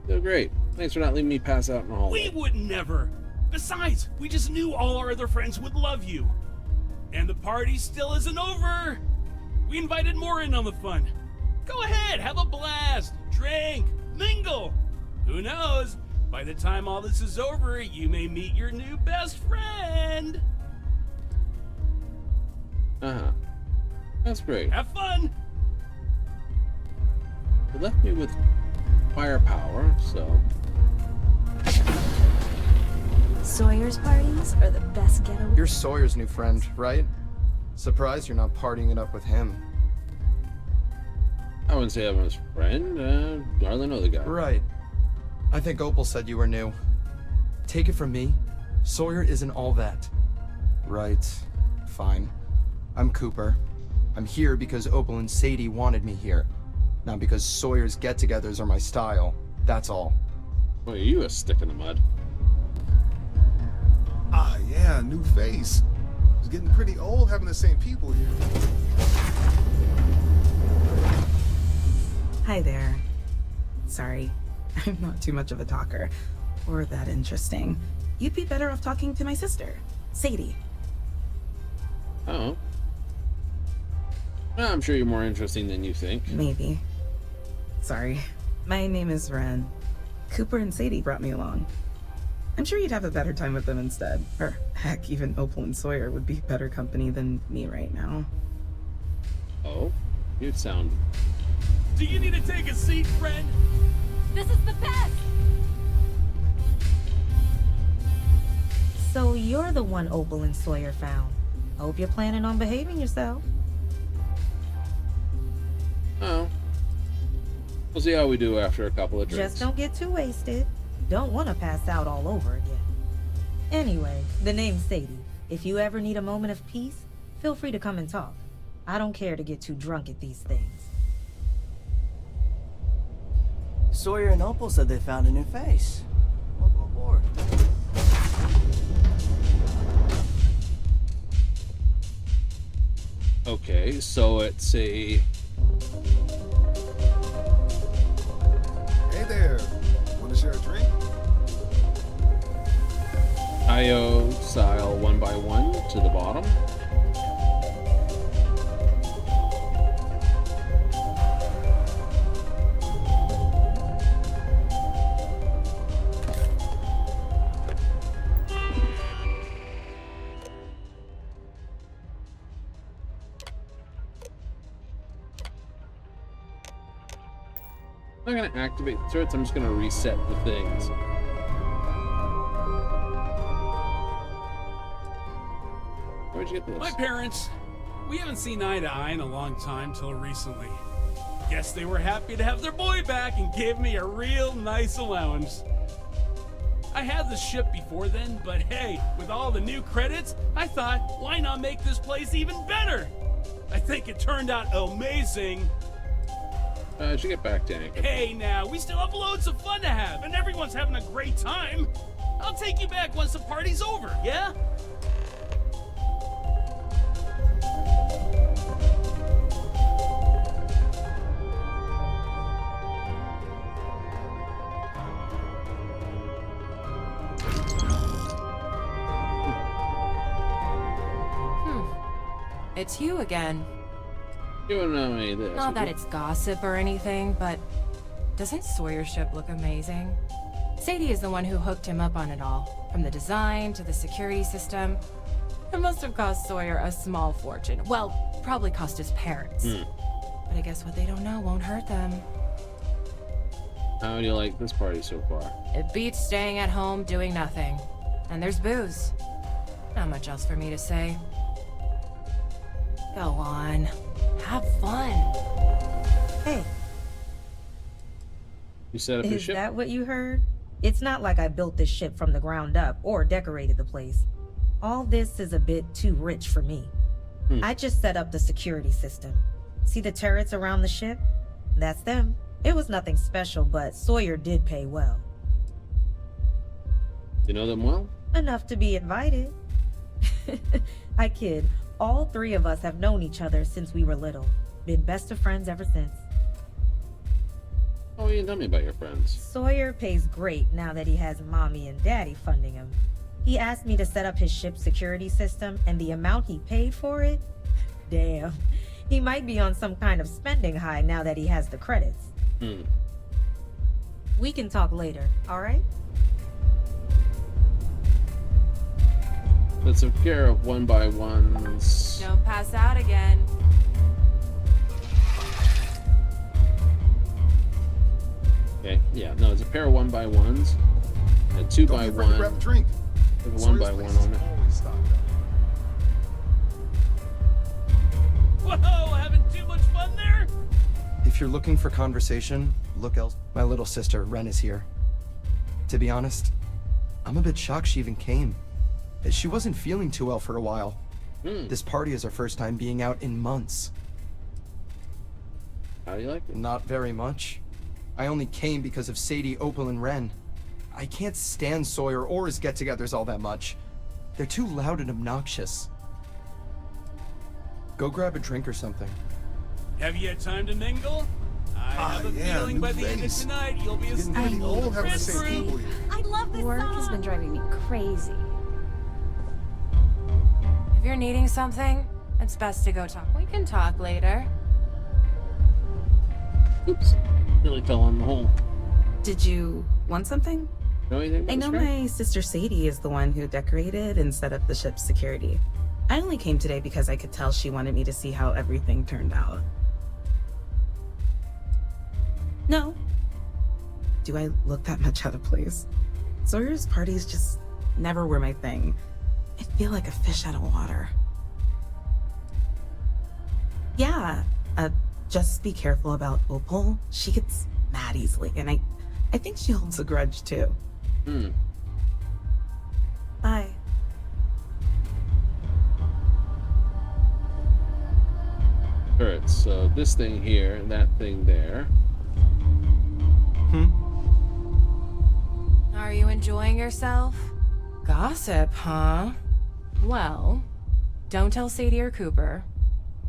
So great. Thanks for not leaving me pass out in the hallway. We would never! Besides, we just knew all our other friends would love you. And the party still isn't over! We invited more in on the fun. Go ahead, have a blast! Drink! Mingle! Who knows? By the time all this is over, you may meet your new best friend! Uh-huh. That's great. Have fun! It left me with firepower, so... Sawyer's parties are the best getaway. You're Sawyer's new friend, right? Surprised you're not partying it up with him. I wouldn't say I'm his friend. I hardly know the guy. Right. I think Opal said you were new. Take it from me, Sawyer isn't all that. Right. Fine. I'm Cooper. I'm here because Opal and Sadie wanted me here. Not because Sawyer's get-togethers are my style. That's all. Well, you a stick in the mud. Ah, yeah, new face. It's getting pretty old having the same people here. Hi there. Sorry, I'm not too much of a talker, or that interesting. You'd be better off talking to my sister, Sadie. Oh. Well, I'm sure you're more interesting than you think. Maybe. Sorry. My name is Ren. Cooper and Sadie brought me along. I'm sure you'd have a better time with them instead. Or, heck, even Opal and Sawyer would be better company than me right now. Oh? You'd sound... Do you need to take a seat, friend? This is the best! So you're the one Opal and Sawyer found. Hope you're planning on behaving yourself. Oh. We'll see how we do after a couple of drinks. Just don't get too wasted. Don't want to pass out all over again. Anyway, the name's Sadie. If you ever need a moment of peace, feel free to come and talk. I don't care to get too drunk at these things. Sawyer and Opal said they found a new face. Welcome aboard. Okay, so it's a... Hey there. Want to share a drink? IO style 1x1 to the bottom. I'm not going to activate the turrets, I'm just going to reset the things. Where'd you get this? My parents. We haven't seen eye to eye in a long time till recently. Guess they were happy to have their boy back and gave me a real nice allowance. I had the ship before then, but hey, with all the new credits, I thought, why not make this place even better? I think it turned out amazing. I should get back to anchor. Hey now, we still have loads of fun to have, and everyone's having a great time. I'll take you back once the party's over, yeah? It's you again. You wouldn't know any of this. Not that it's gossip or anything, but doesn't Sawyer's ship look amazing? Sadie is the one who hooked him up on it all, from the design to the security system. It must have cost Sawyer a small fortune. Well, probably cost his parents. But I guess what they don't know won't hurt them. How do you like this party so far? It beats staying at home doing nothing. And there's booze. Not much else for me to say. Go on. Have fun. Hey. You set up your Is ship? that what you heard? It's not like I built this ship from the ground up or decorated the place. All this is a bit too rich for me. I just set up the security system. See the turrets around the ship? That's them. It was nothing special, but Sawyer did pay well. You know them well? Enough to be invited. I kid. All three of us have known each other since we were little. Been best of friends ever since. Oh, you didn't tell me about your friends. Sawyer pays great now that he has mommy and daddy funding him. He asked me to set up his ship's security system, and the amount he paid for it? Damn. He might be on some kind of spending high now that he has the credits. We can talk later, alright? Let's take care of 1x1s. Don't pass out again. Yeah, no, it's a pair of 1x1s, a 2x1. Grab a drink. With a 1x1 on it. Always stocked up. Whoa, having too much fun there? If you're looking for conversation, look else. My little sister, Ren, is here. To be honest, I'm a bit shocked she even came. She wasn't feeling too well for a while. This party is her first time being out in months. How do you like it? Not very much. I only came because of Sadie, Opal, and Ren. I can't stand Sawyer or his get-togethers all that much. They're too loud and obnoxious. Go grab a drink or something. Have you had time to mingle? I have a feeling by the end of tonight you'll be as Getting pretty old having the same group. people here. I love this Work song. has been driving me crazy. If you're needing something, it's best to go talk. We can talk later. Oops. Really fell on the hole. Did you want something? Know anything about I know this guy? my sister Sadie is the one who decorated and set up the ship's security. I only came today because I could tell she wanted me to see how everything turned out. No. Do I look that much out of place? Sawyer's parties just never were my thing. I feel like a fish out of water. Yeah, just be careful about Opal. She gets mad easily, and I think she holds a grudge too. Bye. Alright, so this thing here, and that thing there. Are you enjoying yourself? Gossip, huh? Well, don't tell Sadie or Cooper,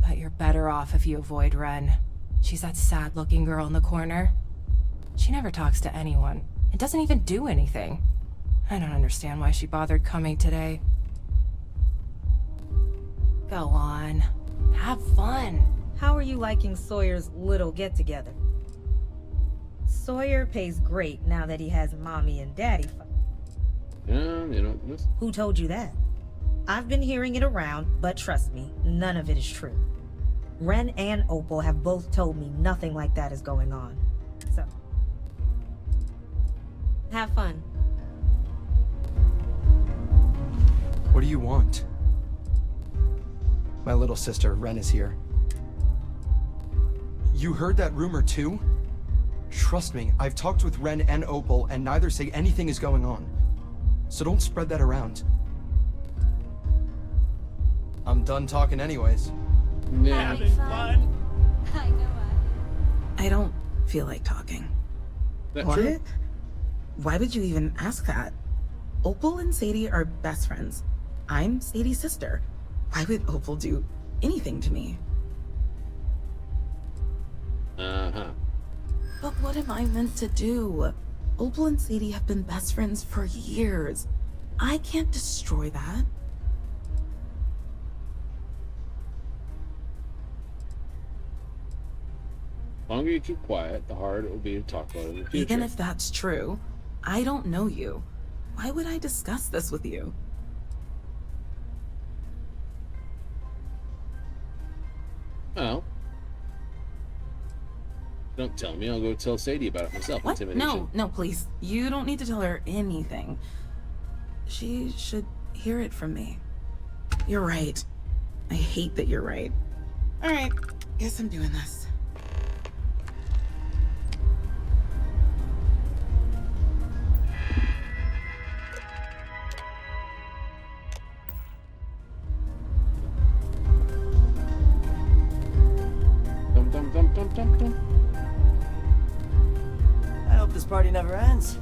but you're better off if you avoid Ren. She's that sad-looking girl in the corner. She never talks to anyone, and doesn't even do anything. I don't understand why she bothered coming today. Go on. Have fun. How are you liking Sawyer's little get-together? Sawyer pays great now that he has mommy and daddy. Yeah, you know this. Who told you that? I've been hearing it around, but trust me, none of it is true. Ren and Opal have both told me nothing like that is going on. So, have fun. What do you want? My little sister, Ren, is here. You heard that rumor too? Trust me, I've talked with Ren and Opal, and neither say anything is going on. So don't spread that around. I'm done talking anyways. Yeah. Having fun? I know I don't feel like talking. That What? true? Why would you even ask that? Opal and Sadie are best friends. I'm Sadie's sister. Why would Opal do anything to me? Uh-huh. But what am I meant to do? Opal and Sadie have been best friends for years. I can't destroy that. The longer you keep quiet, the harder it will be to talk about it in the future. Even if that's true, I don't know you. Why would I discuss this with you? Well, don't tell me. I'll go tell Sadie about it myself. What? Intimidation. No, please. You don't need to tell her anything. She should hear it from me. You're right. I hate that you're right. Alright, guess I'm doing this. Dum dum dum dum dum dum. I hope this party never ends.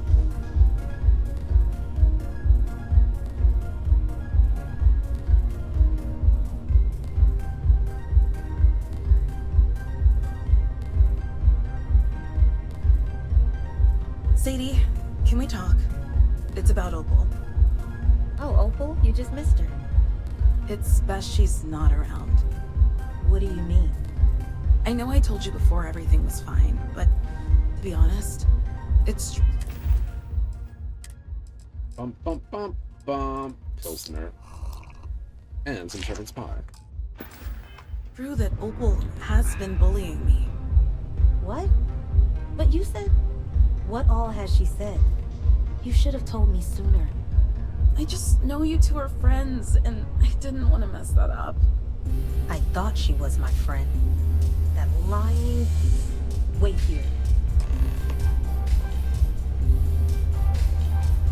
Sadie, can we talk? It's about Opal. Oh, Opal? You just missed her. It's best she's not around. What do you mean? I know I told you before everything was fine, but to be honest, it's Bum bum bum bum. Pilsner. And some shepherd's pie. true that Opal has been bullying me. What? But you said... What all has she said? You should have told me sooner. I just know you two are friends, and I didn't want to mess that up. I thought she was my friend. That lying... Wait here.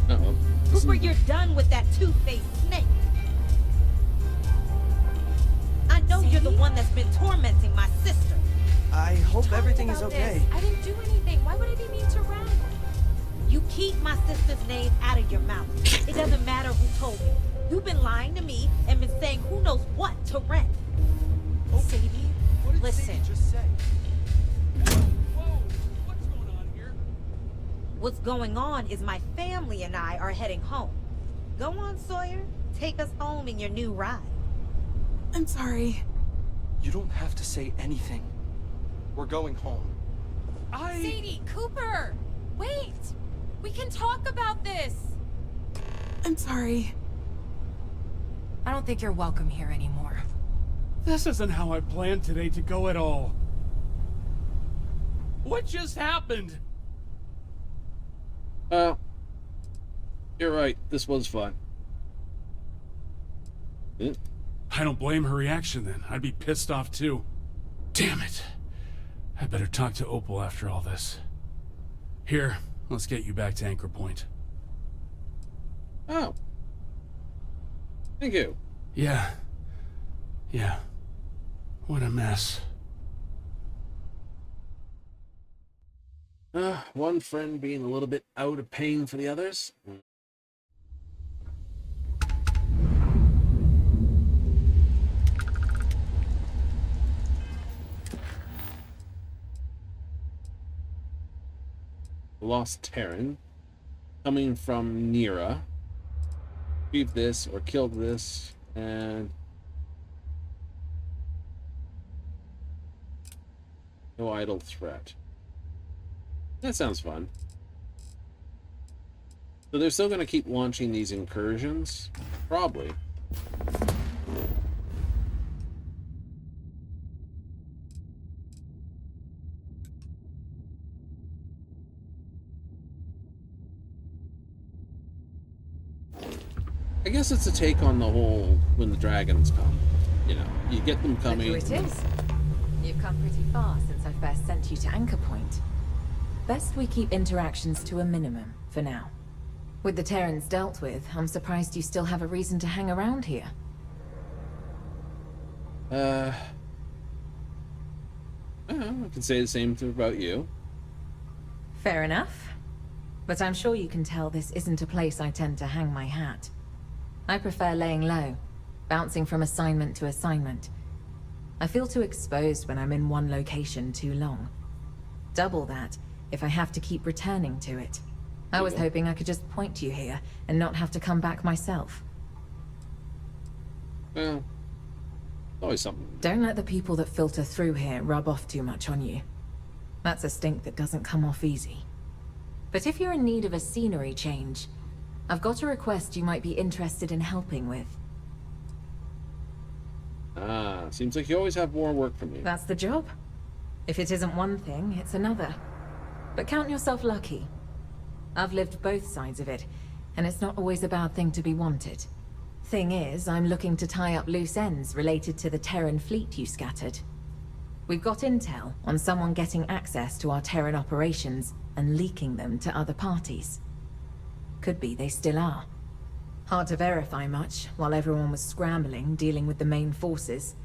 Uh-oh. Cooper, you're done with that two-faced snake. I know you're the one that's been tormenting my sister. I hope everything is okay. I didn't do anything. Why would I be mean to Ren? You keep my sister's name out of your mouth. It doesn't matter who told you. You've been lying to me and been saying who knows what to Ren. Sadie, listen. Sadie just say? Whoa! What's going on here? What's going on is my family and I are heading home. Go on, Sawyer. Take us home in your new ride. I'm sorry. You don't have to say anything. We're going home. Sadie, Cooper! Wait! We can talk about this! I'm sorry. I don't think you're welcome here anymore. This isn't how I planned today to go at all. What just happened? You're right. This was fun. I don't blame her reaction then. I'd be pissed off too. Damn it. I better talk to Opal after all this. Here, let's get you back to Anchor Point. Oh. Thank you. Yeah. What a mess. One friend being a little bit out of pain for the others. Lost Terran coming from Nira. Retrieved this or killed this, and no idle threat. That sounds fun. So they're still going to keep launching these incursions? Probably. I guess it's a take on the whole when the dragons come. You know, you get them coming. Look who it is. You've come pretty far since I first sent you to Anchor Point. Best we keep interactions to a minimum, for now. With the Terrans dealt with, I'm surprised you still have a reason to hang around here. I can say the same thing about you. Fair enough. But I'm sure you can tell this isn't a place I tend to hang my hat. I prefer laying low, bouncing from assignment to assignment. I feel too exposed when I'm in one location too long. Double that if I have to keep returning to it. I was hoping I could just point you here and not have to come back myself. Well, always something. Don't let the people that filter through here rub off too much on you. That's a stink that doesn't come off easy. But if you're in need of a scenery change, I've got a request you might be interested in helping with. Seems like you always have more work for me. That's the job. If it isn't one thing, it's another. But count yourself lucky. I've lived both sides of it, and it's not always a bad thing to be wanted. Thing is, I'm looking to tie up loose ends related to the Terran fleet you scattered. We've got intel on someone getting access to our Terran operations and leaking them to other parties. Could be they still are. Hard to verify much, while everyone was scrambling, dealing with the main forces.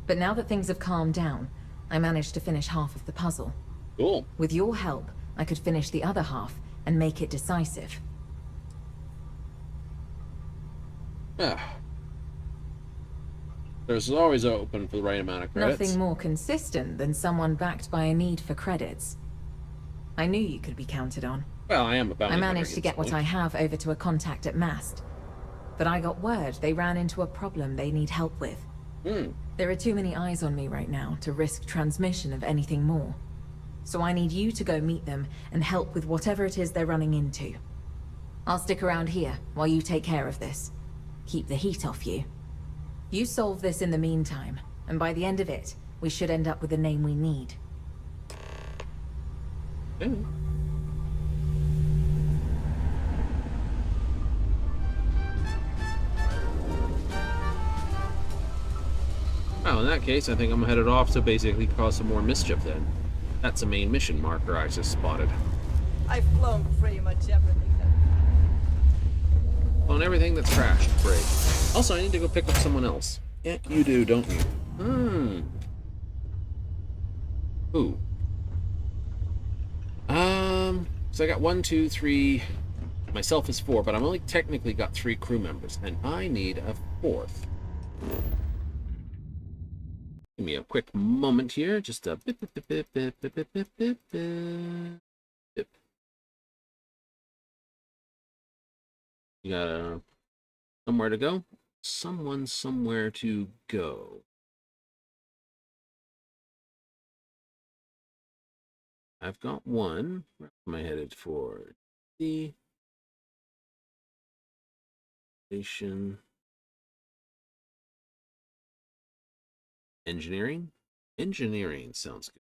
But now that things have calmed down, I managed to finish half of the puzzle. Cool. With your help, I could finish the other half and make it decisive. There's always open for the right amount of credits. Nothing more consistent than someone backed by a need for credits. I knew you could be counted on. Well, I am a bounty I hunter managed to get what I have over to a contact at Mast. But I got word they ran into a problem they need help with. There are too many eyes on me right now to risk transmission of anything more. So I need you to go meet them and help with whatever it is they're running into. I'll stick around here while you take care of this. Keep the heat off you. You solve this in the meantime, and by the end of it, we should end up with the name we need. case, I think I'm headed off to basically cause some more mischief then. That's a main mission marker I just spotted. I've flown pretty much everything. On everything that's crashed. Great. Also, I need to go pick up someone else. Yeah, you do, don't you? Ooh. So I got 1, 2, 3. Myself is 4, but I'm only technically got 3 crew members, and I need a 4th. Give me a quick moment here, just a bip, bip, bip, bip, bip, bip, bip, bip, bip, bip. You got somewhere to go? Someone somewhere to go. I've got one. Where am I headed for? The station. Engineering? Engineering sounds good.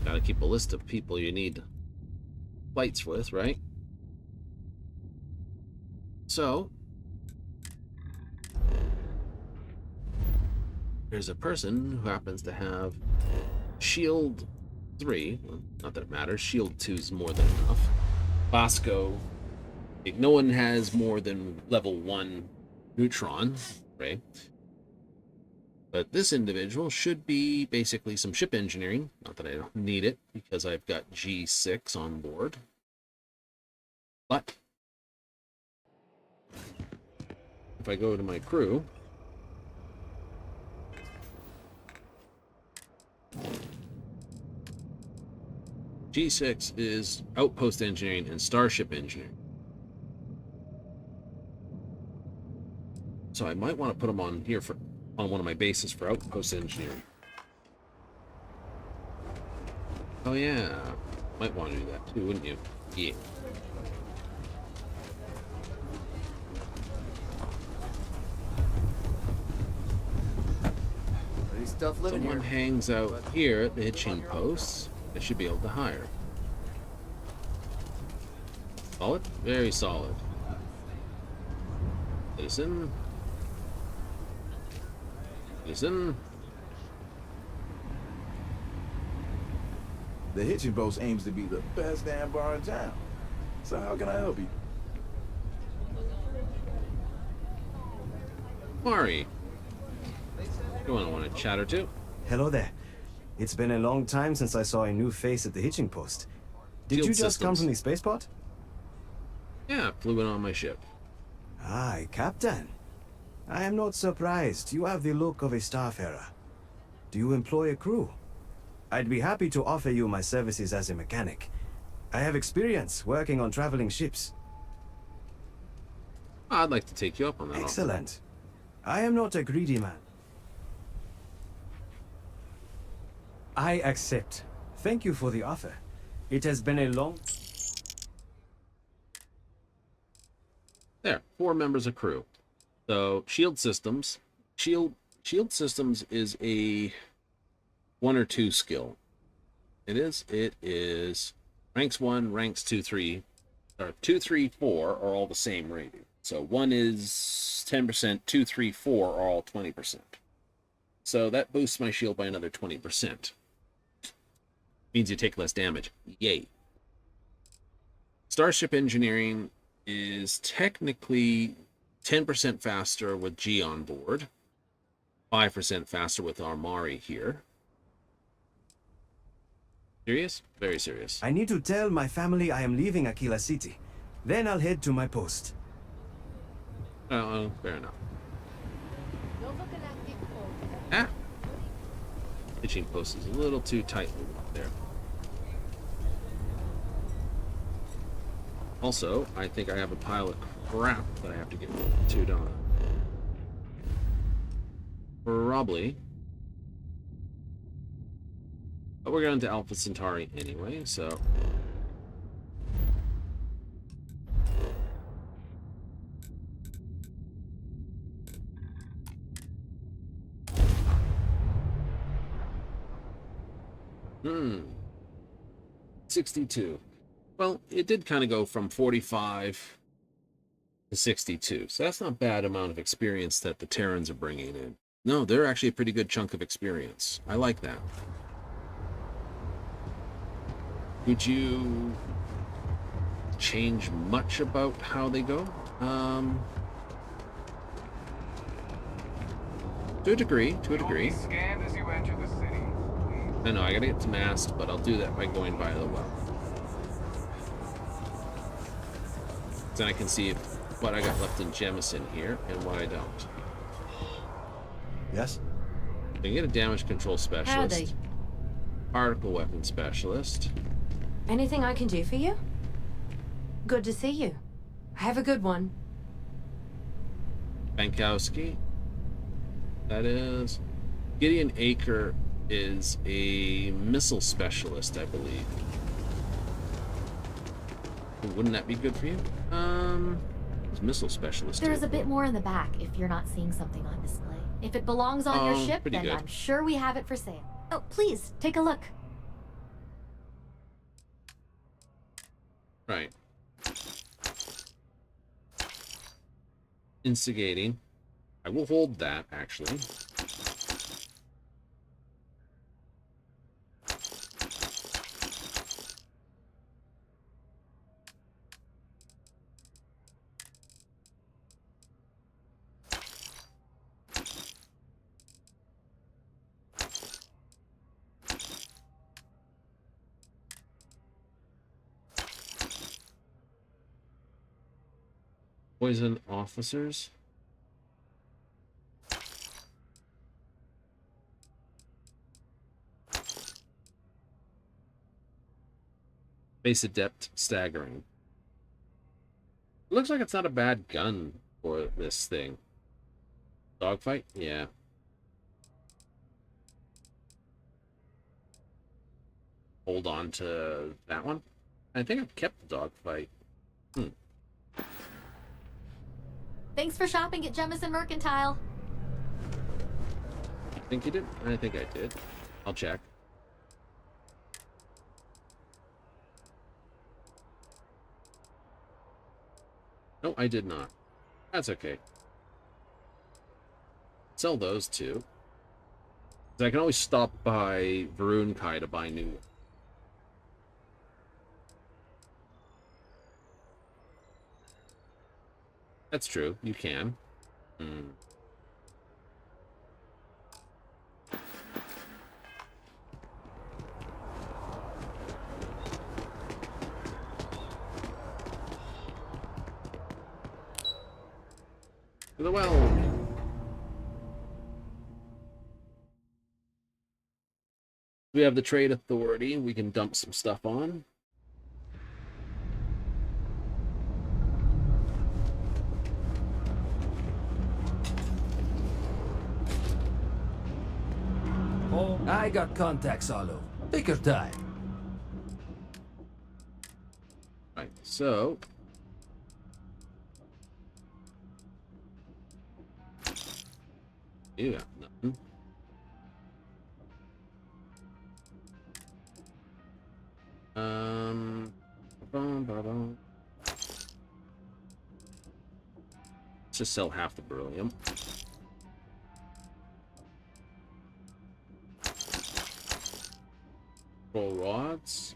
Gotta keep a list of people you need flights with, right? So, there's a person who happens to have Shield 3. Well, not that it matters. Shield 2 is more than enough. Bosco. No one has more than level 1 neutron, right? But this individual should be basically some ship engineering. Not that I don't need it, because I've got G6 on board. But if I go to my crew, G6 is outpost engineering and starship engineering. So I might want to put them on here on one of my bases for outpost engineering. Oh yeah, might want to do that too, wouldn't you? Yeah. Someone hangs out here at the hitching posts. I should be able to hire. Solid? Very solid. Citizen. Citizen. The hitching post aims to be the best damn bar in town. So how can I help you? Mari. You want to chat or two? Hello there. It's been a long time since I saw a new face at the hitching post. Did Field you just come systems. from the spaceport? Yeah, flew in on my ship. Aye, Captain. I am not surprised. You have the look of a starfarer. Do you employ a crew? I'd be happy to offer you my services as a mechanic. I have experience working on traveling ships. I'd like to take you up on that offer. Excellent. I am not a greedy man. I accept. Thank you for the offer. It has been a long... There, 4 members of crew. So, shield systems. Shield systems is a 1 or 2 skill. It is ranks 1, ranks 2, 3, or 2, 3, 4 are all the same rating. So 1 is 10%, 2, 3, 4 are all 20%. So that boosts my shield by another 20%. Means you take less damage. Yay. Starship engineering is technically 10% faster with G on board, 5% faster with Armari here. Serious? Very serious. I need to tell my family I am leaving Aquila City. Then I'll head to my post. Oh, fair enough. Ah! Pitching post is a little too tightly there. Also, I think I have a pile of crap that I have to get to, don't I? Probably. But we're going to Alpha Centauri anyway, so... Hmm. 62. Well, it did kind of go from 45 62. So that's not a bad amount of experience that the Terrans are bringing in. No, they're actually a pretty good chunk of experience. I like that. Would you change much about how they go? To a degree, to a degree. Scanned as you enter the city. I know, I gotta get to Mast, but I'll do that by going by the well. Then I can see what I got left in Jemison here and what I don't. Yes? I can get a damage control specialist. Howdy. Particle weapon specialist. Anything I can do for you? Good to see you. Have a good one. Bankowski. That is. Gideon Aker is a missile specialist, I believe. Wouldn't that be good for you? It's missile specialist. There's a bit more in the back if you're not seeing something on display. If it belongs on your ship, then good. I'm sure we have it for sale. Oh, please, take a look. Right. Instigating. I will hold that, actually. Poison officers. Base adept staggering. It looks like it's not a bad gun for this thing. Dogfight? Yeah. Hold on to that one. I think I've kept the dogfight. Thanks for shopping at Jemison Mercantile. Think you did? I think I did. I'll check. No, I did not. That's okay. Sell those two. I can always stop by Varun Kai to buy new. That's true. You can. To the well. We have the trade authority. We can dump some stuff on. I got contacts all over. Take your time. Right, so... You got nothing. Let's just sell half the beryllium. Roll rods.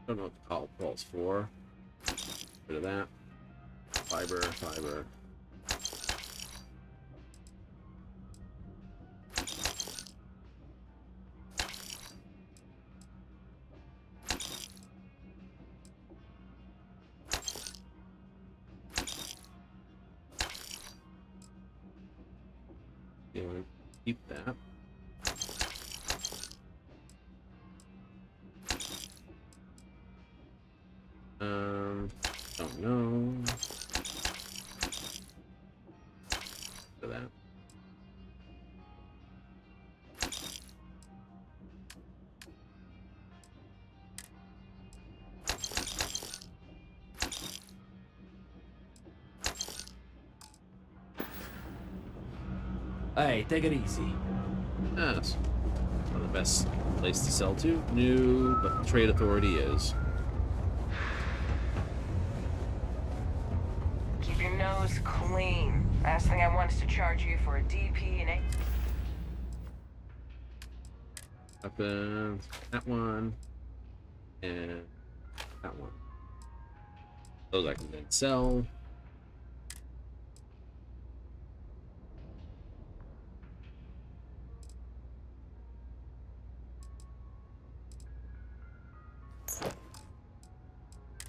Don't know what the call calls for. Rid of that. Fiber, fiber. You want to keep that. Don't know. For that. Hey, take it easy. That's one of the best place to sell to. New, but the trade authority is. Keep your clean. Last thing I want is to charge you for a DP and a... Weapons. That one. And that one. Those I can then sell.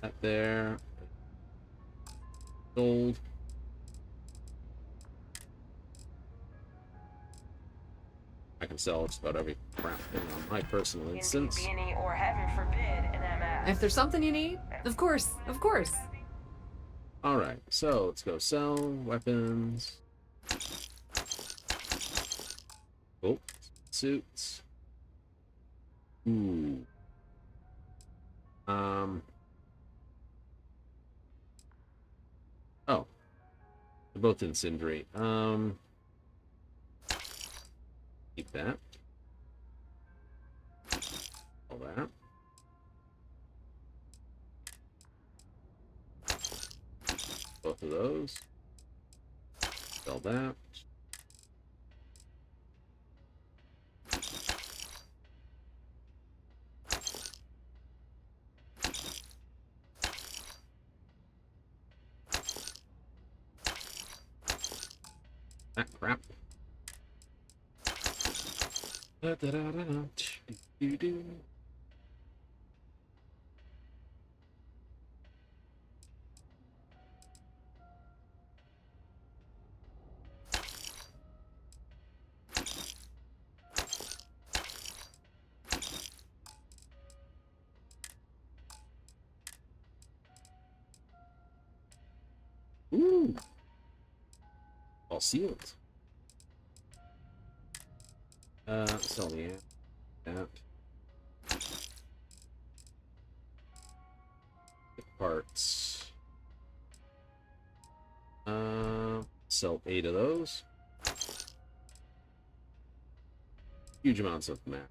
That there. Gold. I can sell just about every crap thing on my personal instance. Or heaven forbid, an MF. If there's something you need, of course, of course. Alright, so let's go sell weapons. Oh, suits. Ooh. Oh. They're both in Sindri. Keep that. All that. Both of those. Sell that. Ah, crap. Da, da, da, da, da. Do, do. Ooh. All sealed. Sell me that. Get parts. Sell 8 of those. Huge amounts of map.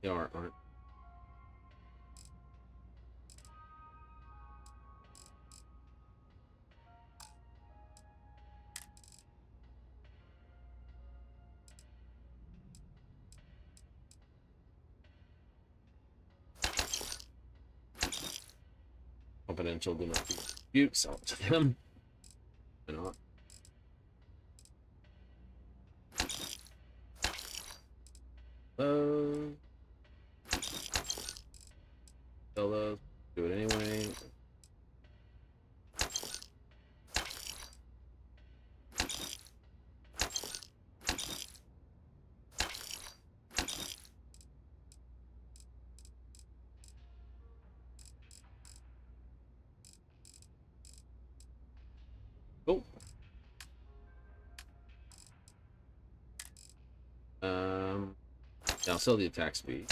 They aren't. Confidential do not dispute, sell it to them. Why not? Sell those. Do it anyway. Cool. Yeah, I'll sell the attack speed.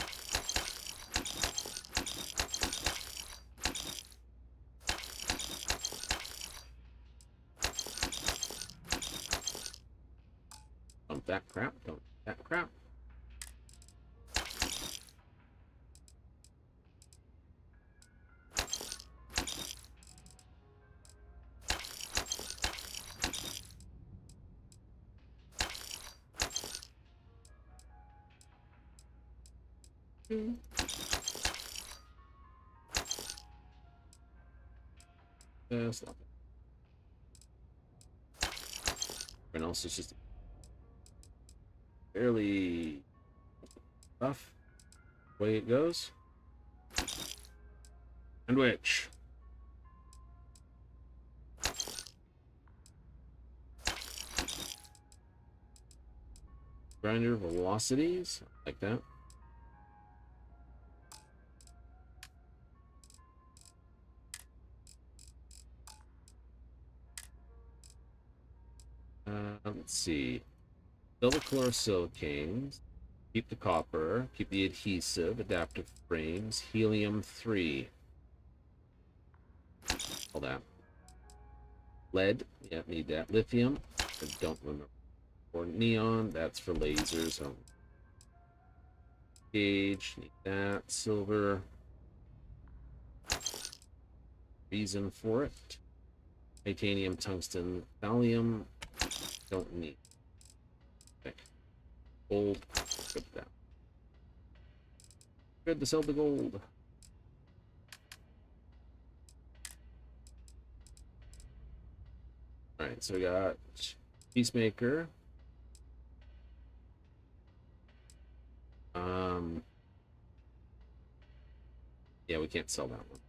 Dump that crap. Dump that crap. Stop it. Everyone else is just fairly rough. Way it goes. And which? Grinder velocities, like that. Let's see. Sell the chlorosilicanes. Keep the copper. Keep the adhesive. Adaptive frames. Helium-3. All that. Lead. Yeah, need that. Lithium. I don't remember. Or neon. That's for lasers. Gauge. Need that. Silver. Reason for it. Titanium, tungsten, thallium. Don't need. Okay. Gold. Good for that. Good to sell the gold. Alright, so we got Peacemaker. Yeah, we can't sell that one.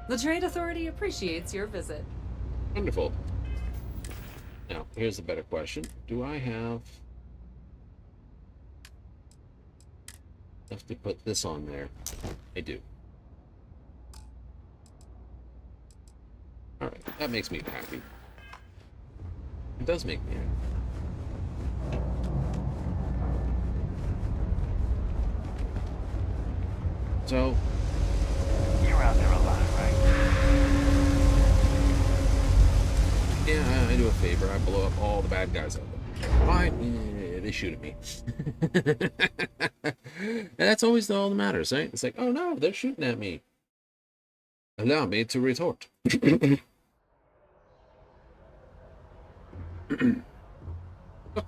The Trade Authority appreciates your visit. Wonderful. Now, here's a better question. Do I have enough to put this on there? I do. Alright, that makes me happy. It does make me happy. So, you're out there a lot, right? Yeah, I do a favor. I blow up all the bad guys out there. Why? They shoot at me. And that's always all that matters, right? It's like, oh no, they're shooting at me. Allow me to retort. Look,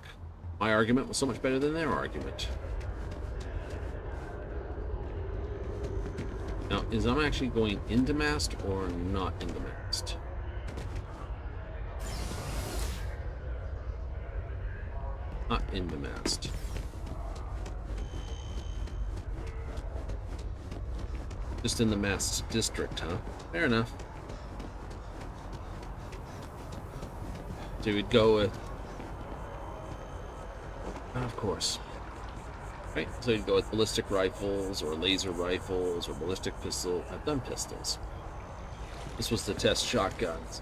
my argument was so much better than their argument. Now, is I'm actually going into mast or not into mast? Not into mast. Just in the mast district, huh? Fair enough. So we'd go with... Of course. Right, so you'd go with ballistic rifles, or laser rifles, or ballistic pistol. I've done pistols. This was to test shotguns.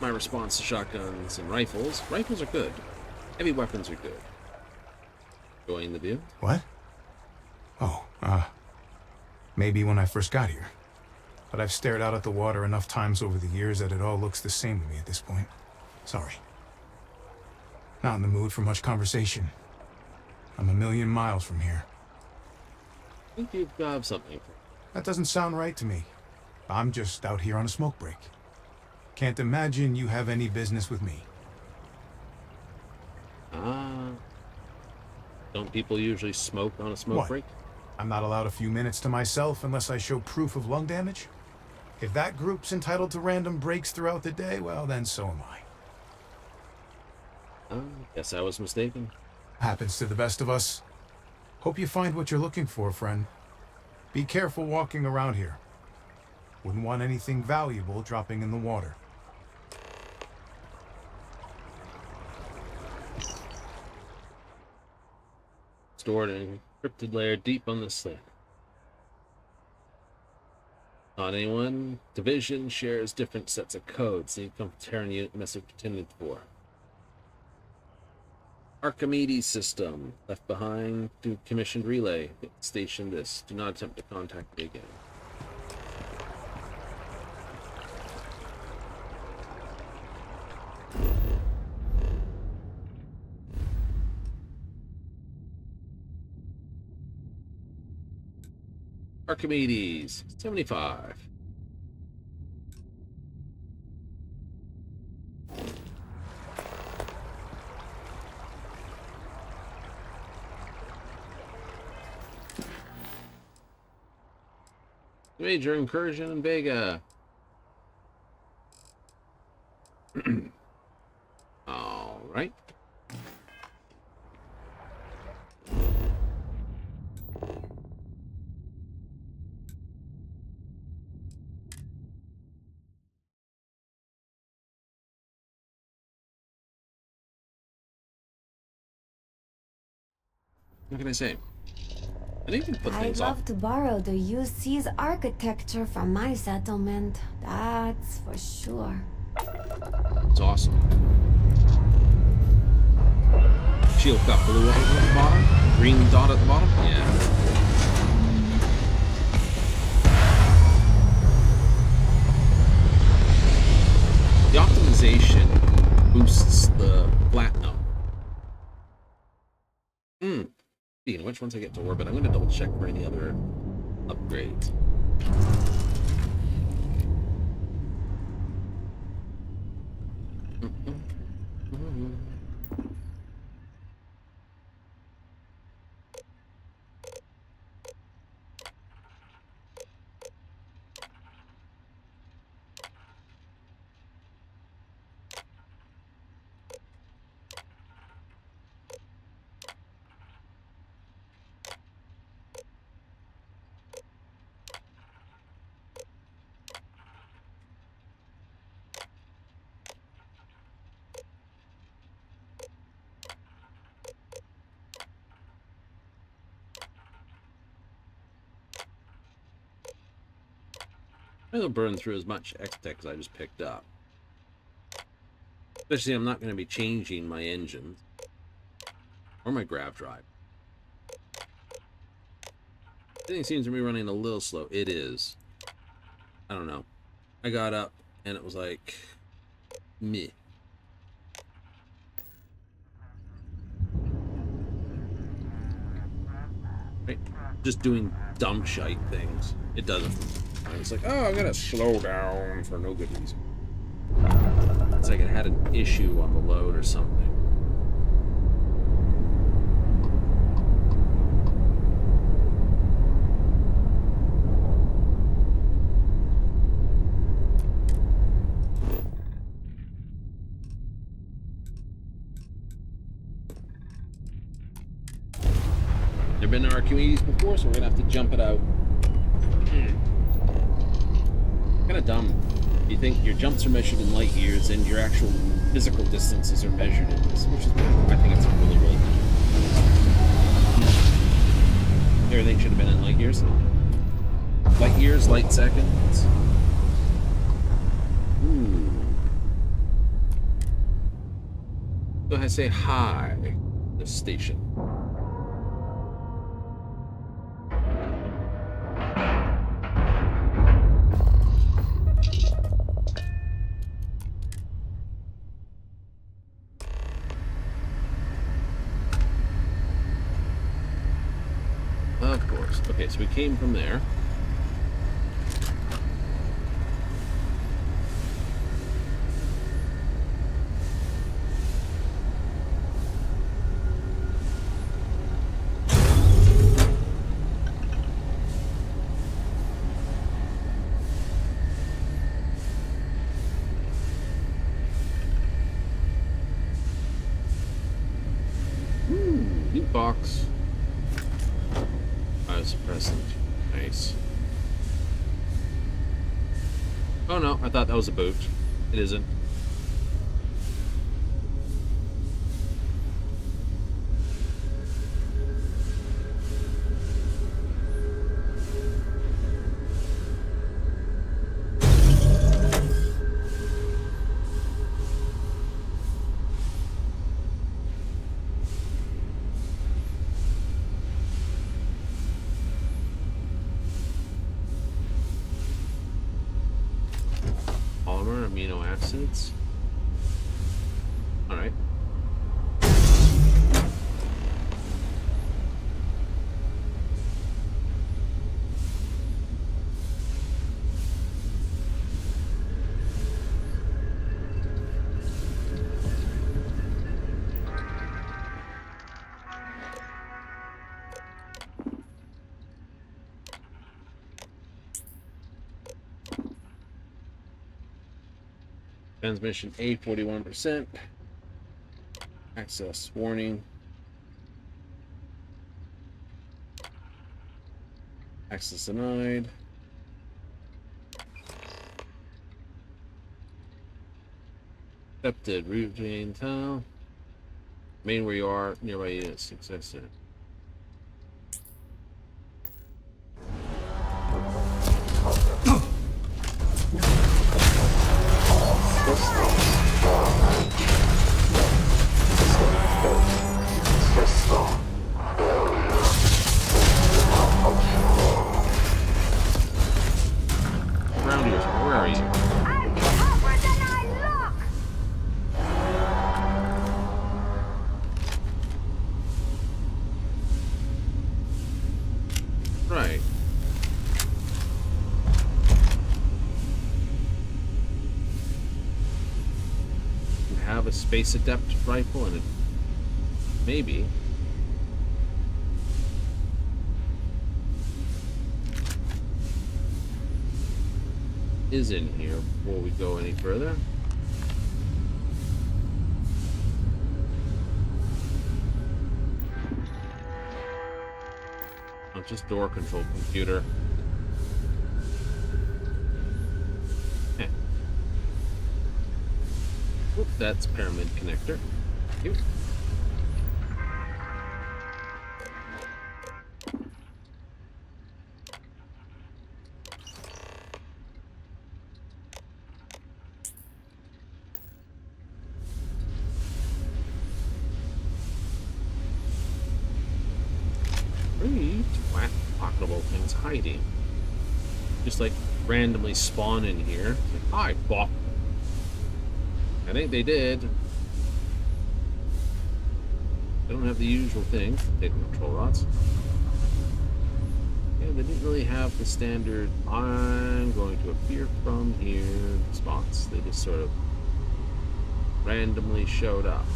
My response to shotguns and rifles. Rifles are good. Heavy weapons are good. Enjoying the view? What? Oh, maybe when I first got here. But I've stared out at the water enough times over the years that it all looks the same to me at this point. Sorry. Not in the mood for much conversation. I'm a million miles from here. I think you've got something. That doesn't sound right to me. I'm just out here on a smoke break. Can't imagine you have any business with me. Don't people usually smoke on a smoke break? I'm not allowed a few minutes to myself unless I show proof of lung damage? If that group's entitled to random breaks throughout the day, well, then so am I. Guess I was mistaken. Happens to the best of us. Hope you find what you're looking for, friend. Be careful walking around here. Wouldn't want anything valuable dropping in the water. Stored in a encrypted layer deep on the slip. Not anyone. Division shares different sets of codes. Need to come from Terran unit message intended for. Archimedes system. Left behind to commissioned relay. Station this. Do not attempt to contact me again. Archimedes, 75. Major incursion in Vega. All right. What can I say? I didn't even put I'd things love off. to borrow the UC's architecture from my settlement. That's for sure. It's awesome. Shield got blue at the bottom, green dot at the bottom. Yeah. The optimization boosts the platinum. Speaking of which, once I get to orbit, I'm going to double check for any other upgrades. I'll burn through as much X-Tech as I just picked up. Especially, I'm not going to be changing my engines or my grav drive. Everything seems to be running a little slow. It is. I don't know. I got up and it was like, meh. Right? Just doing dumb shite things. It doesn't. It's like, oh, I'm gonna slow down for no good reason. It's like it had an issue on the load or something. They've been to Archimedes before, so we're gonna have to jump it out. Kind of dumb. You think your jumps are measured in light years and your actual physical distances are measured in this, which is, I think it's really, really good. Everything should have been in light years. Light years, light seconds. Ooh. Go ahead and say hi to the station. Of course. Okay, so we came from there. New box. Suppressant. Nice. Oh no, I thought that was a boot. It isn't. Amino acids. All right. Transmission A 41%. Access warning. Access denied. Accepted. Route main tile. Main where you are. Nearby units. Success. Around here, where are you? I'm tougher than I look! have a space adept rifle, and it maybe. Is in here before we go any further. Not just door control computer. Heh. Oop, that's pyramid connector. Thank you. Pocketable things hiding. Just like randomly spawn in here. Like, hi, bop. I think they did. They don't have the usual thing. Data control rods. Yeah, they didn't really have the standard I'm going to appear from here spots. They just sort of randomly showed up.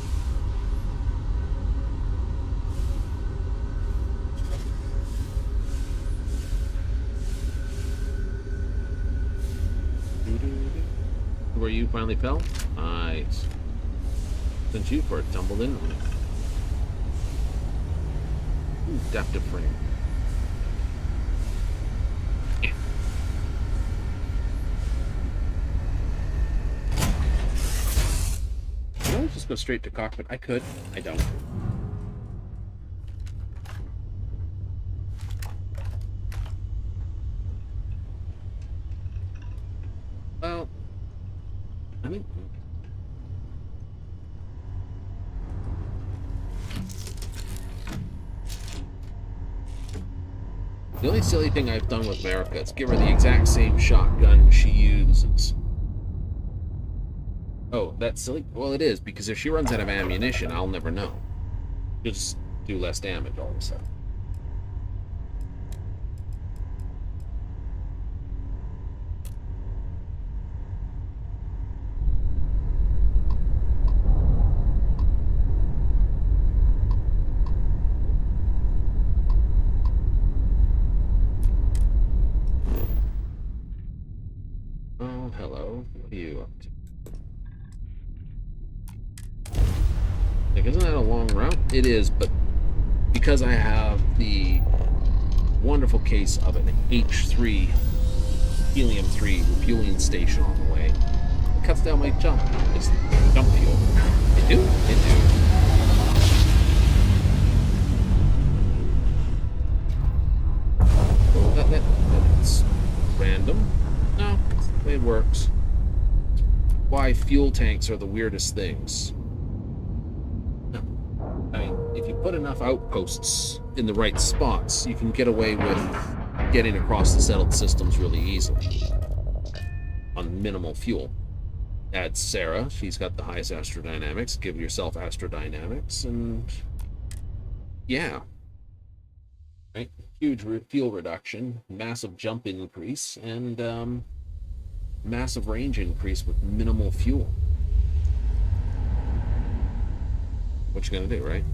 Where you finally fell? Nice. Since you first tumbled in. Ooh, adaptive frame. Yeah. Can I just go straight to cockpit? I could. I don't. Well, I mean, the only silly thing I've done with America is give her the exact same shotgun she uses. Oh, that's silly? Well, it is, because if she runs out of ammunition, I'll never know. She'll just do less damage all of a sudden. Isn't that a long route? It is, but because I have the wonderful case of an H3 helium-3 refueling station on the way, it cuts down my jump. It's jump fuel. It do? It do. Well, that's random. No, that's the way it works. Why fuel tanks are the weirdest things. I mean, if you put enough outposts in the right spots, you can get away with getting across the settled systems really easily on minimal fuel. Add Sarah, she's got the highest astrodynamics. Give yourself astrodynamics, and yeah, right. Huge fuel reduction, massive jump increase, and massive range increase with minimal fuel. What you gonna do, right?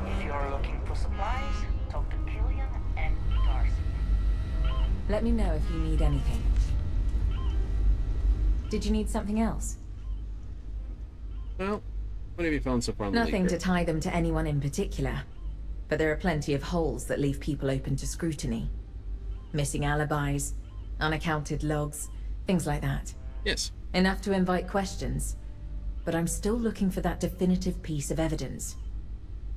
If you're looking for supplies, talk to Killian and Darcy. Let me know if you need anything. Did you need something else? Well, what have you found so far? Nothing to tie them to anyone in particular. But there are plenty of holes that leave people open to scrutiny. Missing alibis, unaccounted logs, things like that. Yes. Enough to invite questions. But I'm still looking for that definitive piece of evidence.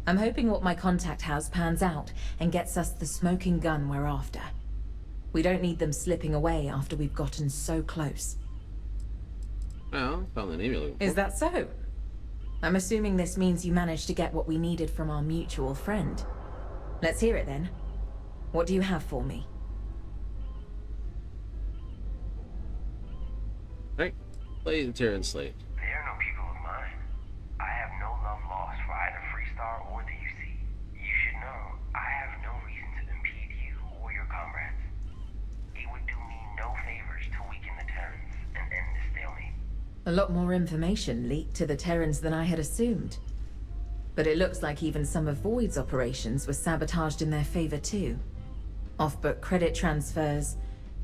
I'm hoping what my contact has pans out and gets us the smoking gun we're after. We don't need them slipping away after we've gotten so close. Well, found the name you're looking for. Is that so? I'm assuming this means you managed to get what we needed from our mutual friend. Let's hear it then. What do you have for me? Right. Play the Terran slate. They are no people of mine. I have no love lost for either Freestar or the UC. You should know. A lot more information leaked to the Terrans than I had assumed. But it looks like even some of Void's operations were sabotaged in their favor too. Off-book credit transfers,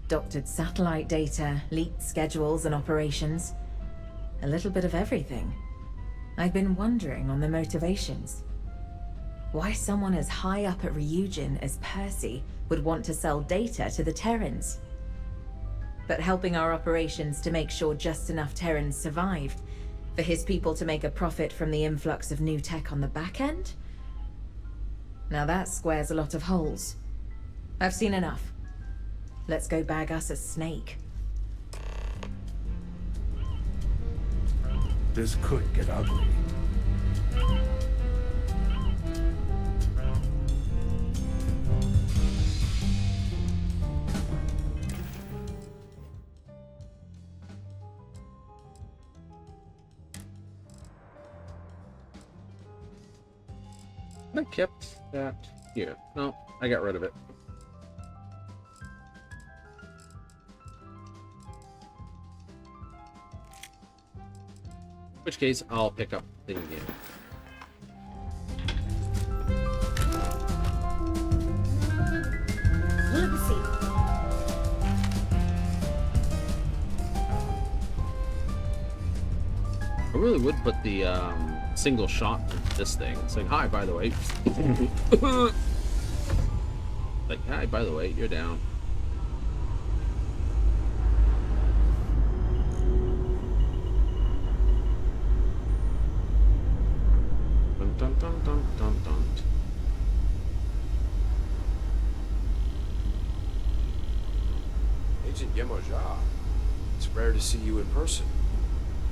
doctored satellite data, leaked schedules and operations. A little bit of everything. I've been wondering on the motivations. Why someone as high up at Ryujin as Percy would want to sell data to the Terrans. But helping our operations to make sure just enough Terrans survived, for his people to make a profit from the influx of new tech on the back end? Now that squares a lot of holes. I've seen enough. Let's go bag us a snake. This could get ugly. I kept that here. No, I got rid of it. In which case, I'll pick up the thing again. I really would put the single shot in this thing. It's like, hi, by the way. Like, hi, by the way, you're down. Dun, dun, dun, dun, dun, dun. Agent Yemoja, it's rare to see you in person.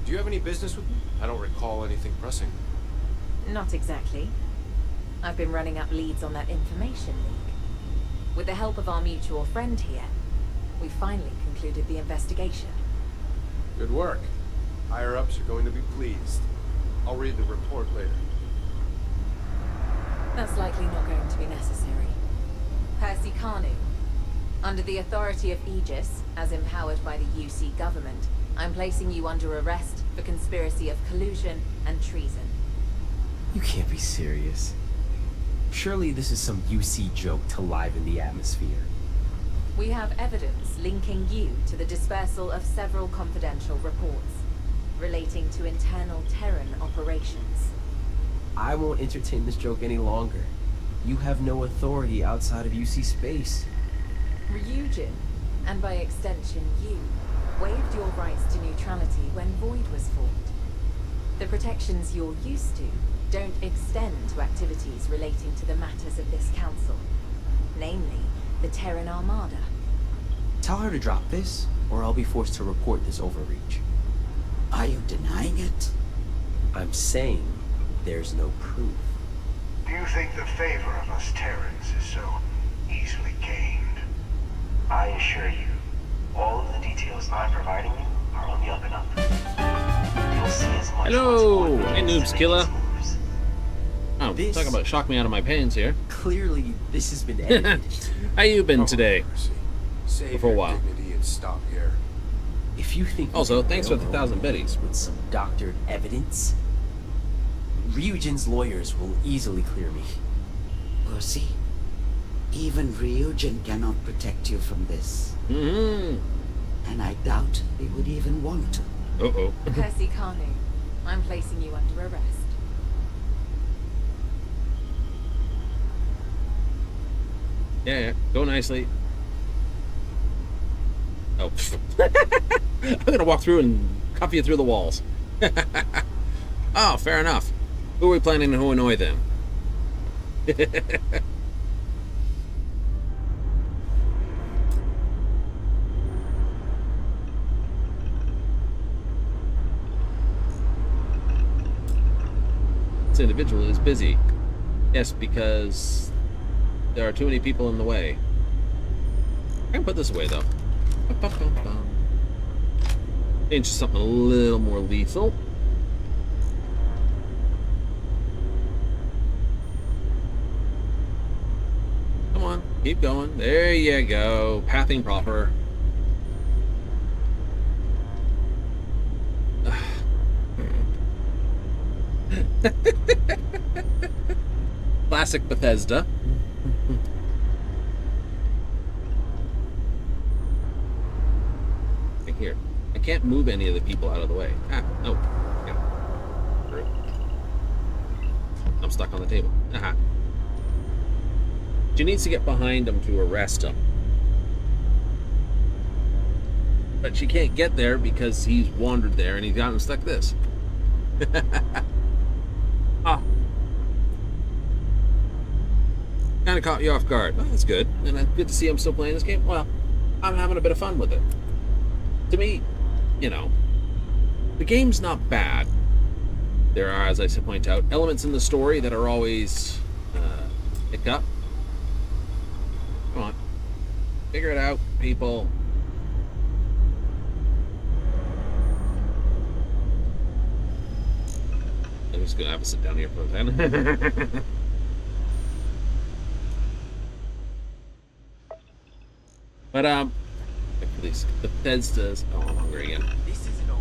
Do you have any business with me? I don't recall anything pressing. Not exactly. I've been running up leads on that information leak. With the help of our mutual friend here, we finally concluded the investigation. Good work. Higher-ups are going to be pleased. I'll read the report later. That's likely not going to be necessary. Percy Kanu, under the authority of Aegis, as empowered by the UC government, I'm placing you under arrest for conspiracy of collusion and treason. You can't be serious. Surely this is some UC joke to liven the atmosphere. We have evidence linking you to the dispersal of several confidential reports relating to internal Terran operations. I won't entertain this joke any longer. You have no authority outside of UC space. Ryujin, and by extension you, waived your rights to neutrality when Void was formed. The protections you're used to don't extend to activities relating to the matters of this council, namely the Terran Armada. Tell her to drop this, or I'll be forced to report this overreach. Are you denying it? I'm saying there's no proof. Do you think the favor of us Terrans is so easily gained? I assure you, all of the details I'm providing you are on the up and up. You'll see as much. Hello! Hey, Noobs Killer. Oh, talk about shock me out of my pants here. Clearly, this has been edited. How you been today? Save For a your while. dignity and stop here. If you think also, thanks for the 1,000 biddies. With some doctored evidence, Ryujin's lawyers will easily clear me. Percy, even Ryujin cannot protect you from this. Mm-hmm. And I doubt they would even want to. Uh-oh. Percy Kanu, I'm placing you under arrest. Yeah, go nicely. Oh, I'm gonna walk through and cuff you through the walls. Oh, fair enough. Who are we planning to annoy then? This individual is busy. Yes, because there are too many people in the way. I can put this away though. Change to something a little more lethal. Come on, keep going. There you go. Pathing proper. Classic Bethesda. Here. I can't move any of the people out of the way. Ah, no. Yeah. I'm stuck on the table. Aha. She needs to get behind him to arrest him. But she can't get there because he's wandered there and he's got him stuck this. Ah. Kind of caught you off guard. Oh, that's good. And it's good to see him still playing this game. Well, I'm having a bit of fun with it. To me, you know, the game's not bad. There are, as I point out, elements in the story that are always picked up. Come on. Figure it out, people. I'm just going to have to sit down here for a second. But, at least Bethesda's... Oh, I'm hungry again. This isn't over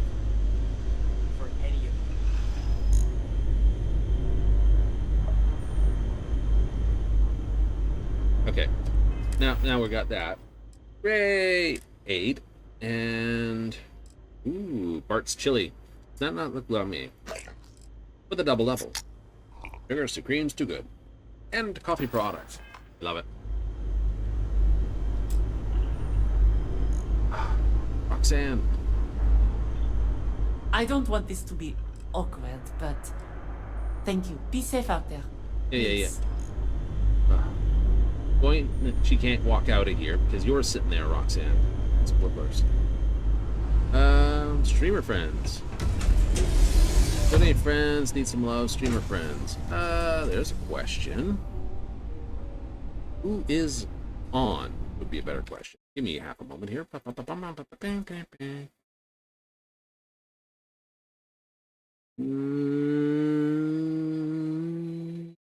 for any of you. Okay. Now we got that. Great! 8. And... Ooh, Bart's Chili. Does that not look yummy? With a double. Sugar, cream's too good. And coffee products. Love it. Roxanne. I don't want this to be awkward, but thank you. Be safe out there. Yeah. She can't walk out of here because you're sitting there, Roxanne. Spoilers. Streamer friends. Donate friends, need some love, streamer friends. There's a question. Who is on? Would be a better question. Give me half a moment here.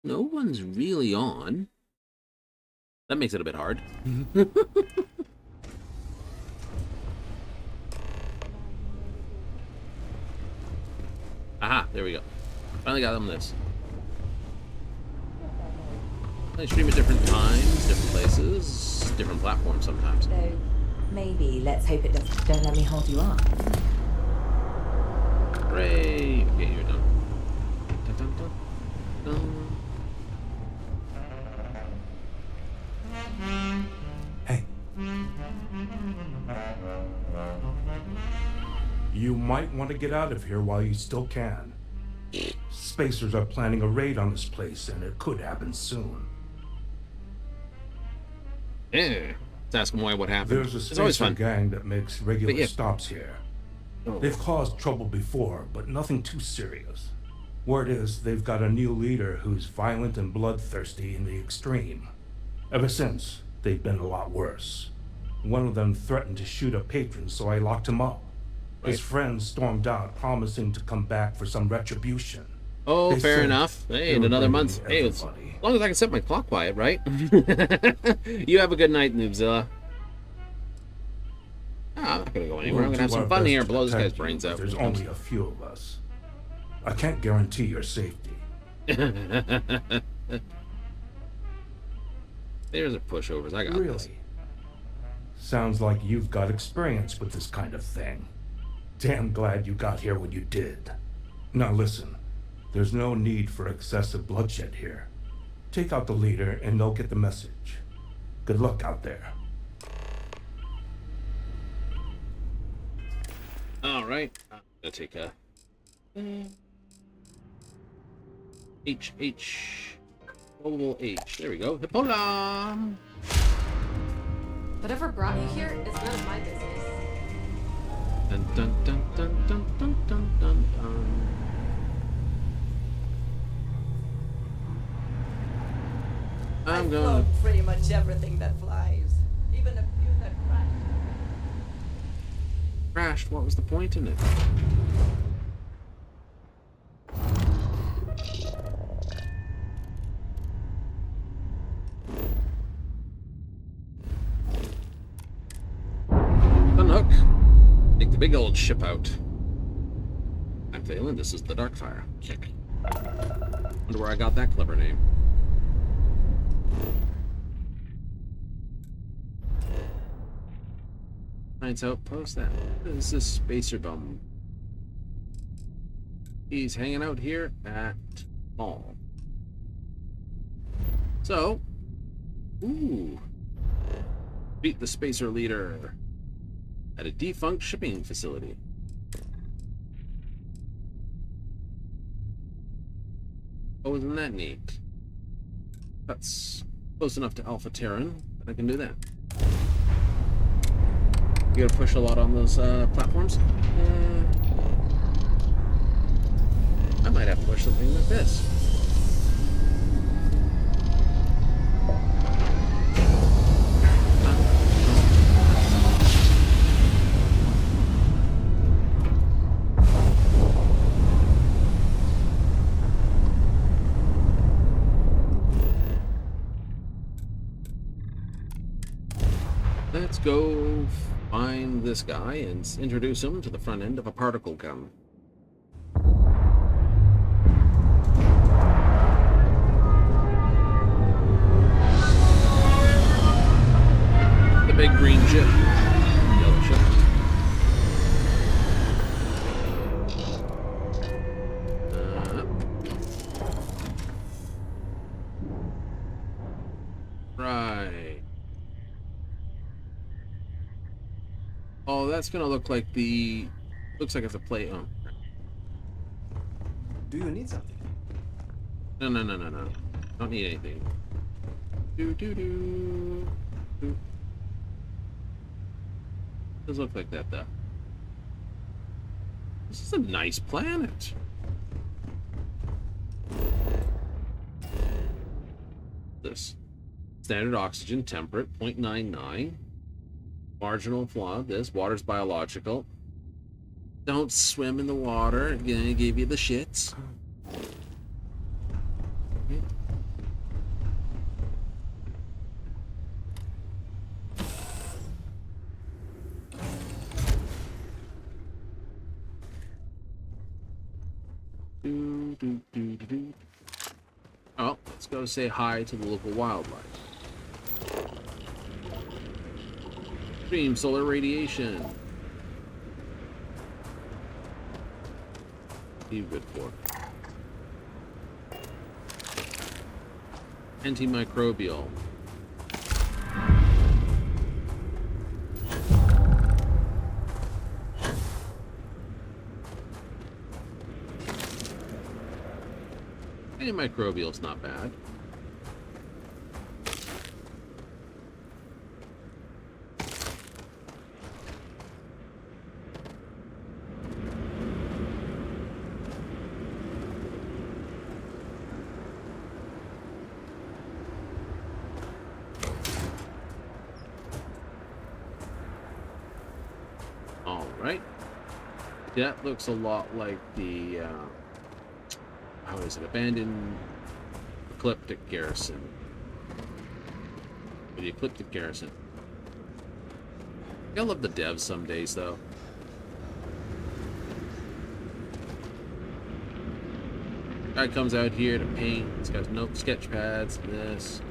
No one's really on. That makes it a bit hard. Aha, there we go. Finally got them this. They stream at different times, different places, different platforms sometimes. So, maybe let's hope it doesn't. Don't let me hold you up. Hooray! Okay, you're done. Dun, dun, dun, dun. Hey. You might want to get out of here while you still can. Spacers are planning a raid on this place, and it could happen soon. Yeah. Let's ask them what happened. There's a It's always spacer fun. gang that makes regular But yeah. stops here. Oh. They've caused trouble before, but nothing too serious. Word is they've got a new leader who's violent and bloodthirsty in the extreme. Ever since, they've been a lot worse. One of them threatened to shoot a patron, so I locked him up. His friends stormed out, promising to come back for some retribution. Oh, They fair said enough. Hey, they in were another blaming month. Hey, as everybody. long as I can set my clock by it, right? You have a good night, Noobzilla. Oh, I'm not gonna go anywhere. I'm We'll gonna have do some our fun best here, to blow this guy's protect you, brains but out. There's only a few of us. I can't guarantee your safety. There's a pushovers. I got this. Really? Sounds like you've got experience with this kind of thing. Damn glad you got here when you did. Now listen, there's no need for excessive bloodshed here. Take out the leader and they'll get the message. Good luck out there. All right. I'm gonna take a H. Global H. There we go. Hippola. Whatever brought you here is none of my business. Dun dun dun dun dun dun dun dun dun. I'm I've going. flown pretty much everything that flies, even a few that crash. Crashed. What was the point in it? Unhook. Take the big old ship out. I'm Thaelin. This is the Darkfyre. Wonder where I got that clever name. Science outpost. That is a spacer bum. He's hanging out here at mall. So, ooh, beat the spacer leader at a defunct shipping facility. Oh, isn't that neat? That's close enough to Alpha Terran that I can do that. You gotta push a lot on those platforms. I might have to push something like this. Let's go find this guy and introduce him to the front end of a particle gun. The big green ship. Yellow ship. Right. Oh, that's gonna look like the... Looks like it's a plate. Oh. Do you need something? No. Don't need anything. Do. Does look like that, though. This is a nice planet. This. Standard oxygen, temperate, 0.99. Marginal flaw, this. Water's biological. Don't swim in the water. Gonna give you the shits. Oh, let's go say hi to the local wildlife. Extreme solar radiation. What are you good for? Antimicrobial. Antimicrobial's not bad. Alright. That looks a lot like the how is it? Abandoned Ecliptic Garrison. Or the Ecliptic Garrison. I love the devs some days, though. Guy comes out here to paint. He's got no sketch pads. This.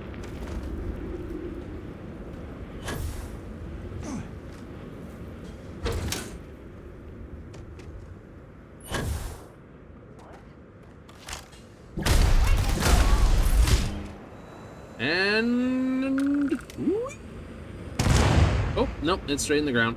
And... oh, nope, it's straight in the ground.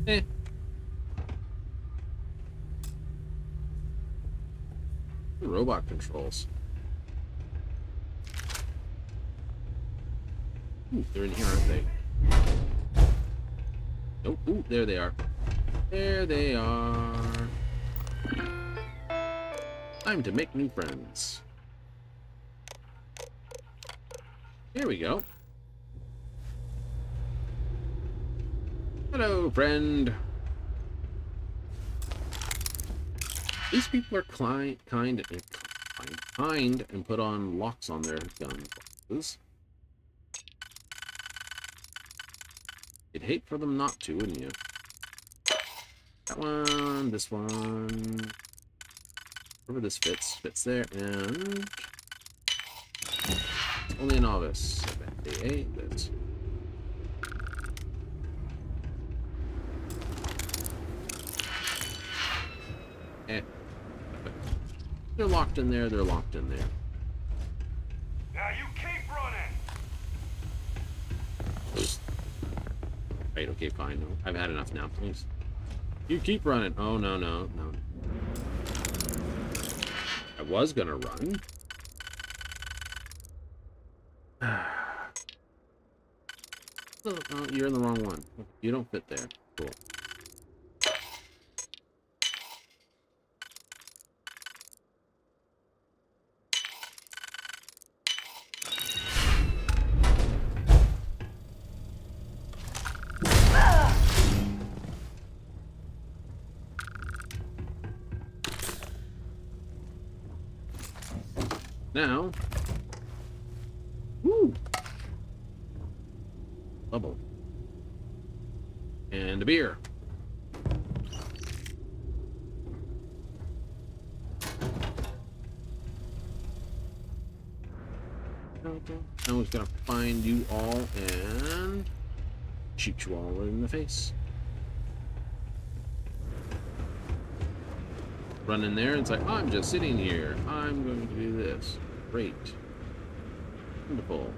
Eh. Robot controls. Ooh, they're in here, aren't they? Nope. Ooh, there they are. There they are. Time to make new friends. Here we go. Hello, friend. These people are kind and put on locks on their gun boxes. You'd hate for them not to, wouldn't you? That one, this one. Wherever this fits there, and only a novice. I bet they ate this. Eh. They're locked in there, they're locked in there. Now you keep running! Right, okay, fine. No, I've had enough now, please. You keep running. Oh, no, no, no. I was gonna run. Oh, you're in the wrong one. You don't fit there. Cool. Now, woo, bubble, and a beer. Now we're gonna find you all and shoot you all in the face. Run in there and it's like, I'm just sitting here. I'm going to do this. Great. Wonderful.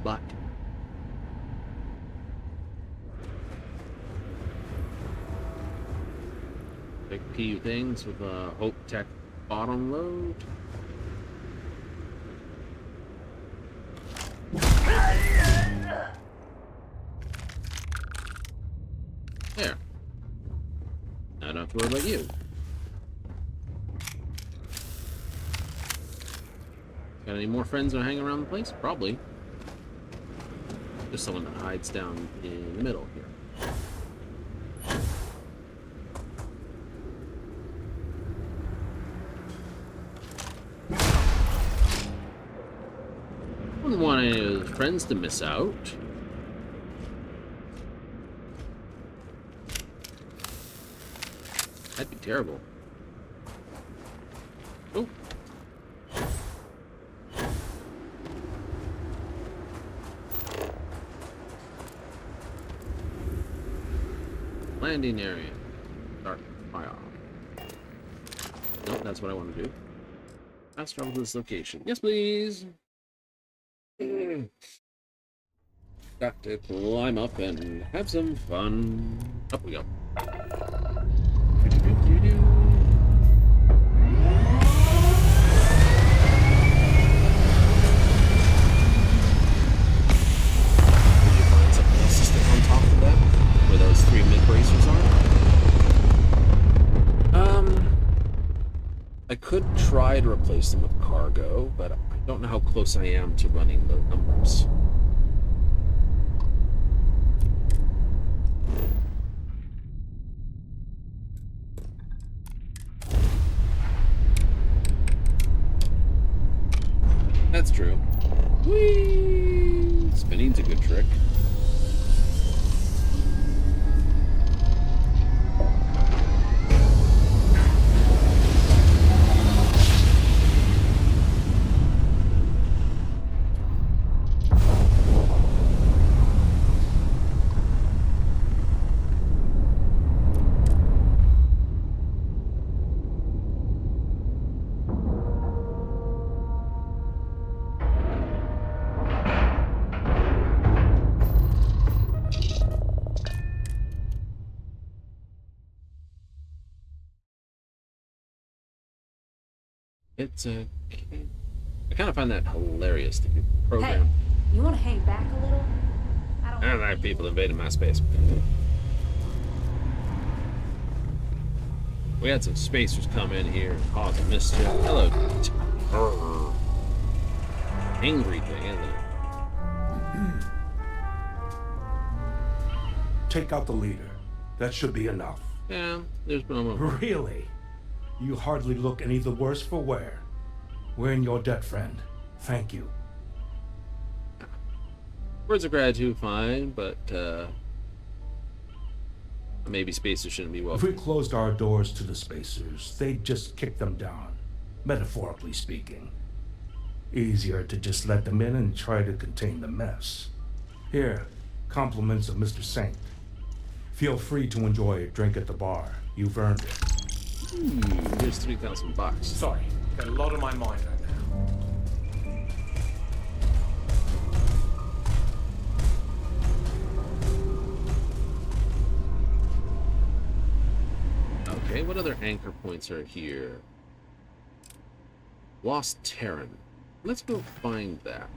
But big PU things with a Hope Tech bottom load. There. Now I don't have to worry about you. Got any more friends that hang around the place? Probably. There's someone that hides down in the middle here. Wouldn't want any of his friends to miss out. That'd be terrible. Oh. Landing area. Darkfyre. Nope, that's what I want to do. Fast travel to this location. Yes, please. Got to climb up and have some fun. Up we go. Those 3 mid-bracers are? I could try to replace them with cargo, but I don't know how close I am to running the numbers. That's true. Whee! Spinning's a good trick. It's a... I kind of find that hilarious to be programmed. Hey, you want to hang back a little? I don't like people invading my space. We had some spacers come in here and cause a mischief. Hello. Angry thing, isn't it? Take out the leader. That should be enough. Yeah, there's no more. Really? You hardly look any the worse for wear. We're in your debt, friend. Thank you. Words of gratitude, fine, but maybe spacers shouldn't be If welcome. we closed our doors to the spacers, they'd just kick them down, metaphorically speaking. Easier to just let them in and try to contain the mess. Here, compliments of Mr. Saint. Feel free to enjoy a drink at the bar. You've earned it. Here's $3,000. Sorry, got a lot on my mind right now. Okay, what other anchor points are here? Lost Terran. Let's go find that.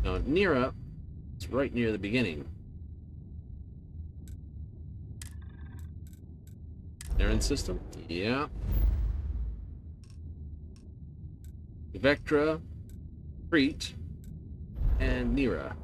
Now, Nira, it's right near the beginning. Terran system? Yeah. Vectra, Crete, and Nira.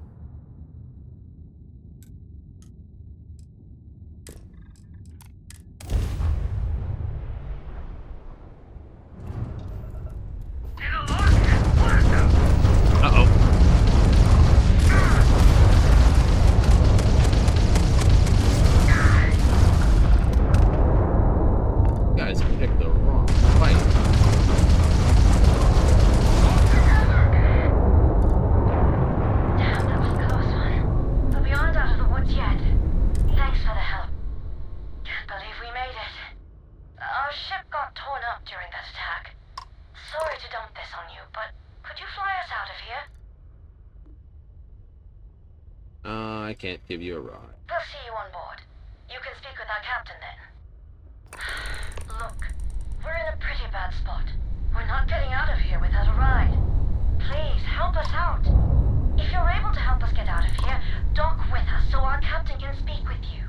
I can't give you a ride. We'll see you on board. You can speak with our captain then. Look, we're in a pretty bad spot. We're not getting out of here without a ride. Please, help us out. If you're able to help us get out of here, dock with us so our captain can speak with you.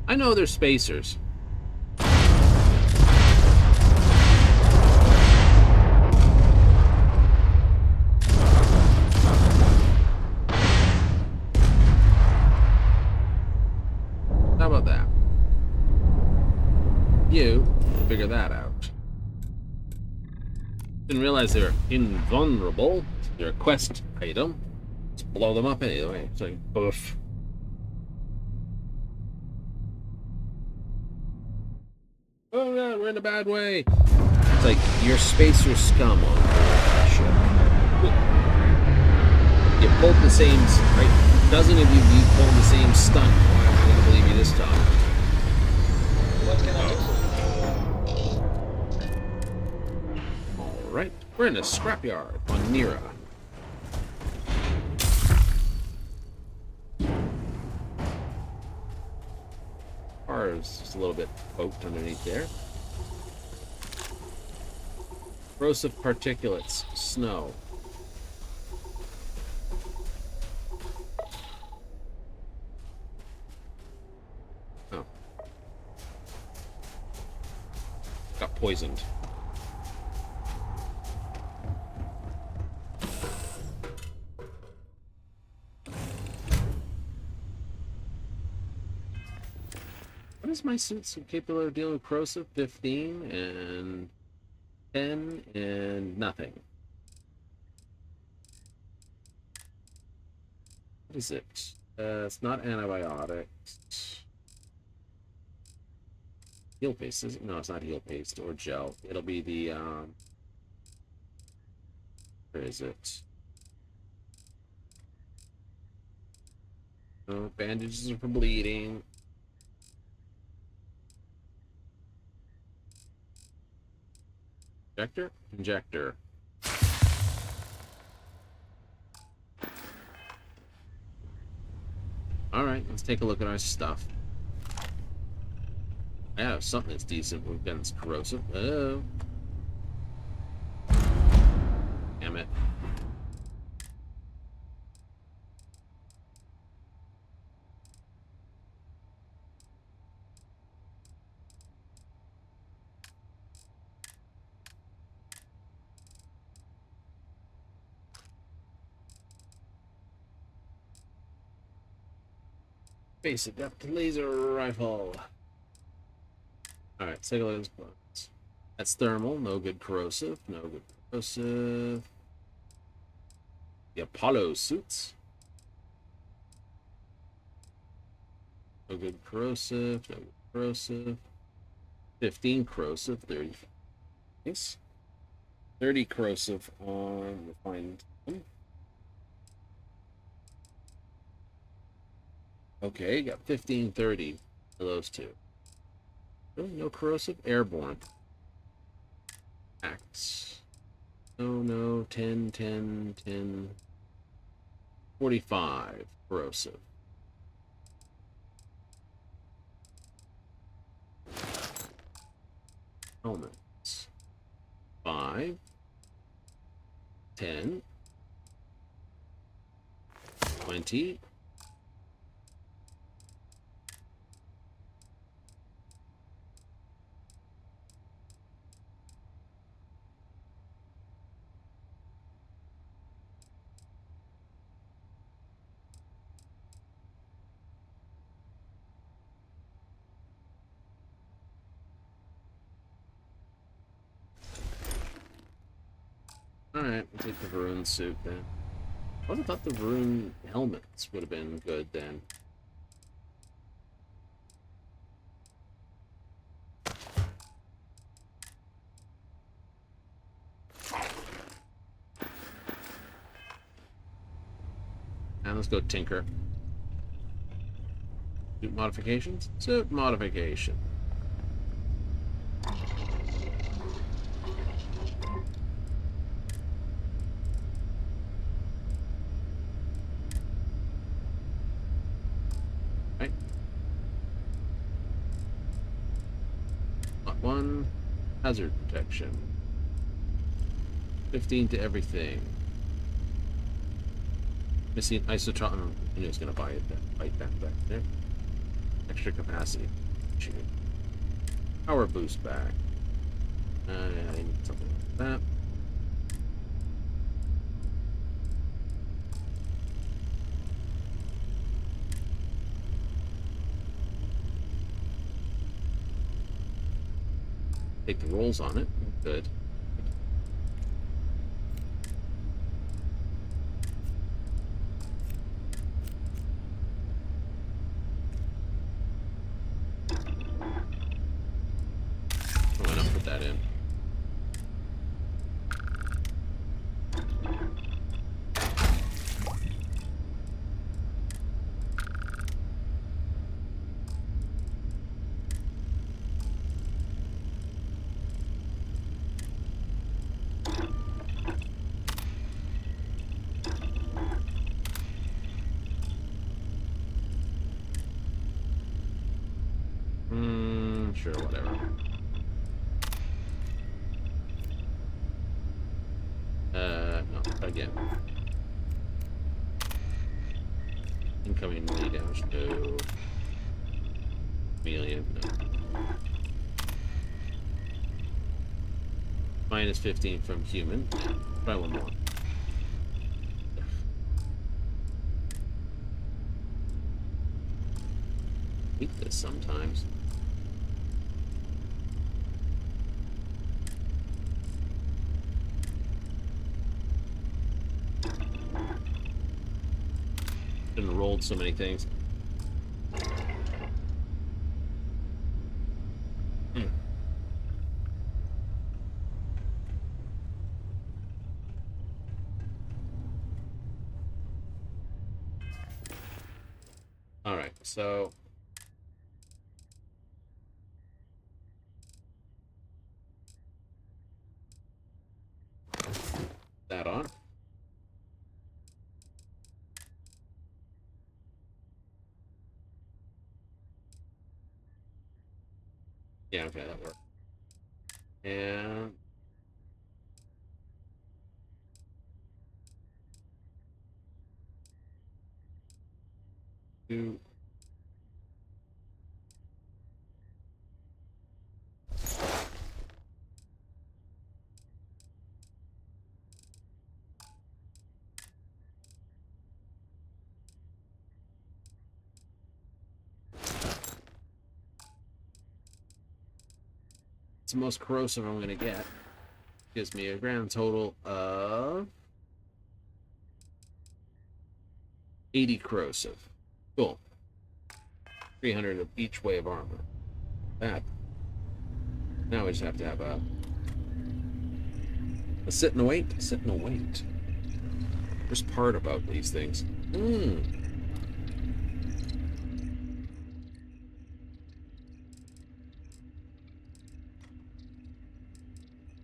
I know they're spacers. How about that? You figure that out. Didn't realize they were invulnerable. They're a quest item. Let's blow them up anyway. It's like boof. Oh no, we're in a bad way. It's like you're spacer scum on the ship. You pulled the same, right? Dozen of you pulled the same stunt. Why am I going to believe you this time? What can I do for you? Alright, we're in a scrapyard on Nira. Car's just a little bit poked underneath there. Corrosive particulates, snow. Oh. Got poisoned. What is my suit capable of dealing with corrosive? 15 and 10 and nothing. What is it? It's not antibiotics. Heal paste, is it? No, it's not heal paste or gel. It'll be the, where is it? Oh, bandages are for bleeding. Injector? Injector. Alright, let's take a look at our stuff. I have something that's decent against corrosive. Oh. Damn it. Basic depth laser rifle. Alright, take a look at this buttons. That's thermal, no good corrosive, no good corrosive. The Apollo suits. No good corrosive, no good corrosive. 15 corrosive, 30. Nice. 30 corrosive on refined. Okay, got 15, 30 for those two. Really, no corrosive? Airborne. Axe. No, 10, 10, 10. 45 corrosive. Helmets. 5, 10, 20. Alright, we'll take the Varun suit then. I would have thought the Varun helmets would have been good then. And let's go tinker. Suit modifications? Suit modification. Right. Lot 1, hazard protection. 15 to everything. Missing isotop. I knew I was gonna buy it. Bite that back there. Extra capacity. Power boost back. I need something like that. Take the rolls on it. Good. Why not put that in? Sure, whatever. No, again. Incoming melee damage, no. Chameleon, no. Minus 15 from human. Try one more. Hate this sometimes. Been rolled so many things. All right, so that on. Yeah, okay, that worked. And two. It's the most corrosive I'm gonna get. Gives me a grand total of 80 corrosive. Cool. 300 of each way of armor. That. Now we just have to have a sit and wait. Sit and wait. Worst part about these things.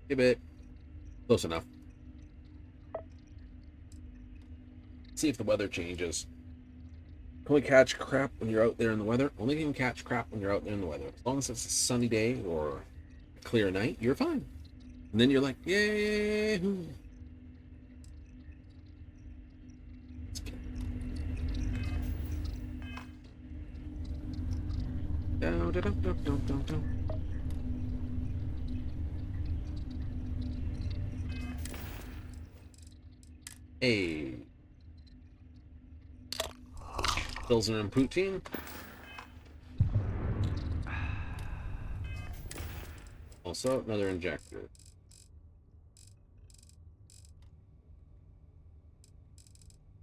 Give it. Close enough. See if the weather changes. Only catch crap when you're out there in the weather. Only can catch crap when you're out there in the weather. As long as it's a sunny day or a clear night, you're fine. And then you're like, yay! Down, down, down, down, down, down. Hey. Pilsner and poutine. Also, another injector.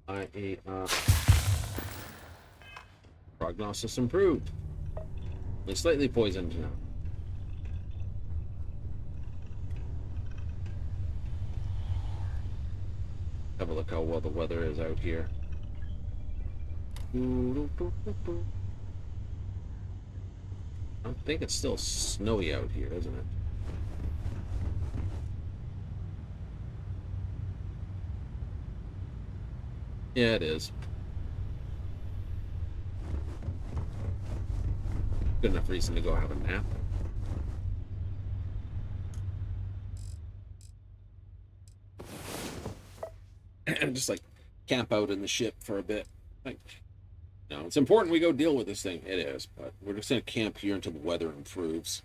I ate prognosis improved. Only slightly poisoned now. Have a look how well the weather is out here. I think it's still snowy out here, isn't it? Yeah, it is. Good enough reason to go have a nap. And just like camp out in the ship for a bit. Like, no, it's important we go deal with this thing. It is, but we're just gonna camp here until the weather improves.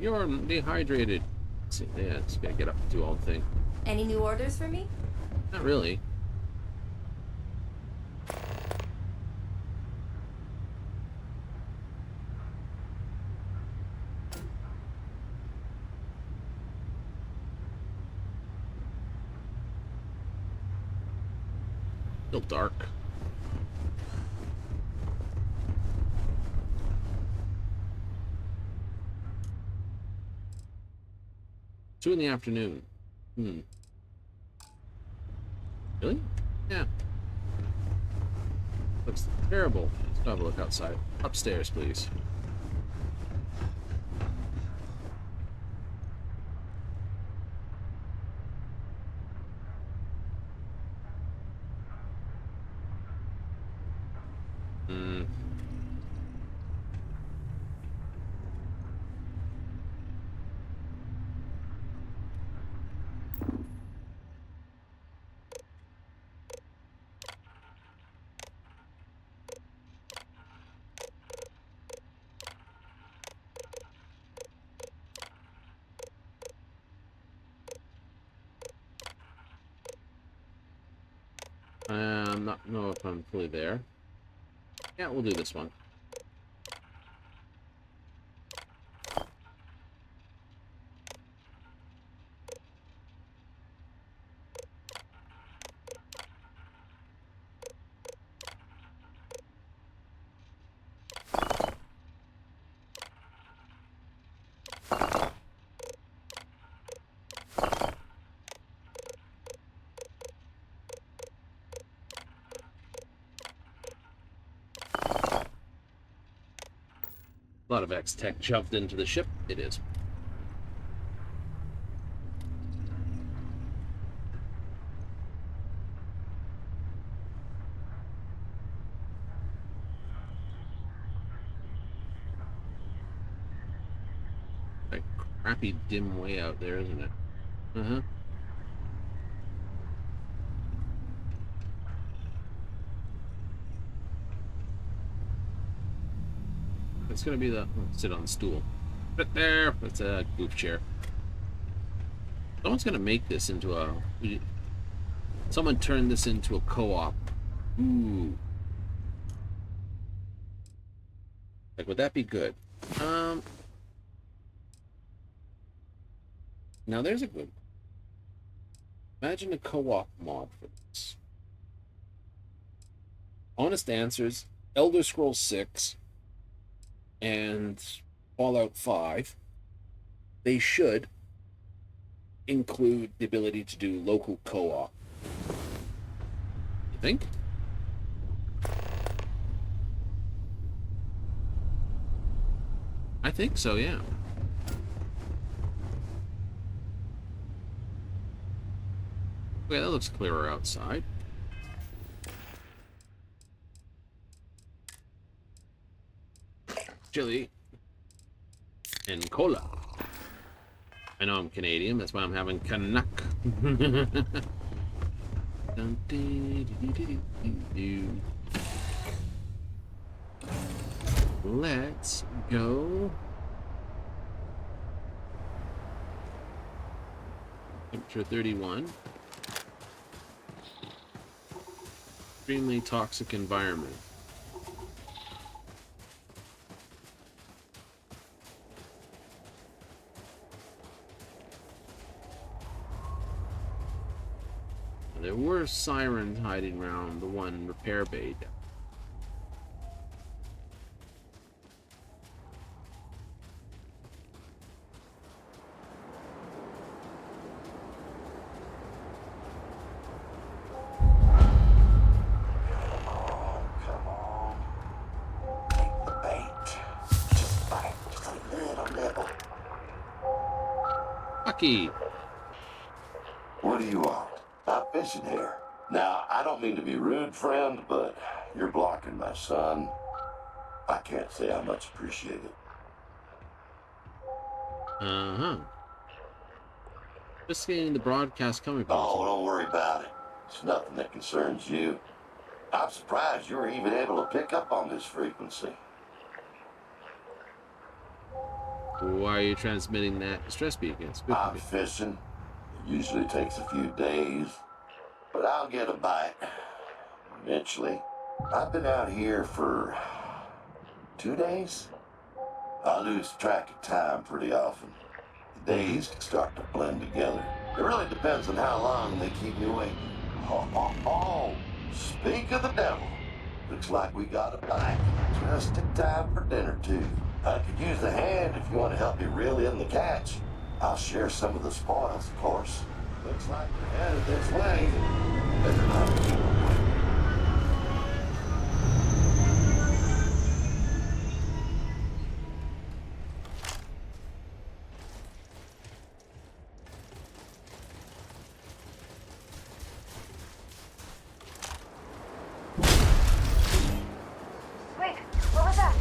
You're dehydrated. Let's see, yeah, just gotta get up and do all the thing. Any new orders for me? Not really. Still dark. Two in the afternoon. Really? Yeah. Looks terrible. Let's have a look outside. Upstairs, please. I'm not know if I'm fully there. Yeah, we'll do this one. A lot of X-Tech jumped into the ship. It is. That crappy dim way out there, isn't it? Uh-huh. It's gonna be the sit on the stool. Right there. That's a goof chair. Someone's gonna make this into a. Someone turned this into a co-op. Ooh. Like, would that be good? Now there's a good one. Imagine a co-op mod for this. Honest Answers, Elder Scrolls 6, and Fallout 5. They should include the ability to do local co-op. You think? I think so, yeah. Okay, that looks clearer outside. Chili. And cola. I know I'm Canadian, that's why I'm having Canuck. Let's go. Temperature 31. Extremely toxic environment. There were sirens hiding around the one repair bay. What do you want? I'm fishing here. Now, I don't mean to be rude, friend, but you're blocking my son. I can't say how much appreciate it. Uh-huh. Just getting the broadcast coming from. Oh, don't worry about it. It's nothing that concerns you. I'm surprised you were even able to pick up on this frequency. Why are you transmitting that distress beacon? I'm fishing. It usually takes a few days, but I'll get a bite eventually. I've been out here for 2 days. I lose track of time pretty often. The days start to blend together. It really depends on how long they keep me waiting. Oh, speak of the devil. Looks like we got a bite. Just in time for dinner, too. I could use a hand if you want to help me reel in the catch. I'll share some of the spoils, of course. Looks like we're headed this way. Better not keep away. Wait, what was that?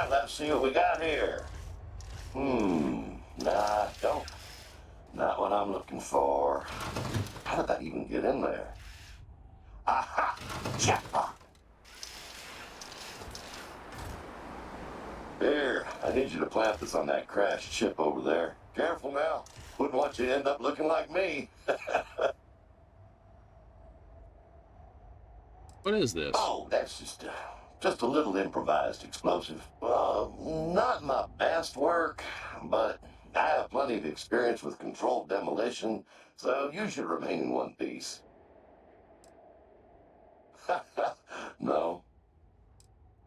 right, let's see what we got here. Nah, don't. Not what I'm looking for. How did that even get in there? Aha! Jackpot! Here, I need you to plant this on that crashed ship over there. Careful now. Wouldn't want you to end up looking like me. What is this? Oh, that's just a little improvised explosive. Not my best work, but I have plenty of experience with controlled demolition, so you should remain in one piece. No.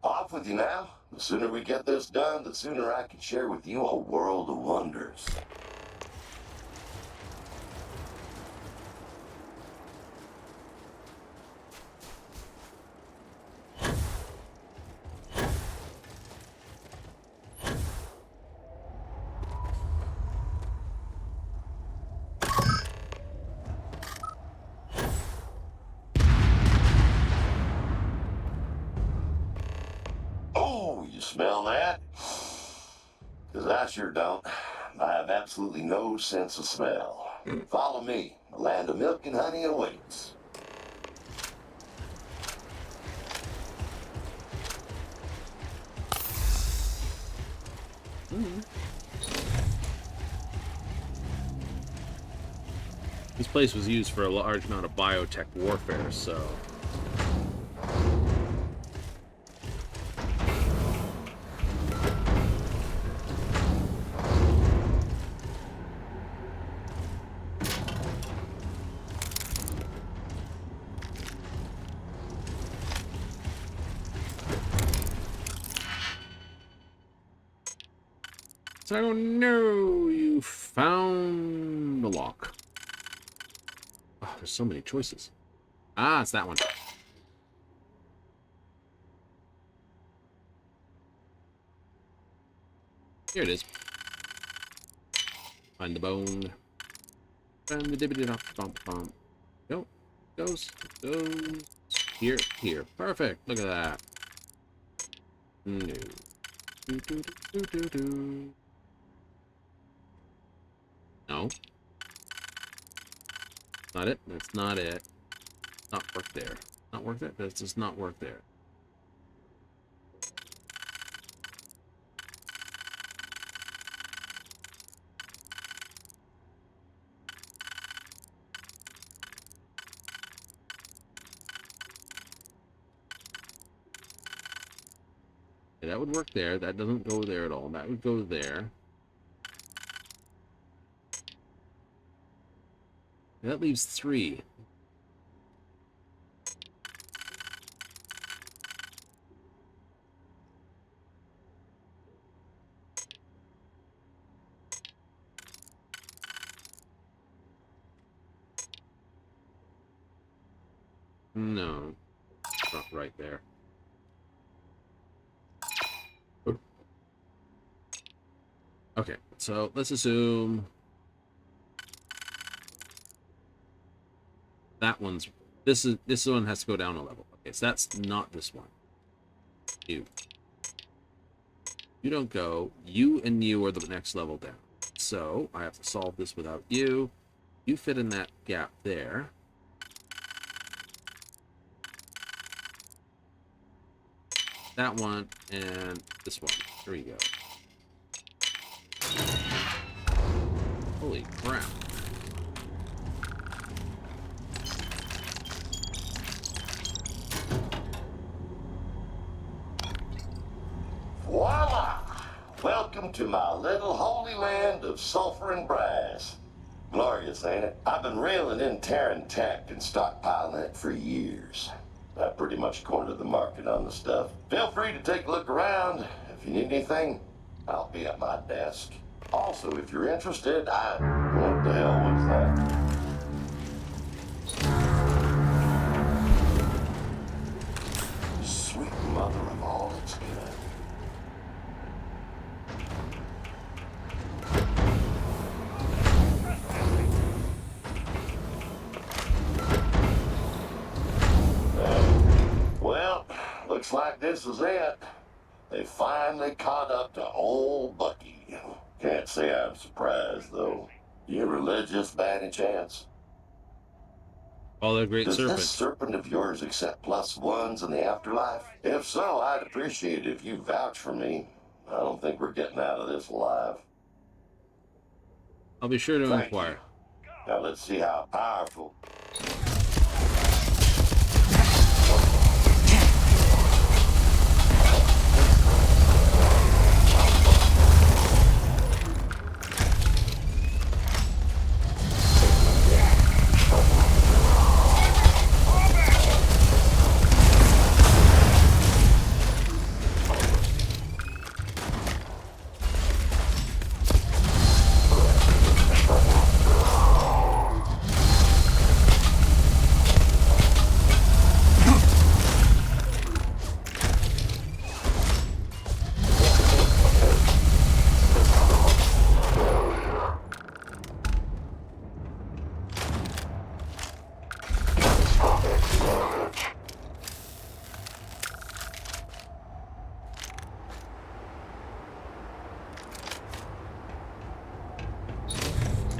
Off with you now. The sooner we get this done, the sooner I can share with you a world of wonders. Oh, you smell that? Because I sure don't. I have absolutely no sense of smell. Follow me. The land of milk and honey awaits. This place was used for a large amount of biotech warfare, so... So, no, you found the lock. Oh, there's so many choices. Ah, it's that one. Here it is. Find the bone. Find the dibbity dop bump bump. Nope. Goes. Here. Perfect. Look at that. No. No. Not it. That's not it. Not work there. Not work there. That does not work there. Okay, that would work there. That doesn't go there at all. That would go there. That leaves 3. No. It's not right there. Okay, so let's assume that one's this one has to go down a level. Okay, so that's not this one. You don't go. You and you are the next level down. So I have to solve this without you. You fit in that gap there. That one and this one. There you go. Holy crap. Voila! Welcome to my little holy land of sulfur and brass. Glorious, ain't it? I've been reeling in Terran tech and stockpiling it for years. I pretty much cornered the market on the stuff. Feel free to take a look around. If you need anything, I'll be at my desk. Also, if you're interested, what the hell was that? Sweet mother of all that's good. Well, looks like this is it. They finally caught up to old Bucky. Can't say I'm surprised, though. You religious by any chance? All the great Does serpents. this serpent of yours accept +1s in the afterlife? If so, I'd appreciate it if you vouch for me. I don't think we're getting out of this alive. I'll be sure to Thank inquire. you. Now let's see how powerful.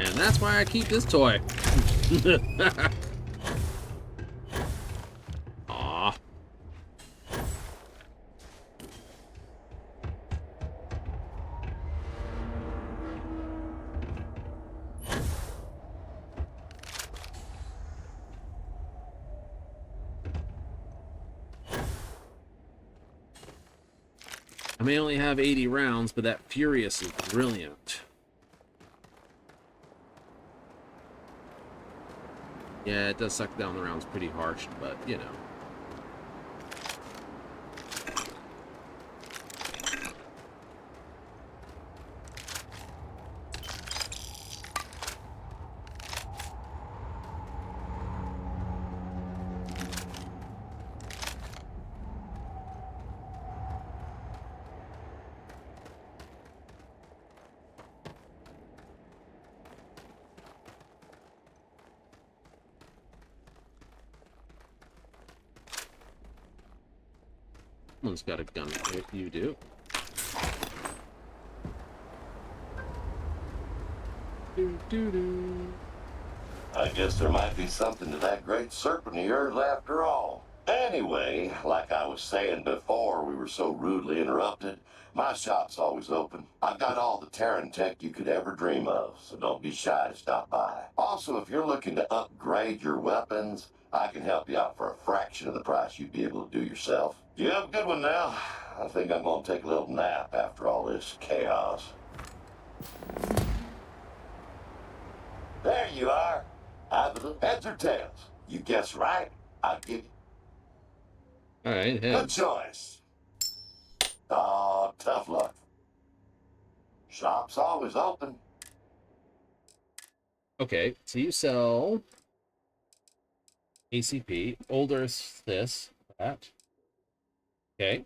And that's why I keep this toy. Aw. I may only have 80 rounds, but that Furious is brilliant. Yeah, it does suck down the rounds pretty harsh, but, you know. Someone's got a gun. You do. I guess there might be something to that great serpent of yours after all. Anyway, like I was saying before we were so rudely interrupted, my shop's always open. I've got all the Terran tech you could ever dream of, so don't be shy to stop by. Also, if you're looking to upgrade your weapons, I can help you out for a fraction of the price you'd be able to do yourself. You have a good one now. I think I'm going to take a little nap after all this chaos. There you are. Either heads or tails. You guess right, I'll give you. All right, Good heads. choice. Oh, tough luck. Shop's always open. Okay, so you sell ACP, older this, that. Okay.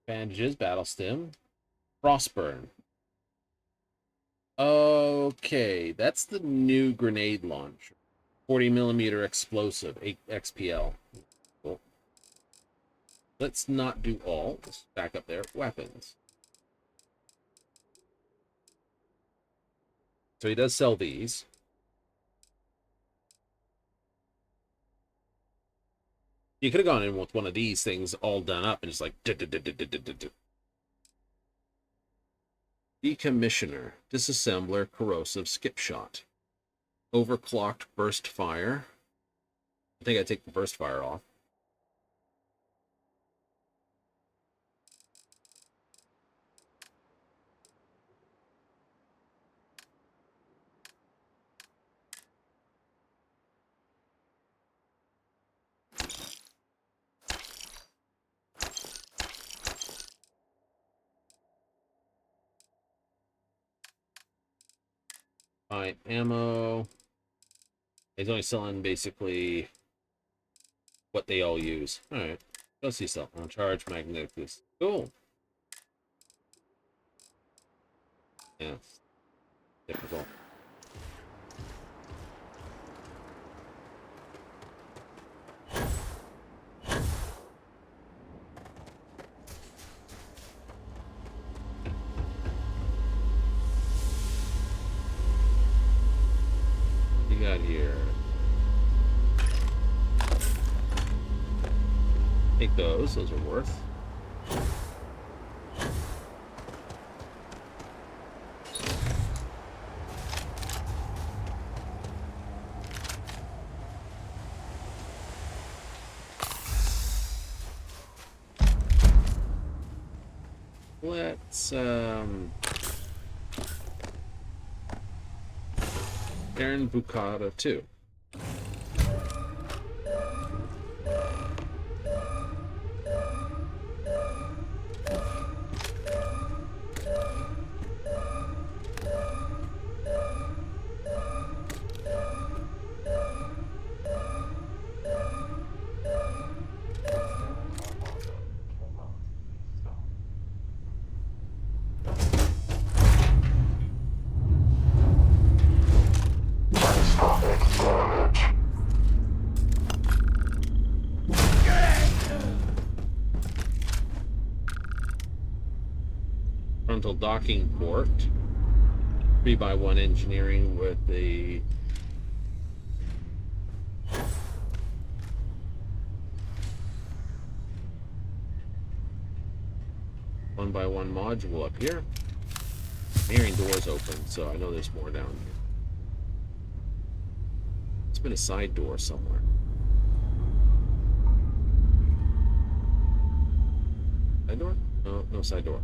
Bandages, battle stim, frostburn. Okay, that's the new grenade launcher. 40mm explosive, 8 XPL. Cool. Let's not do all. Let's back up there. Weapons. So he does sell these. You could have gone in with one of these things all done up and just like... Decommissioner, disassembler, corrosive, skip shot. Overclocked burst fire. I think I take the burst fire off. Alright, ammo. He's only selling basically what they all use. Alright. Go see yourself. On charge, magnetic boost. Cool. Yeah. Typical. got here? Take those. Those are worth. Let's Terran Bucata 2. Frontal docking port. 3x1 engineering with the one by one module up here. I'm hearing doors open, so I know there's more down here. It's been a side door somewhere. Side door? No, no side door.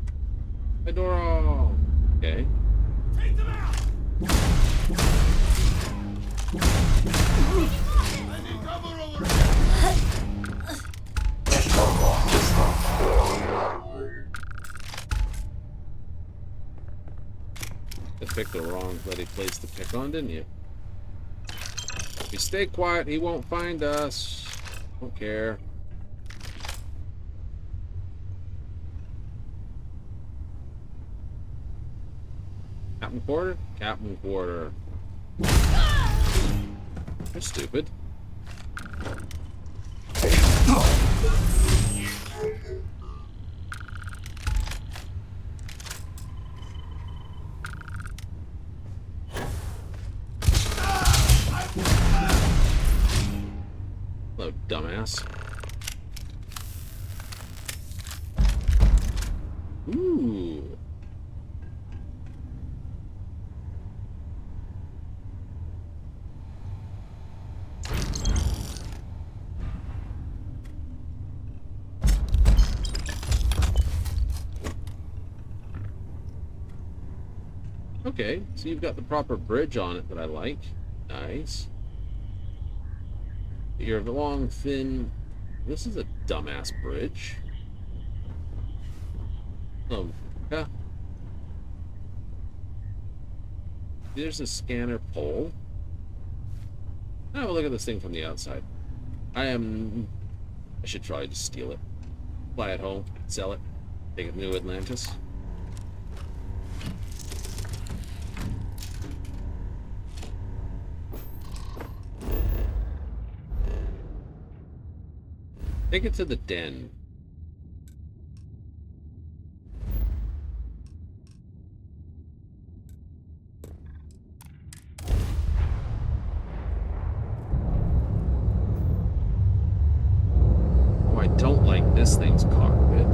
Side door. Oh, okay. Take them out. I need cover over You picked the wrong bloody place to pick on, didn't you? If we stay quiet, he won't find us. Don't care. Captain Quarter? Captain Quarter. You're stupid. Hello, dumbass. Ooh. Okay, so you've got the proper bridge on it that I like. Nice. You're long, thin. This is a dumbass bridge. Oh, yeah. There's a scanner pole. Oh, look at this thing from the outside. I should try to steal it. Fly it home, sell it, take it to New Atlantis. Take it to the den. Oh, I don't like this thing's cockpit.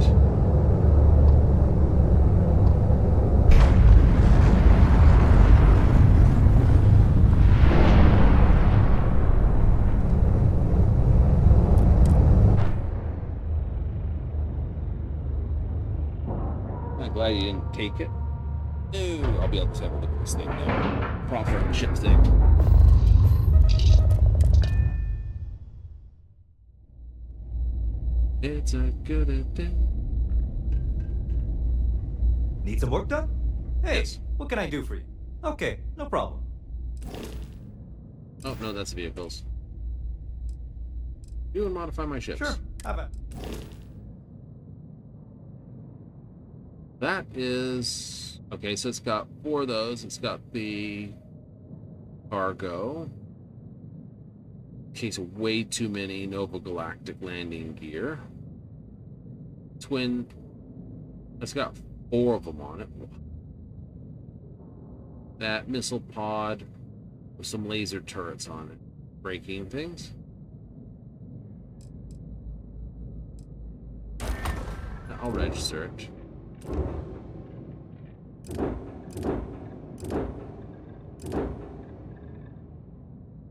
Glad you didn't take it. No, I'll be able to have a look at this thing now. Proper ship thing. It's a good thing. Need some work done? Hey, yes. What can I do for you? Okay, no problem. Oh, no, that's vehicles. Do and modify my ships. Sure, have it. That is... Okay, so it's got 4 of those. It's got the cargo. In case of way too many Nova Galactic landing gear. Twin... It's got 4 of them on it. That missile pod. with some laser turrets on it, breaking things. I'll register it.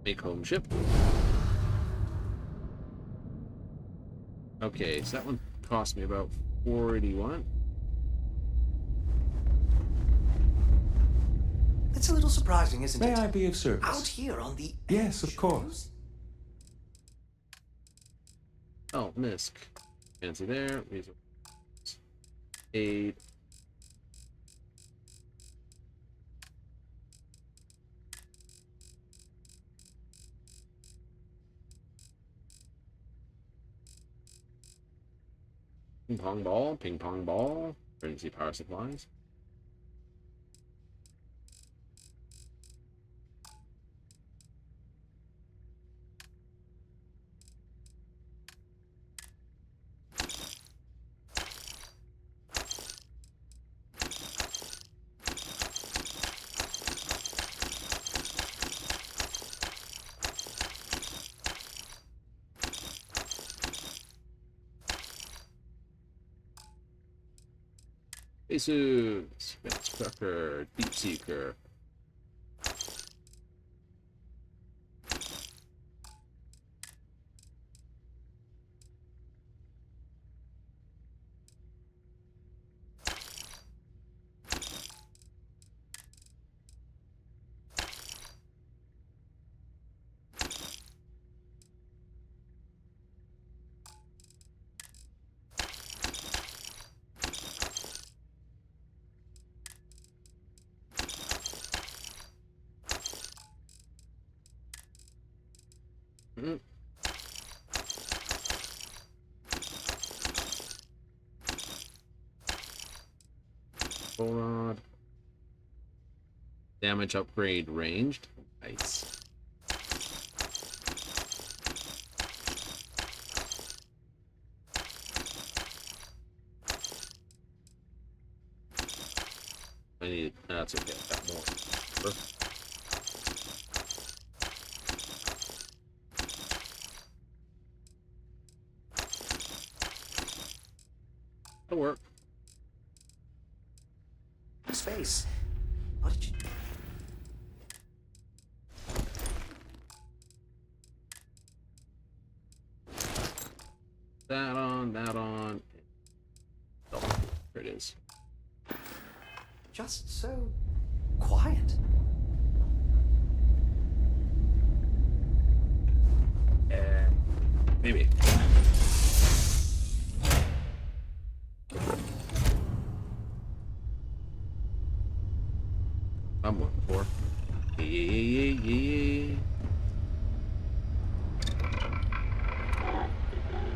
Make home ship. Okay, so that one cost me about 481. It's a little surprising, isn't it? May I be of service? Out here on the Yes, of course. Oh, MISC. Fancy there. Aid. Ping pong ball, ping pong ball. Emergency power supplies. Spacesuits, Fence Cracker, Deep Seeker. Rod. Damage upgrade ranged. Nice. I need. That's okay. Got more. Perfect. That'll work. Space. What did you... That on, that on. Oh, there it is. Just so quiet. Maybe. I'm looking for. Yeah.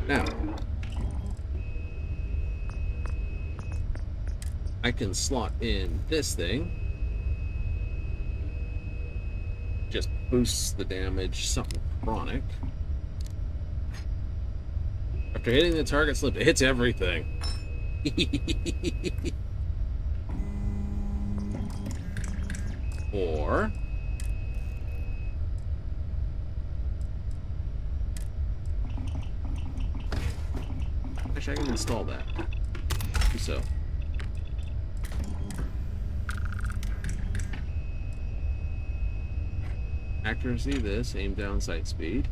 Now, I can slot in this thing. Just boosts the damage, something chronic. After hitting the target slip, it hits everything. Or actually, I can install that. So accuracy, this, aim down, sight speed.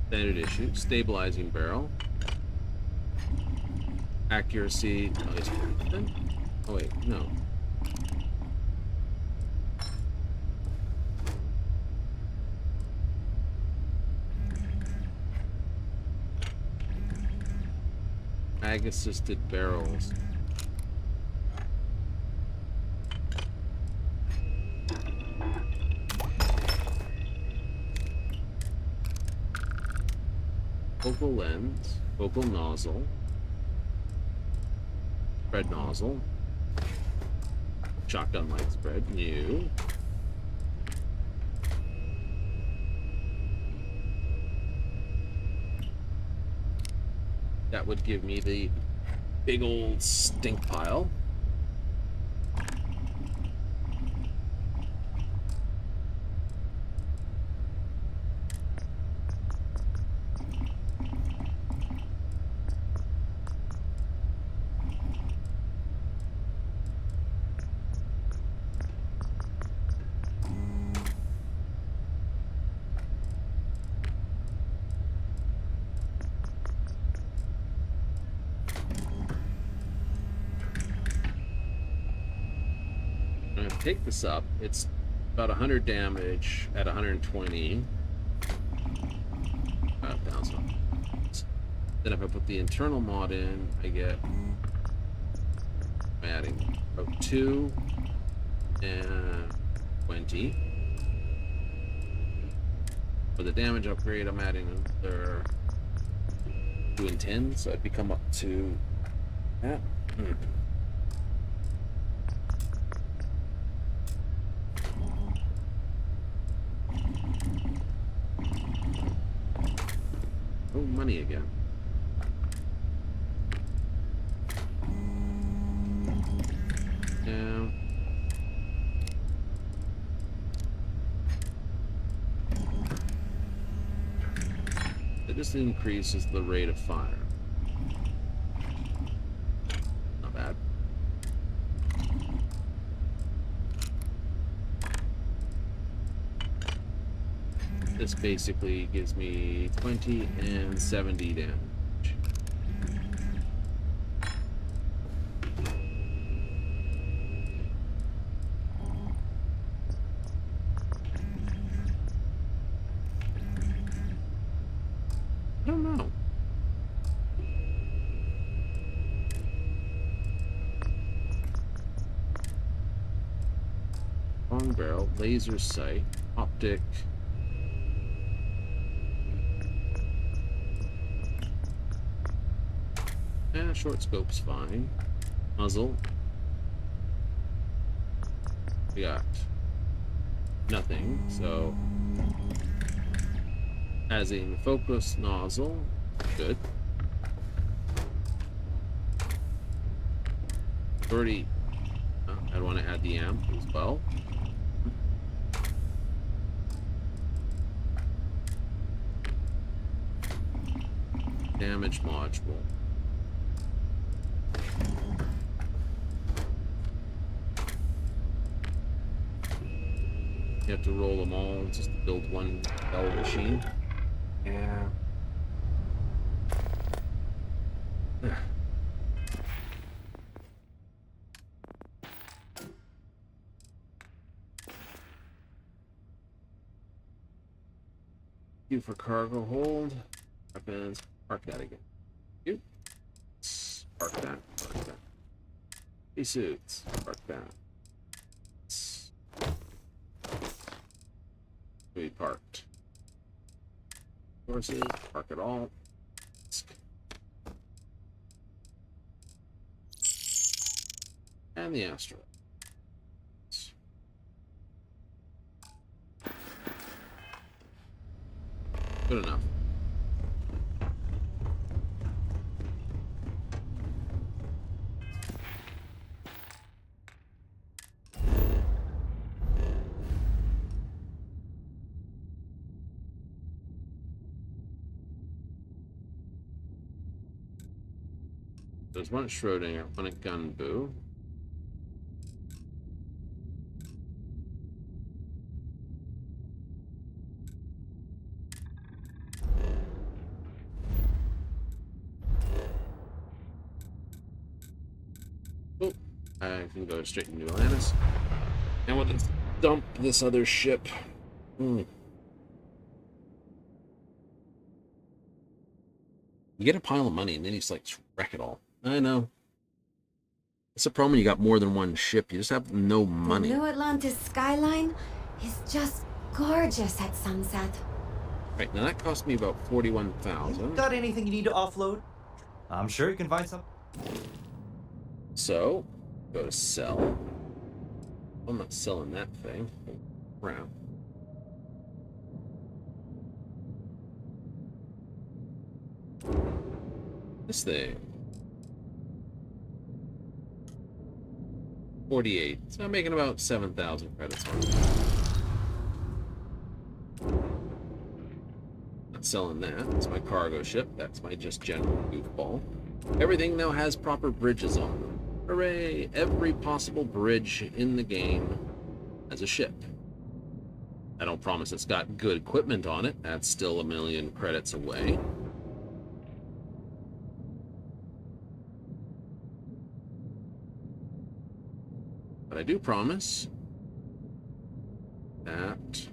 Standard issue, stabilizing barrel. Accuracy, oh wait, no. Mag-assisted barrels. Focal lens, focal nozzle, spread nozzle, shotgun light spread, new. That would give me the big old stink pile. take this up, it's about 100 damage at 120. 5,000. Then if I put the internal mod in, I get, I'm adding about 2 and 20. For the damage upgrade, I'm adding another 2 and 10, so I'd become up to that. Oh, money again. Yeah. It just increases the rate of fire. Not bad. This basically gives me 20 and 70 damage. I don't know. Long barrel, laser sight, optic. Yeah, short scope's fine. Muzzle. We got nothing, so as in focus nozzle, good. 30. I'd want to add the amp as well. Damage module. You have to roll them all just to build one bell machine. Yeah. You for cargo hold. Weapons. Park that again. You. Park that. Park that. Hey, suits. Park that. We parked. Horses. Park it all. And the asteroid. Good enough. There's one at Schrodinger, one at Gunboo. Oh, I can go straight into Atlantis. And we'll just dump this other ship. You get a pile of money and then you just like wreck it all. I know. It's a problem when you got more than one ship. You just have no money. The New Atlantis skyline is just gorgeous at sunset. Right, now that cost me about 41,000. Got anything you need to offload? I'm sure you can find some. So, go to sell. I'm not selling that thing. Crap. This thing. 48. So I'm making about 7,000 credits on it. Not selling that. That's my cargo ship. That's my just general goofball. Everything now has proper bridges on them. Hooray! Every possible bridge in the game has a ship. I don't promise it's got good equipment on it. That's still 1,000,000 credits away. But I do promise that.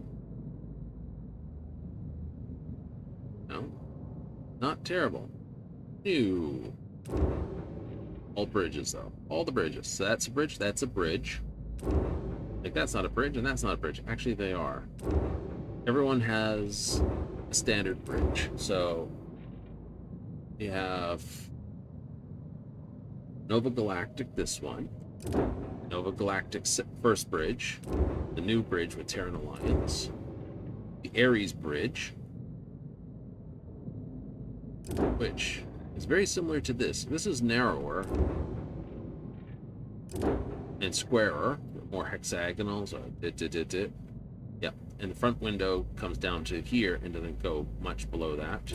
No, not terrible. New. All bridges, though. All the bridges. So that's a bridge, that's a bridge. Like, that's not a bridge, and that's not a bridge. Actually, they are. Everyone has a standard bridge. So, you have Nova Galactic, this one. Nova Galactic first bridge. The new bridge with Terran Alliance. The Ares bridge, which is very similar to this. This is narrower and squarer, more hexagonal. So yeah, and the front window comes down to here and doesn't go much below that.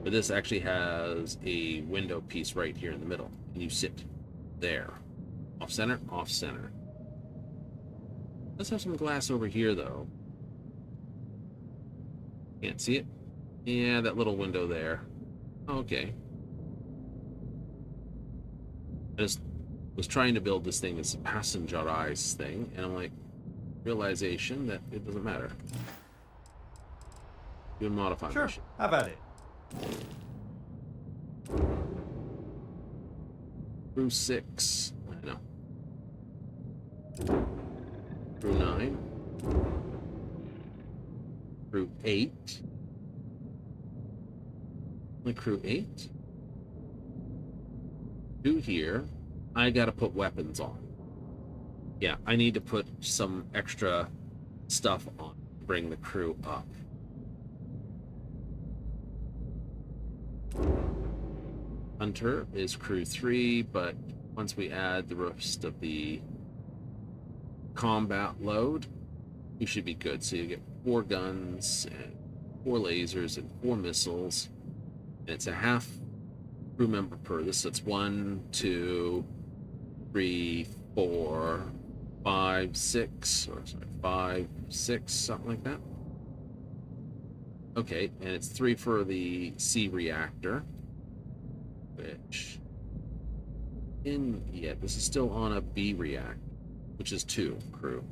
But this actually has a window piece right here in the middle, and you sit there. Off center, off center. Let's have some glass over here, though. Can't see it. Yeah, that little window there. Okay. I just was trying to build this thing that's a passenger-ized thing, and I'm like, realization that it doesn't matter. You can modify Sure. mission. How about it? Crew 6. I know. Crew 9. Crew 8. Only crew 8. 2 here. I gotta put weapons on. Yeah, I need to put some extra stuff on to bring the crew up. Hunter is crew 3, but once we add the rest of the combat load, we should be good. So you get 4 guns and 4 lasers and 4 missiles. And it's a half crew member per this. So it's 1, 2, 3, 4, 5, 6, or sorry, 5, 6, something like that. Okay, and it's 3 for the C reactor, which this is still on a B reactor, which is 2 crew.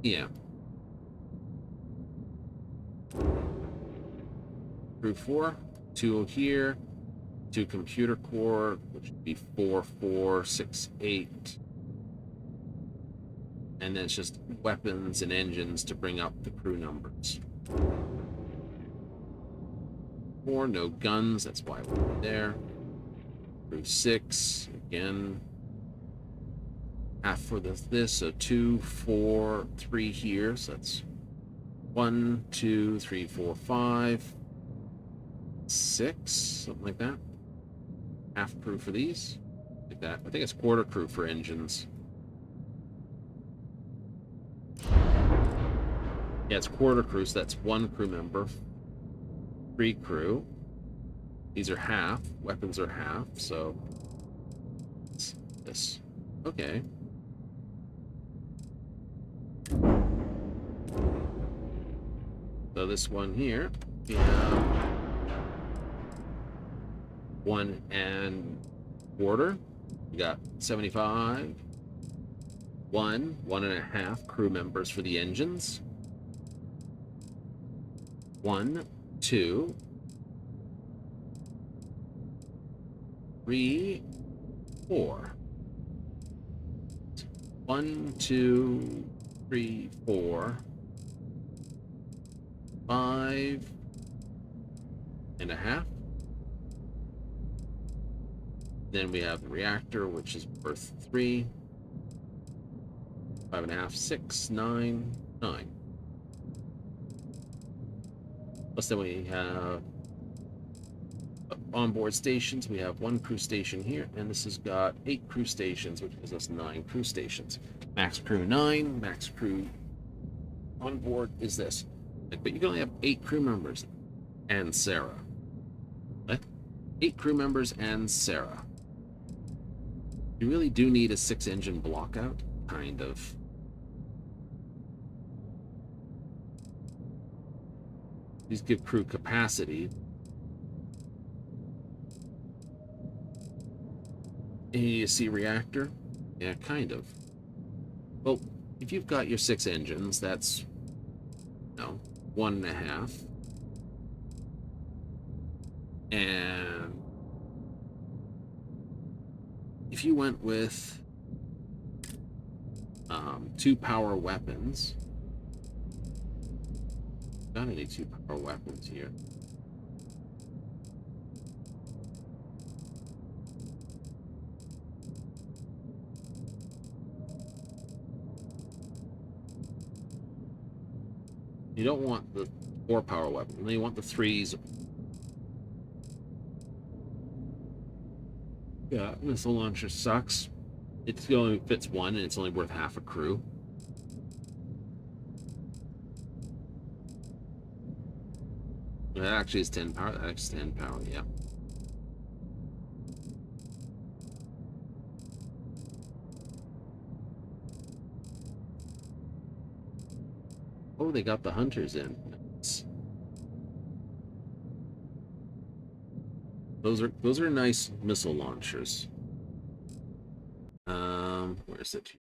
Yeah. Crew 4, 2 here, 2 computer core, which would be 4, 4, 6, 8. And then it's just weapons and engines to bring up the crew numbers. 4, no guns, that's why we're there. Crew 6, again. Half for this, so 2, 4, 3 here, so that's 1, 2, 3, 4, 5, 6, something like that. Half crew for these, like that. I think it's quarter crew for engines. Yeah, it's quarter crew, so that's 1 crew member, 3 crew. These are half. Weapons are half, so it's this. Okay. So this one here, we have 1 and quarter. We got 75. 1, 1.5 crew members for the engines. 1, 2, 3, 4. 1, 2, 3, 4, 5.5. Then we have the reactor, which is worth 3, 5.5, 6, 9, 9. Plus then we have onboard stations. We have 1 crew station here, and this has got 8 crew stations, which gives us 9 crew stations. Max crew 9, max crew on board is this. But you can only have 8 crew members and Sarah. What? 8 crew members and Sarah. You really do need a 6-engine blockout, kind of. These give crew capacity. EST reactor. Yeah, kind of. Well, if you've got your 6 engines, that's, 1.5. And if you went with 2 power weapons, got any 2 power weapons here? You don't want the 4 power weapon. You want the 3s. Yeah, missile launcher sucks. It only fits 1, and it's only worth half a crew. That actually is 10 power. That's 10 power, yeah. Oh, they got the hunters in. Nice. Those are nice missile launchers. Where is it?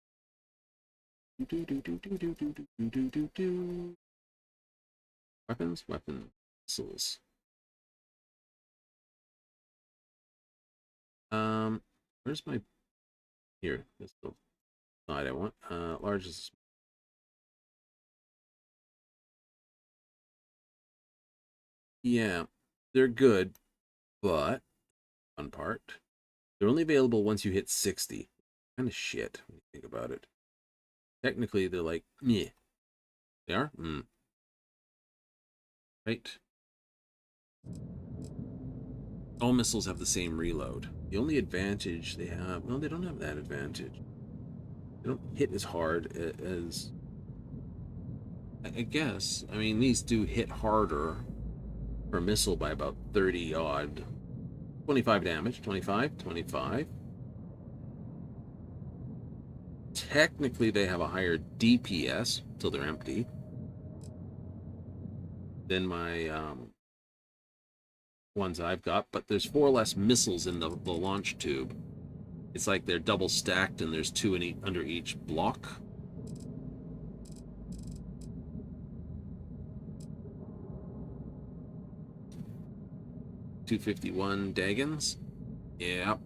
Weapons, missiles. Where's my here? This the side I want. Large is. Yeah, they're good, but fun part, they're only available once you hit 60. Kind of shit when you think about it. Technically, they're like, yeah. They are? Right. All missiles have the same reload. The only advantage they have, no, they don't have that advantage. They don't hit as hard as, I guess. I mean, these do hit harder per missile by about 30 odd. 25 damage, 25. Technically, they have a higher DPS till they're empty than my ones I've got, but there's 4 less missiles in the launch tube. It's like they're double stacked and there's 2 in under each block. .251 Dagons. Yep.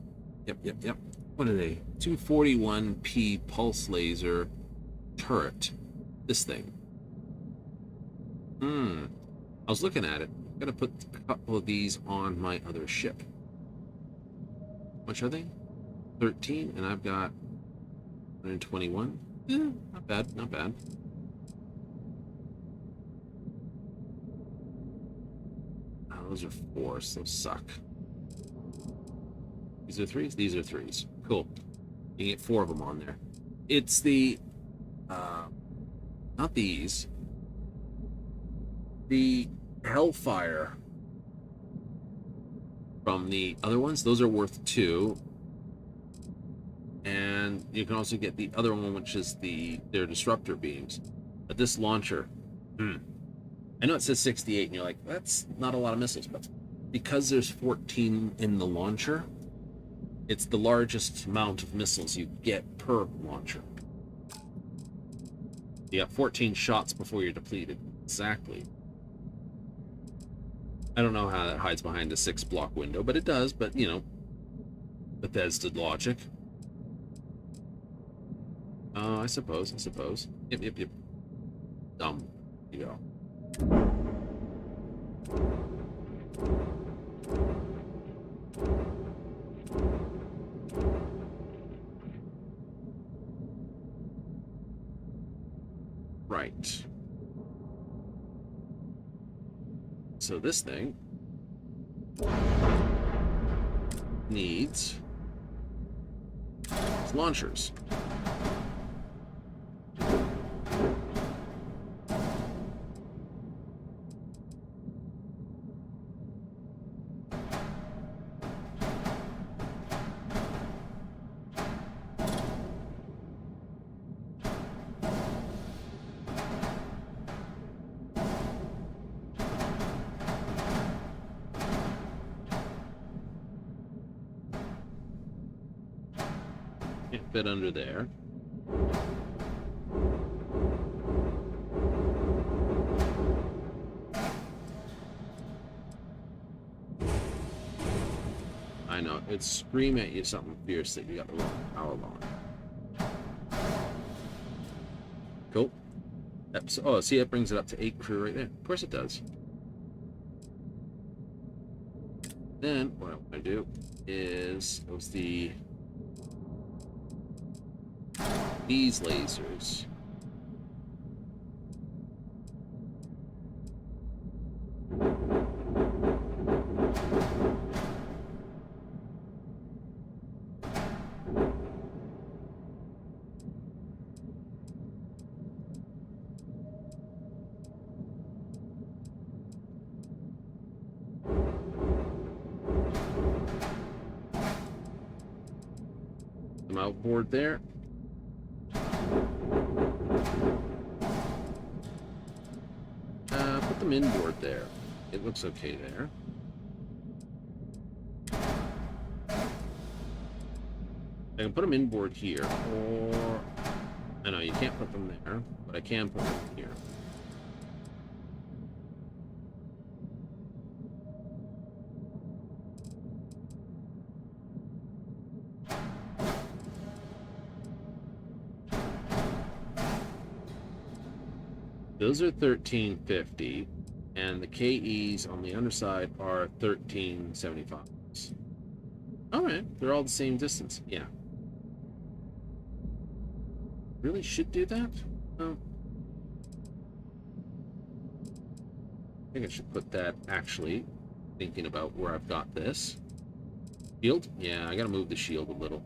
What are they? 241p pulse laser turret. This thing. I was looking at it. Gotta put a couple of these on my other ship. How much are they? 13, and I've got 121. Not bad. Oh, those are 4s. Those suck. These are 3s? These are 3s. Cool. You can get 4 of them on there. It's the... not these. The Hellfire from the other ones. Those are worth 2. And you can also get the other one, which is their disruptor beams. But this launcher... I know it says 68, and you're like, that's not a lot of missiles. But because there's 14 in the launcher... It's the largest amount of missiles you get per launcher. You have 14 shots before you're depleted. Exactly. I don't know how that hides behind a 6-block window, but it does. But, you know, Bethesda logic. I suppose. Yep. Dumb. You go. Right. So this thing needs launchers. Can't fit under there. I know, it'd scream at you something fierce that you got the wrong power on. Cool. Oh, see, it brings it up to 8 crew right there. Of course it does. Then, what I want to do is, these lasers. Them outboard there. Put them inboard there. It looks okay there. I can put them inboard here, or... I know, you can't put them there, but I can put them here. Those are 1350, and the KEs on the underside are 1375s. Alright, they're all the same distance. Yeah. Really should do that? Oh. I think I should put that, actually, thinking about where I've got this. Shield? Yeah, I gotta move the shield a little.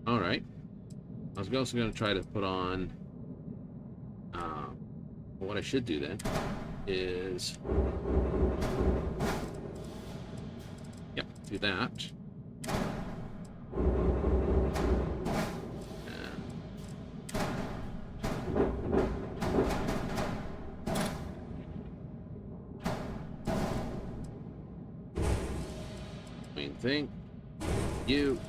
Alright. I was also going to try to put on... what I should do then is... Yep, do that. Main thing. You.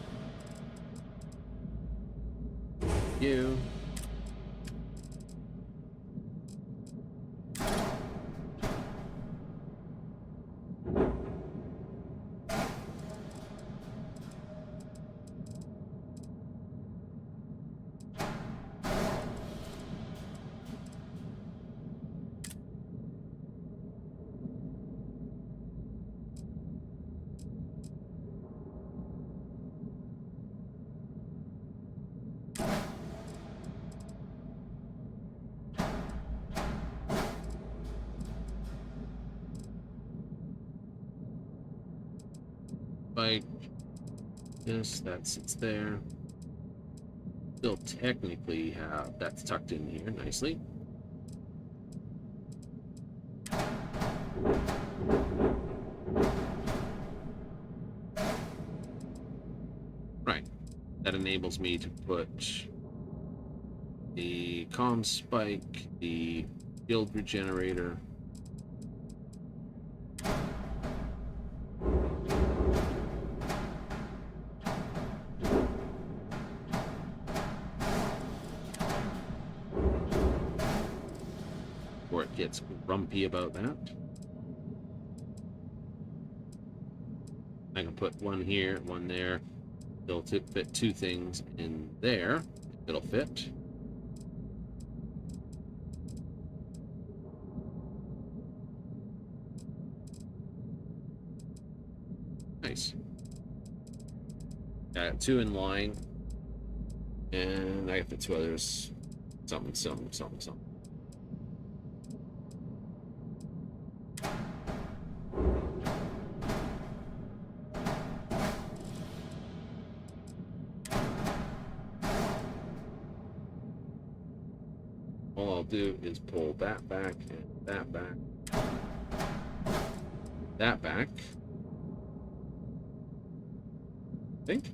Like this, that sits there. Still technically have that's tucked in here nicely. Right. That enables me to put the comm spike, the shield regenerator. Gets grumpy about that. I can put one here, one there. It'll fit two things in there. It'll fit. Nice. Got two in line. And I got the two others. Something. All I'll do is pull that back and that back. That back. I think.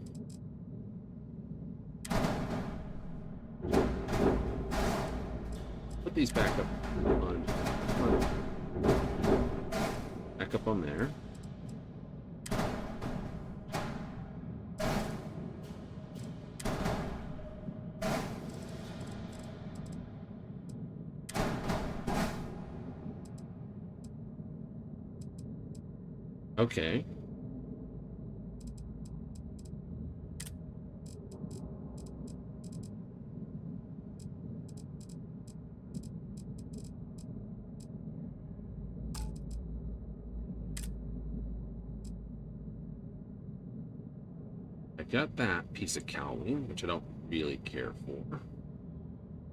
Put these back up on. Back up on there. Okay. I got that piece of cowling, which I don't really care for.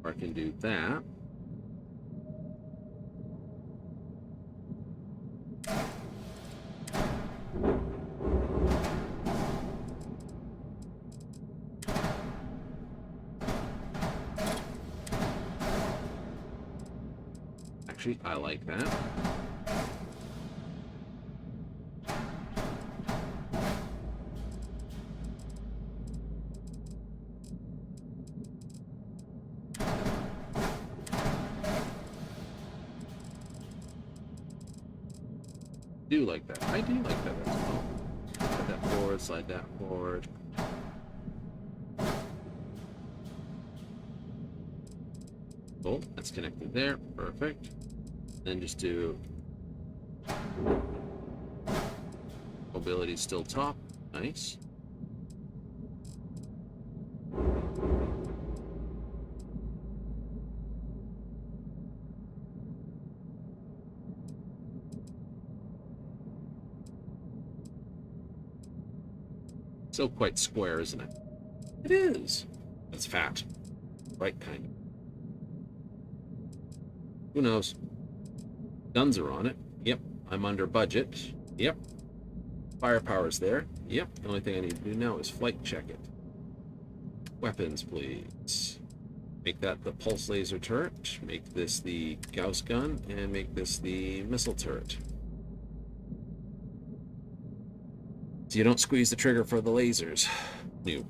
Or I can do that. Actually, I like that. Do like that. I do like that as well. Slide that forward, slide that forward. Cool, that's connected there. Perfect. Then just do mobility still top. Nice. Still quite square, isn't it? It is. It's fat. Right kind of. Who knows? Guns are on it. Yep. I'm under budget. Yep. Firepower's there. Yep. The only thing I need to do now is flight check it. Weapons, please. Make that the pulse laser turret. Make this the Gauss gun. And make this the missile turret. So you don't squeeze the trigger for the lasers. New.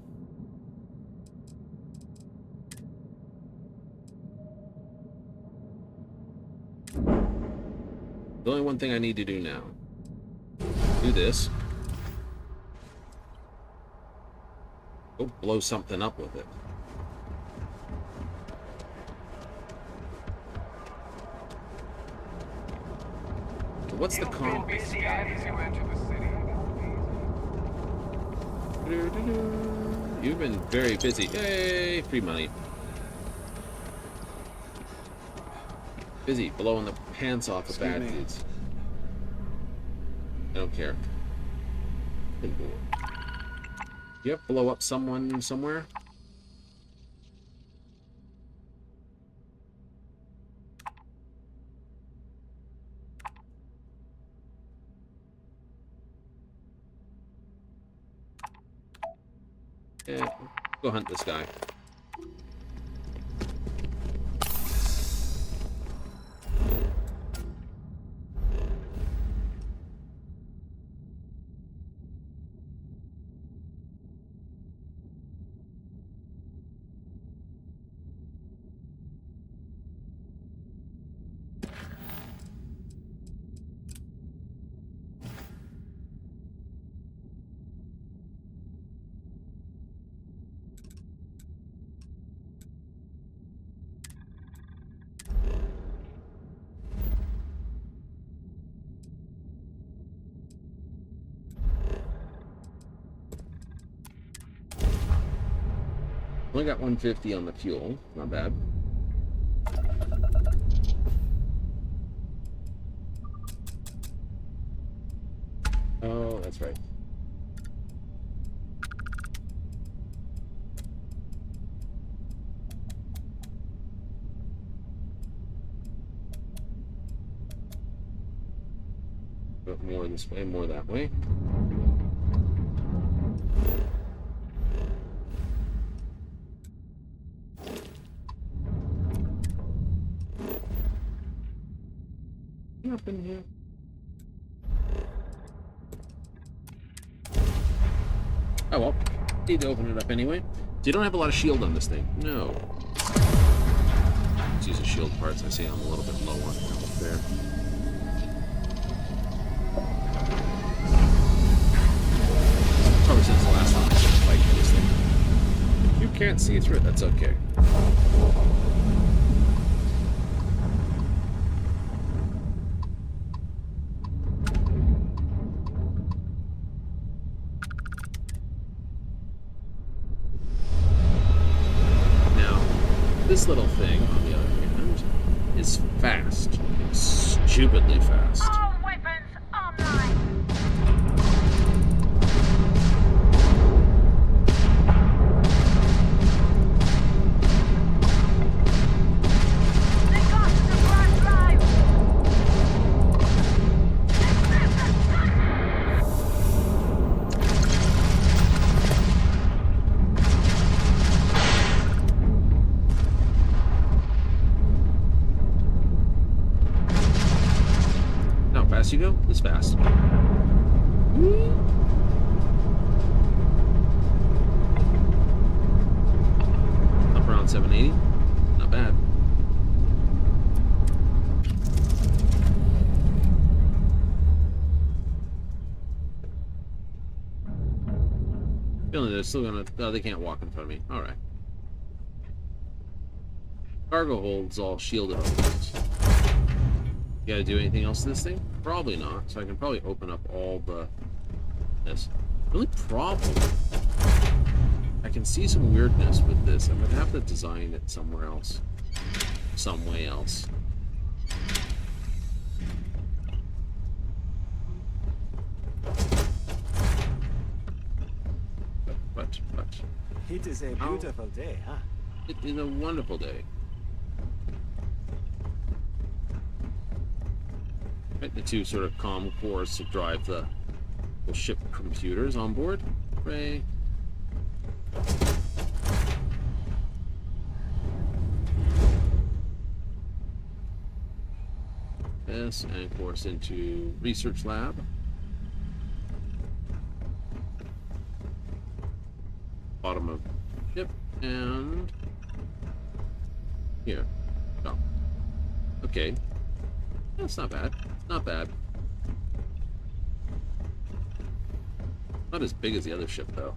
The only one thing I need to do now. Do this. Go blow something up with it. So what's the comp? You've been very busy. Yay! Free money. Busy blowing the pants off of bad dudes. I don't care. Yep, blow up someone somewhere. Yeah, go hunt this guy. Only got 150 on the fuel, not bad. Oh, that's right. But more this way, more that way. Nothing here. Oh well, need to open it up anyway. So you don't have a lot of shield on this thing. No. Let's use the shield parts. I see I'm a little bit low on health there. Probably since the last time I did a fight for this thing. You can't see through it, that's okay. This little thing, on the other hand, is fast. Stupidly fast. All weapons online. They got the blood drive. Fast you go? This fast. Up around 780. Not bad. Feeling they're still gonna... Oh, they can't walk in front of me. Alright. Cargo hold's all shielded almost. You gotta do anything else to this thing? Probably not. So I can probably open up all this. The only problem, I can see some weirdness with this. I'm gonna have to design it somewhere else. Some way else. But. It is a beautiful day, huh? It is a wonderful day. Right, the two sort of comm cores to drive the ship computers on board. Hooray. This, and of course into research lab. Bottom of ship, and here. Oh. Okay. That's not bad. Not bad. Not as big as the other ship, though.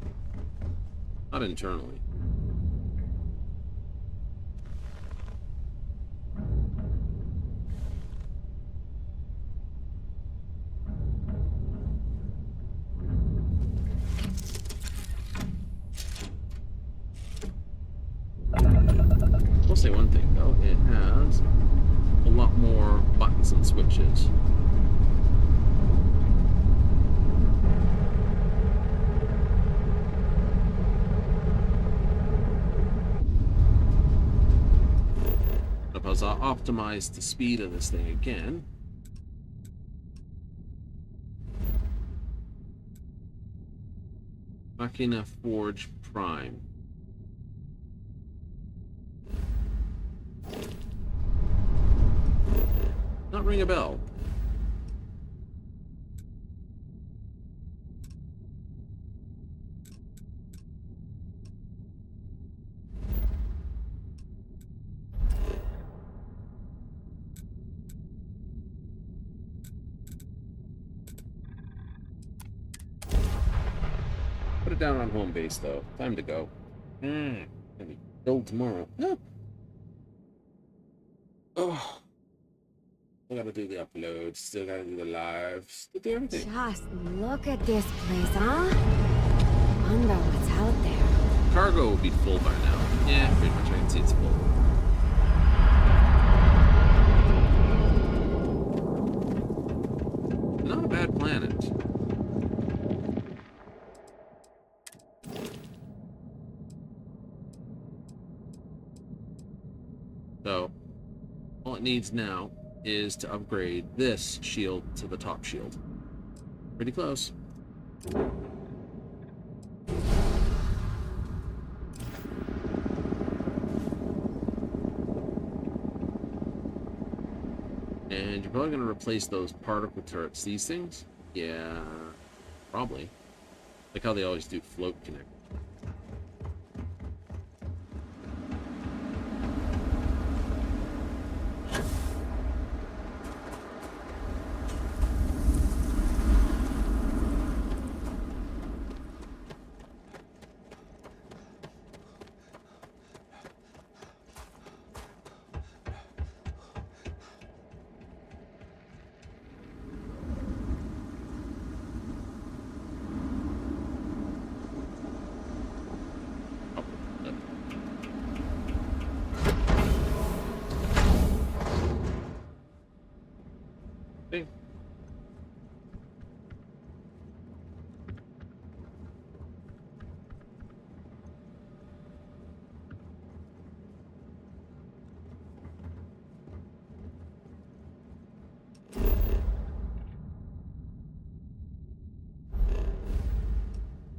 Not internally. We'll say one thing, though. It has a lot more buttons and switches. Suppose I'll optimize the speed of this thing again. Machina Forge Prime. Not ring a bell. Put it down on home base, though. Time to go. Gonna be killed tomorrow. Oh. Oh. Still gotta do the uploads, still gotta do the lives, still do everything. Just look at this place, huh? Wonder what's out there. Cargo will be full by now. Yeah, pretty much. I can see it's full. Not a bad planet. So, all it needs now is to upgrade this shield to the top shield. Pretty close. And you're probably going to replace those particle turrets. These things? Yeah, probably. Like how they always do float connect.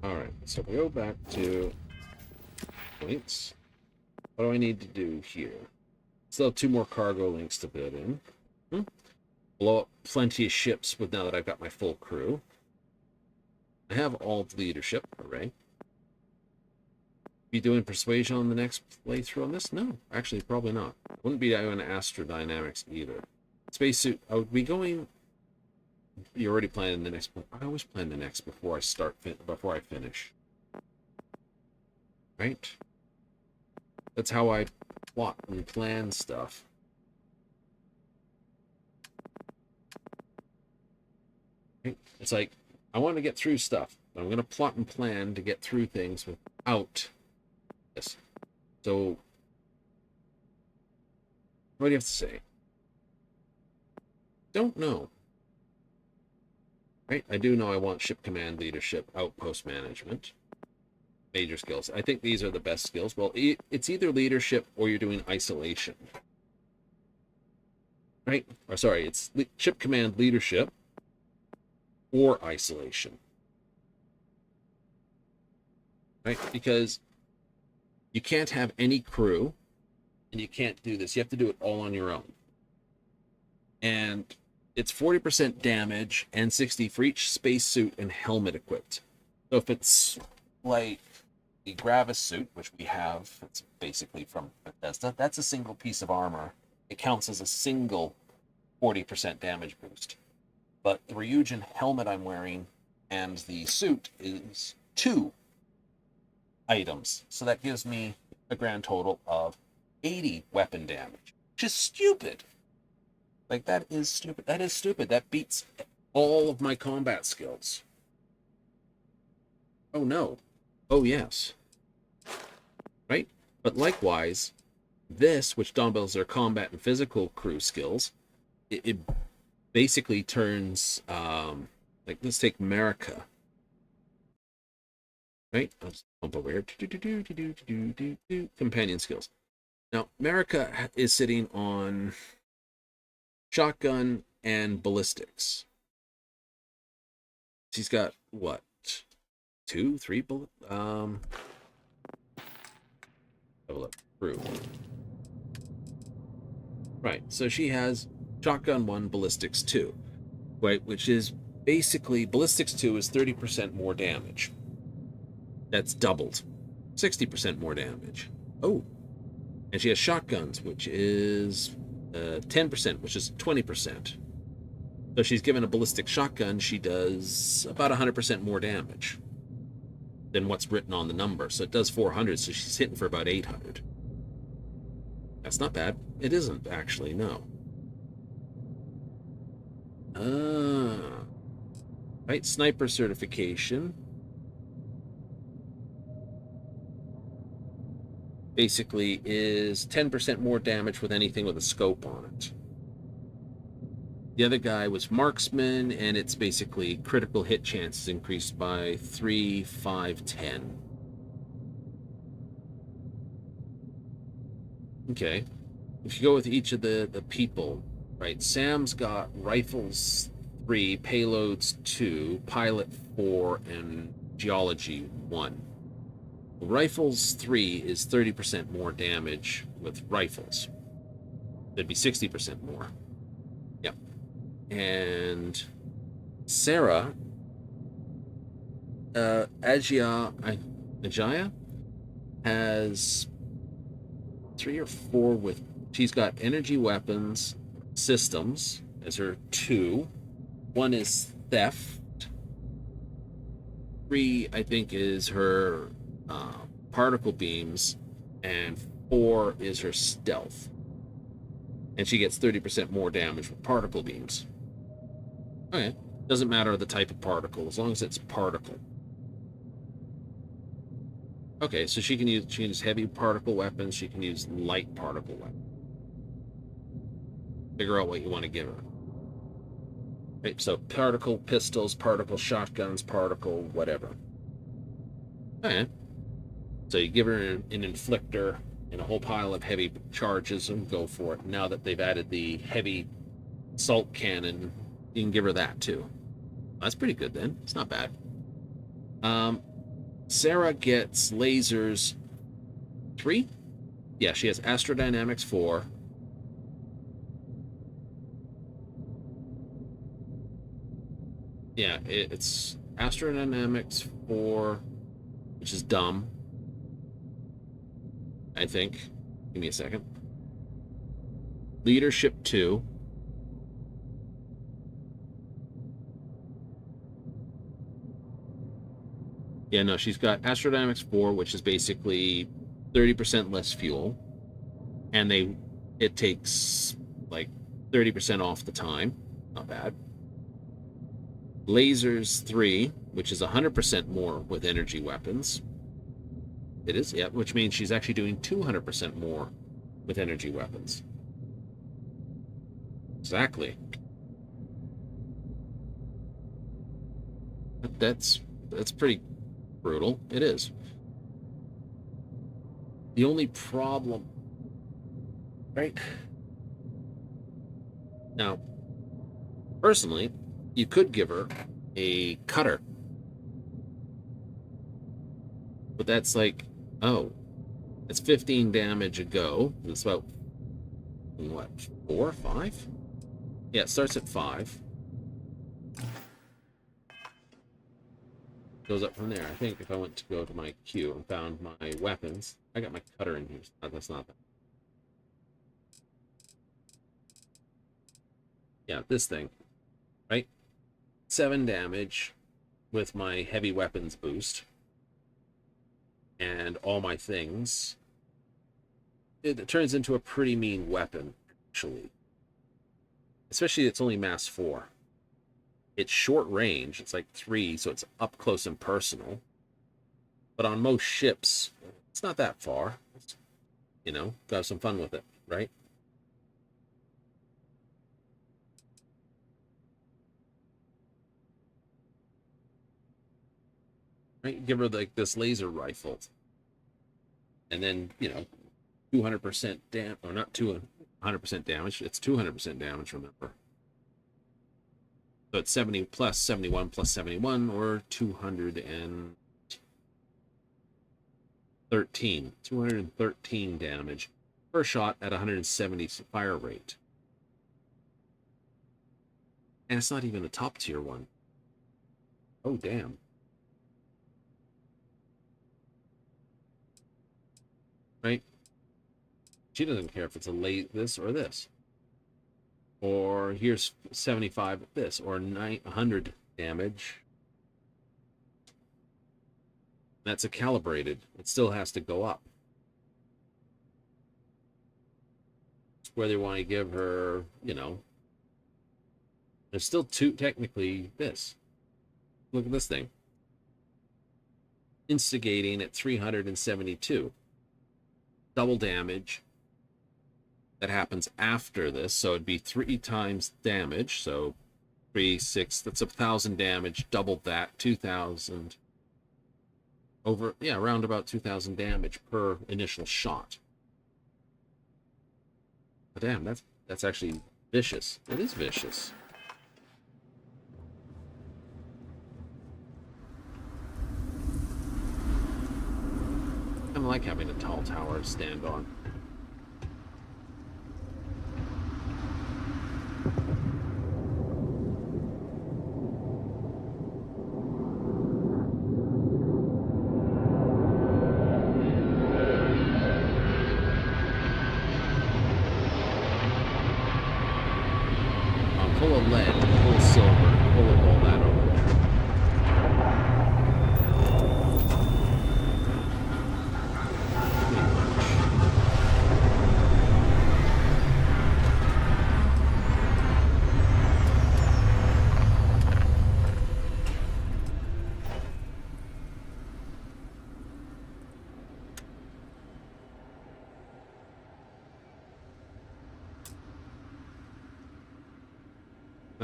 Alright, so we go back to points. What do I need to do here? Still have 2 more cargo links to put in. Blow up plenty of ships with now that I've got my full crew. I have all the leadership, hooray. Be doing persuasion on the next playthrough on this? No, actually, probably not. Wouldn't be doing astrodynamics either. Spacesuit, I would be going. You're already planning the next. I always plan the next before I start. Before I finish. Right. That's how I plot and plan stuff. Right? It's like I want to get through stuff. But I'm going to plot and plan to get through things without this. So, what do you have to say? Don't know. Right? I do know I want ship command leadership, outpost management, major skills. I think these are the best skills. Well, it's either leadership or you're doing isolation. Right? Or sorry, it's ship command leadership or isolation. Right? Because you can't have any crew and you can't do this. You have to do it all on your own. And it's 40% damage and 60 for each spacesuit and helmet equipped. So if it's like the Gravis suit, which we have, it's basically from Bethesda, that's a single piece of armor. It counts as a single 40% damage boost. But the Ryujin helmet I'm wearing and the suit is 2 items. So that gives me a grand total of 80 weapon damage, which is stupid. Like, that is stupid. That is stupid. That beats all of my combat skills. Oh, no. Oh, yes. Right? But likewise, this, which dumbbells their combat and physical crew skills, it basically turns, like, let's take America. Right? Let's bump over here. Companion skills. Now, America is sitting on shotgun and ballistics. She's got what? 2, 3 bullet. Have a look. Crew. Right. So she has shotgun 1, ballistics 2. Right, which is basically ballistics 2 is 30% more damage. That's doubled. 60% more damage. Oh. And she has shotguns, which is 10%, which is 20%. So she's given a ballistic shotgun, she does about 100% more damage than what's written on the number. So it does 400, so she's hitting for about 800. That's not bad. It isn't, actually, no. Right, sniper certification. Basically is 10% more damage with anything with a scope on it. The other guy was marksman, and it's basically critical hit chances increased by 3, 5, 10. Okay. If you go with each of the people, right, Sam's got rifles 3, payloads 2, pilot 4, and geology 1. Rifles 3 is 30% more damage with rifles. That'd be 60% more. Yeah. And Sarah, Ajaya has 3 or 4 with. She's got energy weapons systems as her 2. 1 is theft. 3, I think, is her particle beams, and 4 is her stealth. And she gets 30% more damage with particle beams. Okay, doesn't matter the type of particle as long as it's particle. Okay, so she can use heavy particle weapons. She can use light particle weapons. Figure out what you want to give her. Right, so particle pistols, particle shotguns, particle whatever. Okay. So you give her an inflictor and a whole pile of heavy charges and go for it. Now that they've added the heavy assault cannon, you can give her that too. That's pretty good then. It's not bad. Sarah gets lasers 3. Yeah, she has astrodynamics 4. Yeah, it's astrodynamics 4, which is dumb, I think. Give me a second. Leadership 2. Yeah, no, she's got astrodynamics 4, which is basically 30% less fuel, and it takes like 30% off the time. Not bad. Lasers 3, which is 100% more with energy weapons. It is, yeah, which means she's actually doing 200% more with energy weapons. Exactly. That's pretty brutal. It is. The only problem, right? Now, personally, you could give her a cutter. But that's like, oh, it's 15 damage a go. It's about, what, 4 or 5? Yeah, it starts at 5. Goes up from there. I think if I went to go to my queue and found my weapons, I got my cutter in here. That's not that. Yeah, this thing, right? 7 damage with my heavy weapons boost and all my things. It turns into a pretty mean weapon, actually. Especially it's only mass 4. It's short range. It's like 3, so it's up close and personal. But on most ships, it's not that far. You know, gotta have some fun with it, right? Right? Give her like this laser rifle. And then, you know, 200% damage, or not 200% damage, it's 200% damage, remember. So it's 70 plus 71 plus 71, or 213 damage per shot at 170 fire rate. And it's not even a top tier one. Oh, damn. Right? She doesn't care if it's a this or this. Or here's 75 this, or 100 damage. That's a calibrated. It still has to go up. Whether you want to give her, you know, there's still technically this. Look at this thing. Instigating at 372. Double damage. That happens after this, so it'd be 3 times damage, so 3, 6, that's 1,000 damage, double that, 2,000, over, yeah, around about 2,000 damage per initial shot. But damn, that's actually vicious. It is vicious. I don't like having a tall tower to stand on.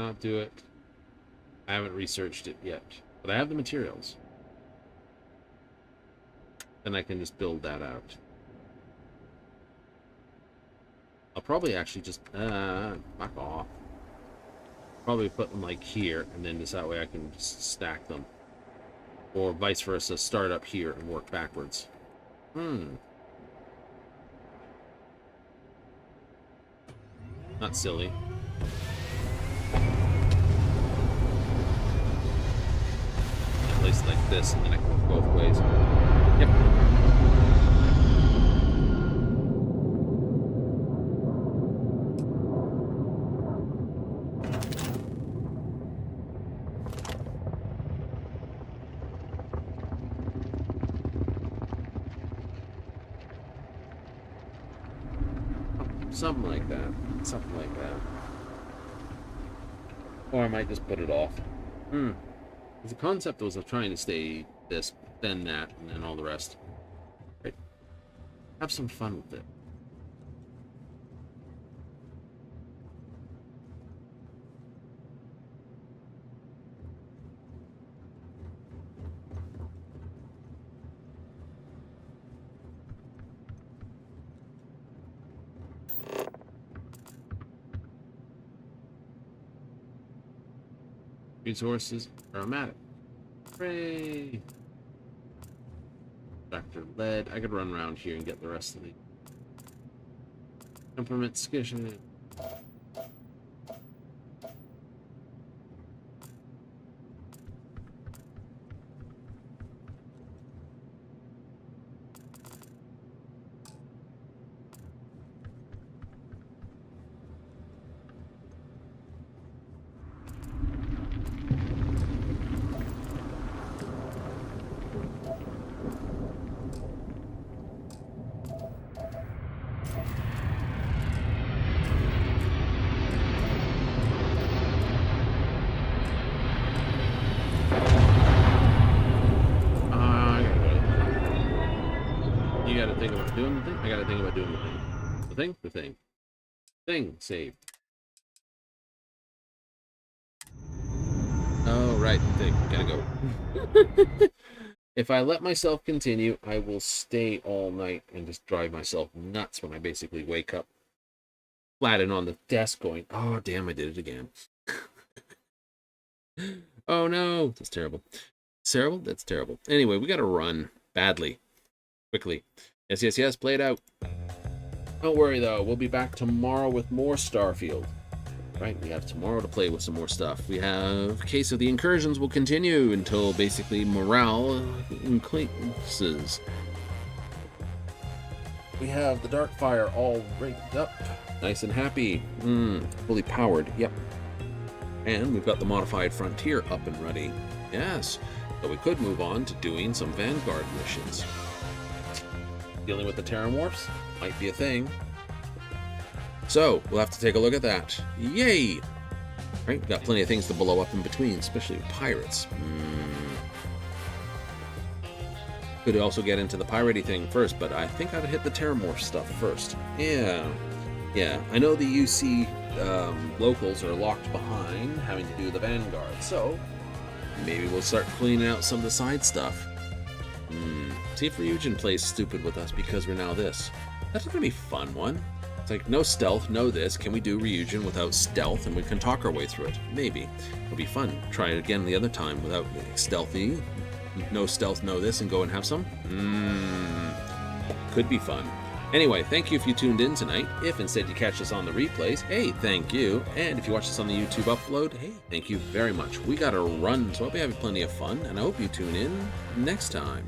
Not do it. I haven't researched it yet, but I have the materials. Then I can just build that out. I'll probably actually just back off. Probably put them like here, and then just that way I can just stack them, or vice versa. Start up here and work backwards. Not silly. Place it like this, and then I can work both ways. Yep. Something like that. Something like that. Or I might just put it off. The concept was of trying to stay this, then that, and then all the rest. Right? Have some fun with it. Resources aromatic. Hooray! Factor lead. I could run around here and get the rest of the temperament skishin. Doing the thing? I gotta think about doing the thing. The thing? The thing. Thing. Save. Oh, right. The thing. Gotta go. If I let myself continue, I will stay all night and just drive myself nuts when I basically wake up flattened on the desk going, oh, damn, I did it again. Oh, no. That's terrible. It's terrible? That's terrible. Anyway, we gotta run badly. Quickly. Yes, yes, yes, play it out. Don't worry, though. We'll be back tomorrow with more Starfield. Right, we have tomorrow to play with some more stuff. We have Case of the Incursions will continue until basically morale increases. We have the Darkfyre all rigged up. Nice and happy. Fully powered, yep. And we've got the Modified Frontier up and ready. Yes, so we could move on to doing some Vanguard missions. Dealing with the Terran warps might be a thing. So, we'll have to take a look at that. Yay! Right, got plenty of things to blow up in between, especially with pirates. Could also get into the piratey thing first, but I think I'd hit the Terramorph stuff first. Yeah. I know the UC locals are locked behind having to do the Vanguard, so maybe we'll start cleaning out some of the side stuff. See if Ryujin plays stupid with us because we're now this. That's gonna be a fun one. It's like, no stealth, no this. Can we do Ryujin without stealth and we can talk our way through it? Maybe. It'll be fun. Try it again the other time without stealthy. No stealth, no this, and go and have some. Could be fun. Anyway, thank you if you tuned in tonight. If instead you catch us on the replays, hey, thank you. And if you watch us on the YouTube upload, hey, thank you very much. We gotta run, so I'll be having plenty of fun, and I hope you tune in next time.